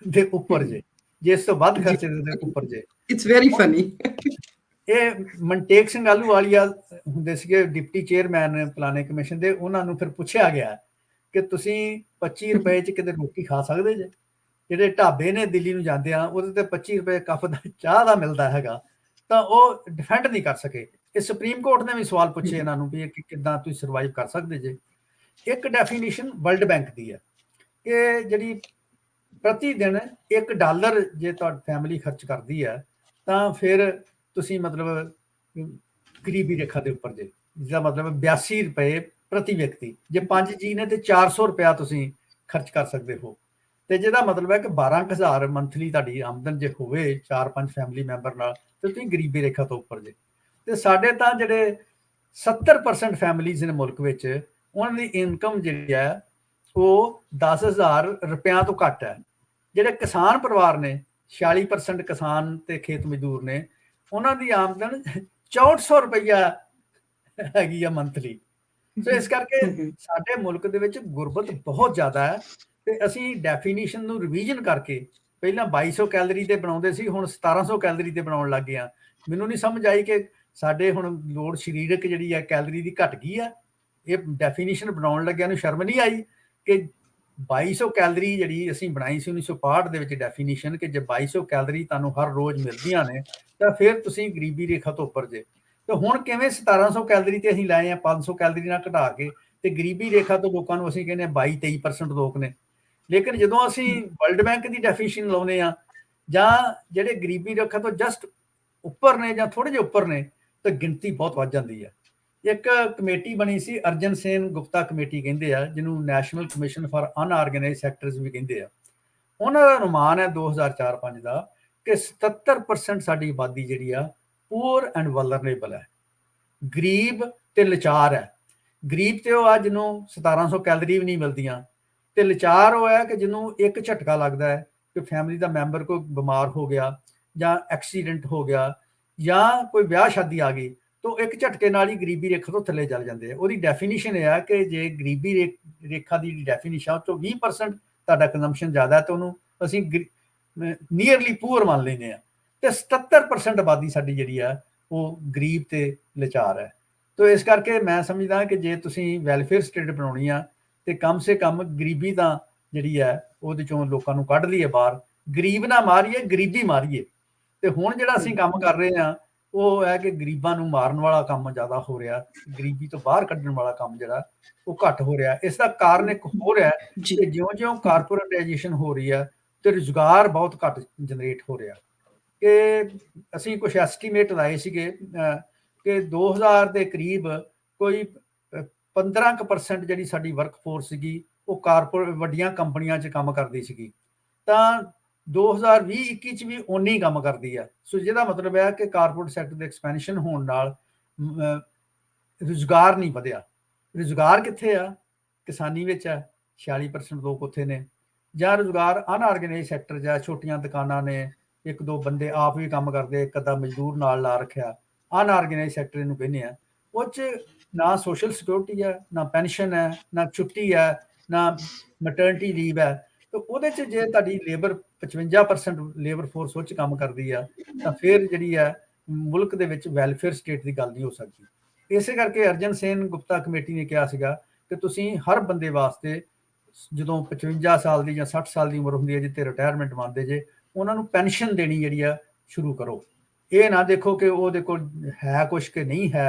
ਦੇ ਉੱਪਰ ਜੇ, ਜੇ ਇਸ ਤੋਂ ਵੱਧ ਖਰਚਦੇ ਦੇ ਉੱਪਰ ਜੇ। It's very funny. ਇਹ ਮਨਟੇਕ ਸਿੰਘ ਆਹਲੂਵਾਲੀਆ ਹੁੰਦੇ ਸੀਗੇ ਡਿਪਟੀ ਚੇਅਰਮੈਨ ਪਲਾਨਿੰਗ ਕਮਿਸ਼ਨ ਦੇ। ਉਹਨਾਂ ਨੂੰ ਫਿਰ ਪੁੱਛਿਆ ਗਿਆ ਕਿ ਤੁਸੀਂ 25 ਰੁਪਏ 'ਚ ਕਿਤੇ ਰੋਟੀ ਖਾ ਸਕਦੇ ਜੇ? ਜਿਹੜੇ ਢਾਬੇ ਨੇ ਦਿੱਲੀ ਨੂੰ ਜਾਂਦੇ ਆ ਉਹਦੇ ਤੇ 25 ਰੁਪਏ ਕੱਪ ਦਾ ਚਾਹ ਦਾ ਮਿਲਦਾ ਹੈਗਾ, ਤਾਂ ਉਹ ਡਿਫੈਂਡ ਨਹੀਂ ਕਰ ਸਕੇ। ਇਹ ਸੁਪਰੀਮ ਕੋਰਟ ਨੇ ਵੀ ਸਵਾਲ ਪੁੱਛੇ ਇਹਨਾਂ ਨੂੰ ਵੀ ਕਿੱਦਾਂ ਤੁਸੀਂ ਸਰਵਾਈਵ ਕਰ ਸਕਦੇ ਜੇ। ਇੱਕ ਡੈਫੀਨੇਸ਼ਨ ਵਰਲਡ ਬੈਂਕ ਦੀ ਹੈ ਕਿ ਜਿਹੜੀ ਪ੍ਰਤੀ ਦਿਨ $1 ਜੇ ਤੁਹਾਡੀ ਫੈਮਿਲੀ ਖਰਚ ਕਰਦੀ ਹੈ ਤਾਂ ਫਿਰ ਤੁਸੀਂ ਮਤਲਬ ਗਰੀਬੀ ਰੇਖਾ ਦੇ ਉੱਪਰ ਜੇ, ਜਿਹਦਾ ਮਤਲਬ 82 ਰੁਪਏ ਪ੍ਰਤੀ ਵਿਅਕਤੀ। ਜੇ 5 ਜੀ ਨੇ ਤੇ 400 ਰੁਪਇਆ ਤੁਸੀਂ ਖਰਚ ਕਰ ਸਕਦੇ ਹੋ। ਤੇ ਜਿਹਦਾ ਮਤਲਬ ਹੈ ਕਿ 12,000 ਮੰਥਲੀ ਤੁਹਾਡੀ ਆਮਦਨ ਜੇ ਹੋਵੇ 4-5 ਫੈਮਿਲੀ ਮੈਂਬਰ ਨਾਲ, ਤੇ ਤੁਸੀਂ ਗਰੀਬੀ ਰੇਖਾ ਤੋਂ ਉੱਪਰ ਜੇ। ਤੇ ਸਾਡੇ ਤਾਂ ਜਿਹੜੇ 70% ਫੈਮਿਲੀਜ਼ ਨੇ ਮੁਲਕ ਵਿੱਚ, ਉਹਨਾਂ ਦੀ ਇਨਕਮ ਜਿਹੜੀ ਹੈ ਉਹ 10,000 ਰੁਪਇਆਂ ਤੋਂ ਘੱਟ ਹੈ। ਜਿਹੜੇ ਕਿਸਾਨ ਪਰਿਵਾਰ ਨੇ, 46% ਕਿਸਾਨ ਤੇ ਖੇਤ ਮਜ਼ਦੂਰ ਨੇ, ਉਹਨਾਂ ਦੀ ਆਮਦਨ 6400 ਰੁਪਈਆ ਹੈਗੀ ਆ ਮੰਥਲੀ। ਸੋ ਇਸ ਕਰਕੇ ਸਾਡੇ ਮੁਲਕ ਦੇ ਵਿੱਚ ਗੁਰਬਤ ਬਹੁਤ ਜ਼ਿਆਦਾ ਹੈ ਤੇ ਅਸੀਂ ਡੈਫੀਨੀਸ਼ਨ ਨੂੰ ਰਿਵੀਜ਼ਨ ਕਰਕੇ ਪਹਿਲਾਂ 2200 ਕੈਲਰੀ ਤੇ ਬਣਾਉਂਦੇ ਸੀ, ਹੁਣ 1700 ਕੈਲਰੀ ਤੇ ਬਣਾਉਣ ਲੱਗ ਗਏ ਆ। ਮੈਨੂੰ ਨਹੀਂ ਸਮਝ ਆਈ ਕਿ ਸਾਡੇ ਹੁਣ ਲੋੜ ਸਰੀਰਕ ਜਿਹੜੀ ਹੈ ਕੈਲਰੀ ਦੀ ਘਟ ਗਈ ਆ। ਇਹ ਡੈਫੀਨੀਸ਼ਨ ਬਣਾਉਣ ਲੱਗਿਆਂ ਨੂੰ ਸ਼ਰਮ ਨਹੀਂ ਆਈ ਕਿ 2200 ਕੈਲਰੀ ਜਿਹੜੀ ਅਸੀਂ ਬਣਾਈ ਸੀ 1965 ਦੇ ਵਿੱਚ ਡੈਫੀਨੀਸ਼ਨ, ਕਿ ਜੇ 2200 ਕੈਲਰੀ ਤੁਹਾਨੂੰ ਹਰ ਰੋਜ਼ ਮਿਲਦੀਆਂ ਨੇ ਤਾਂ ਫਿਰ ਤੁਸੀਂ ਗਰੀਬੀ ਰੇਖਾ ਤੋਂ ਉੱਪਰ ਜੇ। ਤੇ ਹੁਣ ਕਿਵੇਂ 1700 ਕੈਲਰੀ ਤੇ ਅਸੀਂ ਲਾਏ ਆ 500 ਕੈਲਰੀ ਨਾਲ ਘਟਾ ਕੇ, ਤੇ ਗਰੀਬੀ ਰੇਖਾ ਤੋਂ ਲੋਕਾਂ ਨੂੰ ਅਸੀਂ ਕਹਿੰਦੇ 22-23% ਲੋਕ ਨੇ। ਲੇਕਿਨ ਜਦੋਂ ਅਸੀਂ ਵਰਲਡ ਬੈਂਕ ਦੀ ਡੈਫੀਨੀਸ਼ਨ ਲਾਉਂਦੇ ਆ ਜਾਂ ਜਿਹੜੇ ਗਰੀਬੀ ਰੇਖਾ ਤੋਂ ਜਸਟ ਉੱਪਰ ਨੇ ਜਾਂ ਥੋੜੇ ਜਿਹੇ ਉੱਪਰ ਨੇ, ਤਾਂ ਗਿਣਤੀ ਬਹੁਤ ਵੱਧ ਜਾਂਦੀ ਹੈ। ਇੱਕ ਕਮੇਟੀ ਬਣੀ ਸੀ, ਅਰਜਨ ਸੇਨ ਗੁਪਤਾ ਕਮੇਟੀ ਕਹਿੰਦੇ ਆ, ਜਿਹਨੂੰ ਨੈਸ਼ਨਲ ਕਮਿਸ਼ਨ ਫਾਰ ਅਨਆਰਗੇਨਾਈਜ਼ਡ ਸੈਕਟਰਸ ਵੀ ਕਹਿੰਦੇ ਆ। ਉਹਨਾਂ ਦਾ ਅਨੁਮਾਨ ਹੈ 2004-5 ਦਾ ਕਿ 77% ਸਾਡੀ ਆਬਾਦੀ ਜਿਹੜੀ ਆ ਪੂਅਰ ਐਂਡ ਵਲਨਰੇਬਲ ਹੈ, ਗਰੀਬ ਤੇ ਲਾਚਾਰ ਹੈ। ਗਰੀਬ ਤੇ ਉਹ ਆ ਜਿਹਨੂੰ 1700 ਕੈਲਰੀ ਵੀ ਨਹੀਂ ਮਿਲਦੀਆਂ, ਤੇ ਲਾਚਾਰ ਉਹ ਹੈ ਕਿ ਜਿਹਨੂੰ ਇੱਕ ਝਟਕਾ ਲੱਗਦਾ ਹੈ ਕਿ ਫੈਮਿਲੀ ਦਾ ਮੈਂਬਰ ਕੋਈ ਬਿਮਾਰ ਹੋ ਗਿਆ ਜਾਂ ਐਕਸੀਡੈਂਟ ਹੋ ਗਿਆ ਜਾਂ ਕੋਈ ਵਿਆਹ ਸ਼ਾਦੀ ਆ ਗਈ, ਤਾਂ ਇੱਕ ਝਟਕੇ ਨਾਲ ਹੀ ਗਰੀਬੀ ਰੇਖਾ ਤੋਂ ਥੱਲੇ ਚੱਲ ਜਾਂਦੇ ਆ। ਉਹਦੀ ਡੈਫੀਨੀਸ਼ਨ ਇਹ ਹੈ ਕਿ ਜੇ ਗਰੀਬੀ ਰੇਖਾ ਦੀ ਡੈਫੀਨੀਸ਼ਨ ਤੋਂ 20% ਤੁਹਾਡਾ ਕੰਜ਼ੰਪਸ਼ਨ ਜ਼ਿਆਦਾ ਹੈ ਤਾਂ ਉਹਨੂੰ ਅਸੀਂ ਨੀਅਰਲੀ ਪੂਅਰ ਮੰਨ ਲੈਂਦੇ ਆ। ਤੇ 77% ਆਬਾਦੀ ਸਾਡੀ ਜਿਹੜੀ ਆ ਉਹ ਗਰੀਬ ਤੇ ਲਾਚਾਰ ਹੈ। ਤਾਂ ਇਸ ਕਰਕੇ ਮੈਂ ਸਮਝਦਾ ਕਿ ਜੇ ਤੁਸੀਂ ਵੈਲਫੇਅਰ ਸਟੇਟ ਬਣਾਉਣੀ ਆ ਤੇ ਕਮ ਸੇ ਕਮ ਗਰੀਬੀ ਤਾਂ ਜਿਹੜੀ ਹੈ ਉਹਦੇ ਚੋਂ ਲੋਕਾਂ ਨੂੰ ਕੱਢ ਲਈਏ ਬਾਹਰ। ਗਰੀਬ ਨਾ ਮਾਰੀਏ, ਗਰੀਬੀ ਮਾਰੀਏ। ਤੇ ਹੁਣ ਜਿਹੜਾ ਅਸੀਂ ਕੰਮ ਕਰ ਰਹੇ ਹਾਂ ਉਹ ਹੈ ਕਿ ਗਰੀਬਾਂ ਨੂੰ ਮਾਰਨ ਵਾਲਾ ਕੰਮ ਜ਼ਿਆਦਾ ਹੋ ਰਿਹਾ, ਗਰੀਬੀ ਤੋਂ ਬਾਹਰ ਕੱਢਣ ਵਾਲਾ ਕੰਮ ਜਿਹੜਾ ਉਹ ਘੱਟ ਹੋ ਰਿਹਾ। ਇਸ ਦਾ ਕਾਰਨ ਇੱਕ ਹੋਰ ਹੈ ਕਿ ਜਿਉਂ-ਜਿਉਂ ਕਾਰਪੋਰੇਟਾਈਜੇਸ਼ਨ ਹੋ ਰਹੀ ਹੈ ਤੇ ਰੁਜ਼ਗਾਰ ਬਹੁਤ ਘੱਟ ਜਨਰੇਟ ਹੋ ਰਿਹਾ। ਕਿ ਅਸੀਂ ਕੁਝ ਐਸਟੀਮੇਟ ਲਾਏ ਸੀਗੇ ਕਿ 2000 ਦੇ ਕਰੀਬ ਕੋਈ 15% ਜਿਹੜੀ ਸਾਡੀ ਵਰਕਫੋਰਸ ਸੀਗੀ ਉਹ ਕਾਰਪੋਰੇਟ ਵੱਡੀਆਂ ਕੰਪਨੀਆਂ 'ਚ ਕੰਮ ਕਰਦੀ ਸੀਗੀ, ਤਾਂ 2020-21 ਚ ਵੀ ਓਨੀ ਕੰਮ ਕਰਦੀ ਆ। ਸੋ ਜਿਹਦਾ ਮਤਲਬ ਹੈ ਕਿ ਕਾਰਪੋਰੇਟ ਸੈਕਟਰ ਦੇ ਐਕਸਪੈਂਸ਼ਨ ਹੋਣ ਨਾਲ ਰੁਜ਼ਗਾਰ ਨਹੀਂ ਵਧਿਆ। ਰੁਜ਼ਗਾਰ ਕਿੱਥੇ ਆ? ਕਿਸਾਨੀ ਵਿੱਚ ਆ, 46% ਲੋਕ ਉੱਥੇ ਨੇ। ਜਾਂ ਰੁਜ਼ਗਾਰ ਅਨਆਰਗੇਨਾਈਜ਼ਡ ਸੈਕਟਰ ਜਾਂ ਛੋਟੀਆਂ ਦੁਕਾਨਾਂ ਨੇ, ਇੱਕ ਦੋ ਬੰਦੇ ਆਪ ਵੀ ਕੰਮ ਕਰਦੇ, ਇੱਕ ਅੱਧਾ ਮਜ਼ਦੂਰ ਨਾਲ ਲਾ ਰੱਖਿਆ, ਅਨਆਰਗੇਨਾਈਜ਼ਡ ਸੈਕਟਰ ਇਹਨੂੰ ਕਹਿੰਦੇ ਆ। ਉਹ 'ਚ ਨਾ ਸੋਸ਼ਲ ਸਿਕਿਉਰਿਟੀ ਹੈ, ਨਾ ਪੈਨਸ਼ਨ ਹੈ, ਨਾ ਛੁੱਟੀ ਹੈ, ਨਾ ਮੈਟਰਨਿਟੀ ਲੀਵ ਹੈ। ਤਾਂ ਉਹਦੇ 'ਚ ਜੇ ਤੁਹਾਡੀ ਲੇਬਰ 55% ਲੇਬਰ ਫੋਰਸ ਉਹ 'ਚ ਕੰਮ ਕਰਦੀ ਆ ਤਾਂ ਫਿਰ ਜਿਹੜੀ ਹੈ ਮੁਲਕ ਦੇ ਵਿੱਚ ਵੈਲਫੇਅਰ ਸਟੇਟ ਦੀ ਗੱਲ ਨਹੀਂ ਹੋ ਸਕਦੀ। ਇਸੇ ਕਰਕੇ ਅਰਜਨ ਸੇਨ ਗੁਪਤਾ ਕਮੇਟੀ ਨੇ ਕਿਹਾ ਸੀਗਾ ਕਿ ਤੁਸੀਂ ਹਰ ਬੰਦੇ ਵਾਸਤੇ ਜਦੋਂ 55 ਸਾਲ ਦੀ ਜਾਂ 60 ਸਾਲ ਦੀ ਉਮਰ ਹੁੰਦੀ ਹੈ ਜਿੱਥੇ ਰਿਟਾਇਰਮੈਂਟ ਮੰਨਦੇ ਜੇ, ਉਹਨਾਂ ਨੂੰ ਪੈਨਸ਼ਨ ਦੇਣੀ ਜਿਹੜੀ ਆ ਸ਼ੁਰੂ ਕਰੋ। ਇਹ ਨਾ ਦੇਖੋ ਕਿ ਉਹਦੇ ਕੋਲ ਹੈ ਕੁਛ ਕਿ ਨਹੀਂ ਹੈ।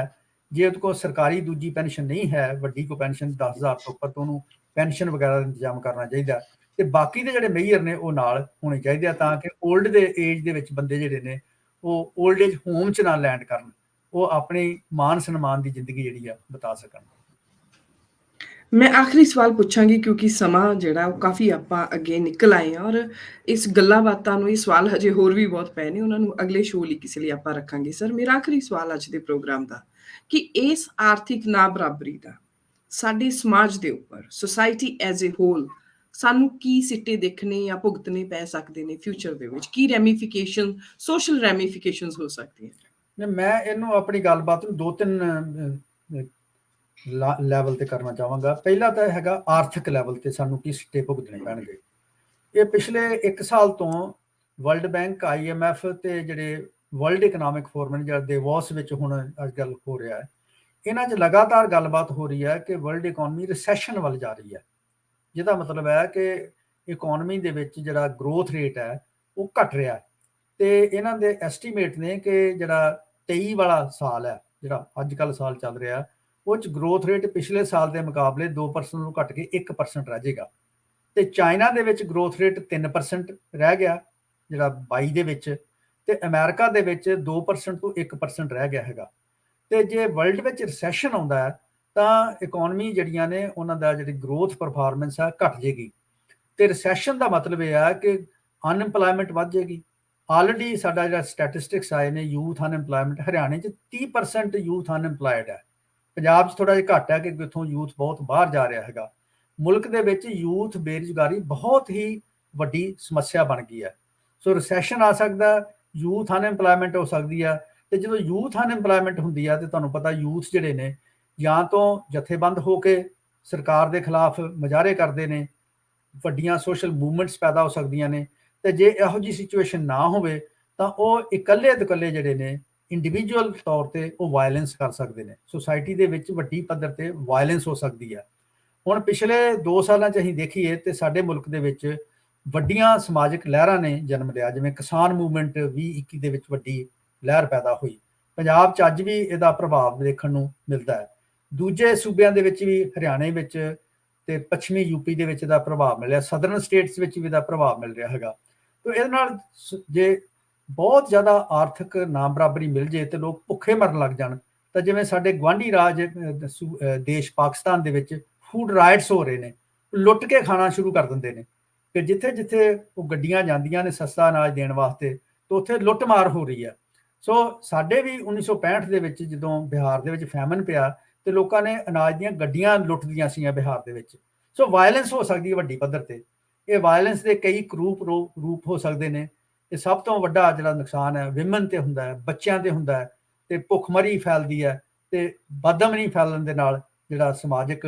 ਜੇ ਉਹਦੇ ਕੋਲ ਸਰਕਾਰੀ ਦੂਜੀ ਪੈਨਸ਼ਨ ਨਹੀਂ ਹੈ, ਵੱਡੀ ਕੋਈ ਪੈਨਸ਼ਨ 10,000 ਤੋਂ ਉੱਪਰ, ਤਾਂ ਉਹਨੂੰ ਪੈਨਸ਼ਨ ਵਗੈਰਾ ਦਾ ਇੰਤਜ਼ਾਮ ਕਰਨਾ ਚਾਹੀਦਾ। ਤੇ ਬਾਕੀ ਦੇ ਜਿਹੜੇ ਮੇਜਰ ਨੇ ਉਹ ਨਾਲ ਹੋਣੇ ਚਾਹੀਦੇ ਆ ਤਾਂ ਕਿ 올ਡ ਦੇ ਏਜ ਦੇ ਵਿੱਚ ਬੰਦੇ ਜਿਹੜੇ ਨੇ ਉਹ 올ਡ ਏਜ ਹੋਮ 'ਚ ਨਾ ਲੈਂਡ ਕਰਨ, ਉਹ ਆਪਣੀ ਮਾਨ ਸਨਮਾਨ ਦੀ ਜ਼ਿੰਦਗੀ ਜਿਹੜੀ ਆ ਬਤਾ ਸਕਣ। ਮੈਂ ਆਖਰੀ ਸਵਾਲ ਪੁੱਛਾਂਗੀ ਕਿਉਂਕਿ ਸਮਾਂ ਜਿਹੜਾ ਉਹ ਕਾਫੀ ਆਪਾਂ ਅੱਗੇ ਨਿਕਲ ਆਏ ਹਾਂ, ਔਰ ਇਸ ਗੱਲਾਂ ਬਾਤਾਂ ਨੂੰ ਇਹ ਸਵਾਲ ਹਜੇ ਹੋਰ ਵੀ ਬਹੁਤ ਪਏ ਨੇ, ਉਹਨਾਂ ਨੂੰ ਅਗਲੇ ਸ਼ੋਅ ਲਈ ਕਿਸੇ ਲਈ ਆਪਾਂ ਰੱਖਾਂਗੇ। ਸਰ, ਮੇਰਾ ਆਖਰੀ ਸਵਾਲ ਅੱਜ ਦੇ ਪ੍ਰੋਗਰਾਮ ਦਾ ਕਿ ਇਸ ਆਰਥਿਕ ਨਾ ਬਰਾਬਰੀ ਦਾ ਸਾਡੇ ਸਮਾਜ ਦੇ ਉੱਪਰ, ਸੁਸਾਇਟੀ ਐਜ਼ ਏ ਹੋਲ, ਸਾਨੂੰ ਕੀ ਸਿੱਟੇ ਦੇਖਣੇ ਜਾਂ ਭੁਗਤਣੇ ਪੈ ਸਕਦੇ ਨੇ ਫਿਊਚਰ ਦੇ ਵਿੱਚ? ਕੀ ਰੈਮੀਫਿਕੇਸ਼ਨ, ਸੋਸ਼ਲ ਰੈਮੀਫਿਕੇਸ਼ਨਸ ਹੋ ਸਕਦੀਆਂ? ਮੈਂ ਇਹਨੂੰ ਆਪਣੀ ਗੱਲਬਾਤ ਨੂੰ 2-3 ਲੈਵਲ ਤੇ ਕਰਨਾ ਚਾਹਾਂਗਾ। ਪਹਿਲਾ ਤਾਂ ਹੈਗਾ ਆਰਥਿਕ ਲੈਵਲ ਤੇ ਸਾਨੂੰ ਕੀ ਸਿੱਟੇ ਭੁਗਤਣੇ ਪੈਣਗੇ। ਇਹ ਪਿਛਲੇ 1 ਸਾਲ ਤੋਂ ਵਰਲਡ ਬੈਂਕ, IMF ਤੇ ਜਿਹੜੇ ਵਰਲਡ ਇਕਨੋਮਿਕ ਫੋਰਮ ਜਿਹੜਾ ਦੇਵੋਸ ਵਿੱਚ ਹੁਣ ਅੱਜ ਕੱਲ੍ਹ ਹੋ ਰਿਹਾ ਹੈ, ਇਹਨਾਂ 'ਚ ਲਗਾਤਾਰ ਗੱਲਬਾਤ ਹੋ ਰਹੀ ਹੈ ਕਿ ਵਰਲਡ ਇਕਨੋਮੀ ਰਿਸੈਸ਼ਨ ਵੱਲ ਜਾ ਰਹੀ ਹੈ। ਜਿਹਦਾ ਮਤਲਬ ਹੈ ਕਿ ਇਕਨੋਮੀ ਦੇ ਵਿੱਚ ਜਿਹੜਾ ਗਰੋਥ ਰੇਟ ਹੈ ਉਹ ਘਟ ਰਿਹਾ। ਤੇ ਇਹਨਾਂ ਦੇ ਐਸਟੀਮੇਟ ਨੇ ਕਿ ਜਿਹੜਾ 23 ਵਾਲਾ ਸਾਲ ਹੈ, ਜਿਹੜਾ ਅੱਜ ਕੱਲ੍ਹ ਸਾਲ ਚੱਲ ਰਿਹਾ, ਉਹ 'ਚ ਗਰੋਥ ਰੇਟ ਪਿਛਲੇ ਸਾਲ ਦੇ ਮੁਕਾਬਲੇ 2% ਨੂੰ ਘਟ ਕੇ 1% ਰਹਿ ਜਾਏਗਾ। ਤੇ ਚਾਈਨਾ ਦੇ ਵਿੱਚ ਗਰੋਥ ਰੇਟ 3% ਰਹਿ ਗਿਆ ਜਿਹੜਾ 22 ਦੇ ਵਿੱਚ, ਤੇ ਅਮਰੀਕਾ ਦੇ ਵਿੱਚ 2% ਤੋਂ 1% ਰਹਿ ਗਿਆ ਹੈਗਾ। ਤੇ ਜੇ ਵਰਲਡ ਵਿੱਚ ਰਿਸੈਸ਼ਨ ਆਉਂਦਾ ਹੈ ਤਾਂ ਇਕਨੋਮੀ ਜਿਹੜੀਆਂ ਨੇ ਉਹਨਾਂ ਦਾ ਜਿਹੜੀ ਗਰੋਥ ਪਰਫਾਰਮੈਂਸ ਆ ਘਟ ਜਾਏਗੀ। ਤੇ ਰਿਸੈਸ਼ਨ ਦਾ ਮਤਲਬ ਇਹ ਆ ਕਿ ਅਨਇੰਪਲਾਇਮੈਂਟ ਵੱਧ ਜਾਏਗੀ। ਆਲਰੇਡੀ ਸਾਡਾ ਜਿਹੜਾ ਸਟੈਟਿਸਟਿਕਸ ਆਏ ਨੇ, ਯੂਥ ਅਨਇੰਪਲਾਇਮੈਂਟ ਹਰਿਆਣੇ 'ਚ 30% ਯੂਥ ਅਨਇੰਪਲਾਇਡ ਹੈ। ਪੰਜਾਬ 'ਚ ਥੋੜਾ ਜਿਹਾ ਘੱਟ ਹੈ ਕਿ ਇੱਥੋਂ ਯੂਥ ਬਹੁਤ ਬਾਹਰ ਜਾ ਰਿਹਾ ਹੈਗਾ। ਮੁਲਕ ਦੇ ਵਿੱਚ ਯੂਥ ਬੇਰੁਜ਼ਗਾਰੀ ਬਹੁਤ ਹੀ ਵੱਡੀ ਸਮੱਸਿਆ ਬਣ ਗਈ ਹੈ। ਸੋ ਰਿਸੈਸ਼ਨ ਆ ਸਕਦਾ, ਯੂਥ ਅਨਇੰਪਲਾਇਮੈਂਟ ਹੋ ਸਕਦੀ ਆ। ਤੇ ਜਦੋਂ ਯੂਥ ਅਨਇੰਪਲਾਇਮੈਂਟ ਹੁੰਦੀ ਆ ਤੇ ਤੁਹਾਨੂੰ ਪਤਾ ਯੂਥ ਜਿਹੜੇ ਨੇ ਜਾਂ ਤੋਂ ਜਥੇਬੰਦ ਹੋ ਕੇ ਸਰਕਾਰ ਦੇ ਖਿਲਾਫ ਮੁਜ਼ਾਹਰੇ ਕਰਦੇ ਨੇ, ਵੱਡੀਆਂ ਸੋਸ਼ਲ ਮੂਵਮੈਂਟਸ ਪੈਦਾ ਹੋ ਸਕਦੀਆਂ ਨੇ। ਤੇ ਜੇ ਇਹੋ ਜਿਹੀ ਸਿਚੁਏਸ਼ਨ ਨਾ ਹੋਵੇ ਤਾਂ ਉਹ ਇਕੱਲੇ ਦੁਕੱਲੇ ਜਿਹੜੇ ਨੇ ਇੰਡੀਵਿਜੂਅਲ ਤੌਰ ਤੇ ਉਹ ਵਾਇਲੈਂਸ ਕਰ ਸਕਦੇ ਨੇ। ਸੁਸਾਇਟੀ ਦੇ ਵਿੱਚ ਵੱਡੀ ਪੱਧਰ ਤੇ ਵਾਇਲੈਂਸ ਹੋ ਸਕਦੀ ਹੈ। ਹੁਣ ਪਿਛਲੇ 2 ਸਾਲਾਂ 'ਚ ਅਸੀਂ ਦੇਖੀਏ ਤੇ ਸਾਡੇ ਮੁਲਕ ਦੇ ਵਿੱਚ ਵੱਡੀਆਂ ਸਮਾਜਿਕ ਲਹਿਰਾਂ ਨੇ ਜਨਮ ਲਿਆ, ਜਿਵੇਂ ਕਿਸਾਨ ਮੂਵਮੈਂਟ 2021 ਦੇ ਵਿੱਚ ਵੱਡੀ ਲਹਿਰ ਪੈਦਾ ਹੋਈ। ਪੰਜਾਬ 'ਚ ਅੱਜ ਵੀ ਇਹਦਾ ਪ੍ਰਭਾਵ ਦੇਖਣ ਨੂੰ ਮਿਲਦਾ ਹੈ। ਦੂਜੇ ਸੂਬਿਆਂ ਦੇ ਵਿੱਚ ਵੀ, ਹਰਿਆਣੇ ਵਿੱਚ ਤੇ ਪੱਛਮੀ ਯੂਪੀ ਦੇ ਵਿੱਚ ਇਹਦਾ ਪ੍ਰਭਾਵ ਮਿਲ ਰਿਹਾ, ਸਦਰਨ ਸਟੇਟਸ ਵਿੱਚ ਵੀ ਇਹਦਾ ਪ੍ਰਭਾਵ ਮਿਲ ਰਿਹਾ ਹੈਗਾ। ਤੇ ਇਹਦੇ ਨਾਲ ਜੇ ਬਹੁਤ ਜ਼ਿਆਦਾ ਆਰਥਿਕ ਨਾ ਬਰਾਬਰੀ ਮਿਲ ਜੇ ਤੇ ਲੋਕ ਭੁੱਖੇ ਮਰਨ ਲੱਗ ਜਾਣ, ਤਾਂ ਜਿਵੇਂ ਸਾਡੇ ਗੁਆਂਢੀ ਰਾਜ ਦੇਸ਼ ਪਾਕਿਸਤਾਨ ਦੇ ਵਿੱਚ ਫੂਡ ਰਾਈਟਸ ਹੋ ਰਹੇ ਨੇ, ਲੁੱਟ ਕੇ ਖਾਣਾ ਸ਼ੁਰੂ ਕਰ ਦਿੰਦੇ ਨੇ ਕਿ ਜਿੱਥੇ ਜਿੱਥੇ ਉਹ ਗੱਡੀਆਂ ਜਾਂਦੀਆਂ ਨੇ ਸਸਤਾ ਅਨਾਜ ਦੇਣ ਵਾਸਤੇ, ਤਾਂ ਉੱਥੇ ਲੁੱਟ ਮਾਰ ਹੋ ਰਹੀ ਹੈ। ਸੋ ਸਾਡੇ ਵੀ 1965 ਦੇ ਵਿੱਚ ਜਦੋਂ ਬਿਹਾਰ ਦੇ ਵਿੱਚ ਫੈਮਨ ਪਿਆ ਤੇ ਲੋਕਾਂ ਨੇ ਅਨਾਜ ਦੀਆਂ ਗੱਡੀਆਂ ਲੁੱਟਦੀਆਂ ਸੀਗੀਆਂ ਬਿਹਾਰ ਦੇ ਵਿੱਚ। ਸੋ ਵਾਇਲੈਂਸ ਹੋ ਸਕਦੀ ਹੈ ਵੱਡੀ ਪੱਧਰ ਤੇ। ਇਹ ਵਾਇਲੈਂਸ ਦੇ ਕਈ ਰੂਪ ਹੋ ਸਕਦੇ ਨੇ। ਇਹ ਸਭ ਤੋਂ ਵੱਡਾ ਜਿਹੜਾ ਨੁਕਸਾਨ ਹੈ ਵਿਮਨ ਤੇ ਹੁੰਦਾ ਹੈ, ਬੱਚਿਆਂ ਤੇ ਹੁੰਦਾ ਹੈ, ਤੇ ਭੁੱਖਮਰੀ ਫੈਲਦੀ ਹੈ ਤੇ ਬਦਅਮਨੀ ਫੈਲਣ ਦੇ ਨਾਲ ਜਿਹੜਾ ਸਮਾਜਿਕ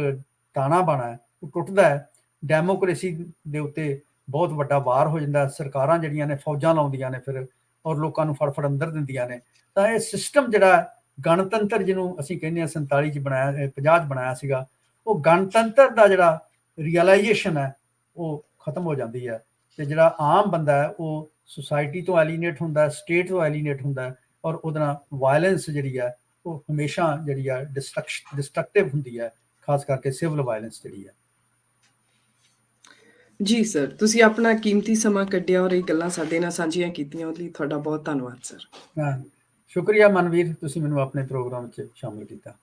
ਤਾਣਾ ਬਾਣਾ ਹੈ ਉਹ ਟੁੱਟਦਾ ਹੈ। ਡੈਮੋਕ੍ਰੇਸੀ ਦੇ ਉੱਤੇ ਬਹੁਤ ਵੱਡਾ ਵਾਰ ਹੋ ਜਾਂਦਾ। ਸਰਕਾਰਾਂ ਜਿਹੜੀਆਂ ਨੇ ਫੌਜਾਂ ਲਾਉਂਦੀਆਂ ਨੇ ਫਿਰ, ਔਰ ਲੋਕਾਂ ਨੂੰ ਫੜ ਅੰਦਰ ਦਿੰਦੀਆਂ ਨੇ। ਤਾਂ ਇਹ ਸਿਸਟਮ ਜਿਹੜਾ ਗਣਤੰਤਰ ਜਿਹਨੂੰ ਅਸੀਂ ਕਹਿੰਦੇ ਹਾਂ 47 'ਚ ਬਣਾਇਆ, 50 'ਚ ਬਣਾਇਆ ਸੀਗਾ, ਉਹ ਗਣਤੰਤਰ ਦਾ ਜਿਹੜਾ ਰੀਅਲਾਈਜੇਸ਼ਨ ਹੈ ਉਹ ਖਤਮ ਹੋ ਜਾਂਦੀ ਹੈ। ਤੇ ਜਿਹੜਾ ਆਮ ਬੰਦਾ ਹੈ ਉਹ ਸੁਸਾਇਟੀ ਤੋਂ ਐਲੀਨੇਟ ਹੁੰਦਾ, ਸਟੇਟ ਤੋਂ ਐਲੀਨੇਟ ਹੁੰਦਾ, ਔਰ ਉਹਦੇ ਨਾਲ ਵਾਇਲੈਂਸ ਜਿਹੜੀ ਹੈ ਉਹ ਹਮੇਸ਼ਾ ਜਿਹੜੀ ਹੈ ਡਿਸਟਰਕਟਿਵ ਹੁੰਦੀ ਹੈ, ਖਾਸ ਕਰਕੇ ਸਿਵਲ ਵਾਇਲੈਂਸ ਜਿਹੜੀ ਹੈ। ਜੀ ਸਰ, ਤੁਸੀਂ ਆਪਣਾ ਕੀਮਤੀ ਸਮਾਂ ਕੱਢਿਆ ਔਰ ਇਹ ਗੱਲਾਂ ਸਾਡੇ ਨਾਲ ਸਾਂਝੀਆਂ ਕੀਤੀਆਂ, ਉਹਦੇ ਲਈ ਤੁਹਾਡਾ ਬਹੁਤ ਧੰਨਵਾਦ ਸਰ। ਸ਼ੁਕਰੀਆ ਮਨਵੀਰ, ਤੁਸੀਂ ਮੈਨੂੰ ਆਪਣੇ ਪ੍ਰੋਗਰਾਮ 'ਚ ਸ਼ਾਮਿਲ ਕੀਤਾ।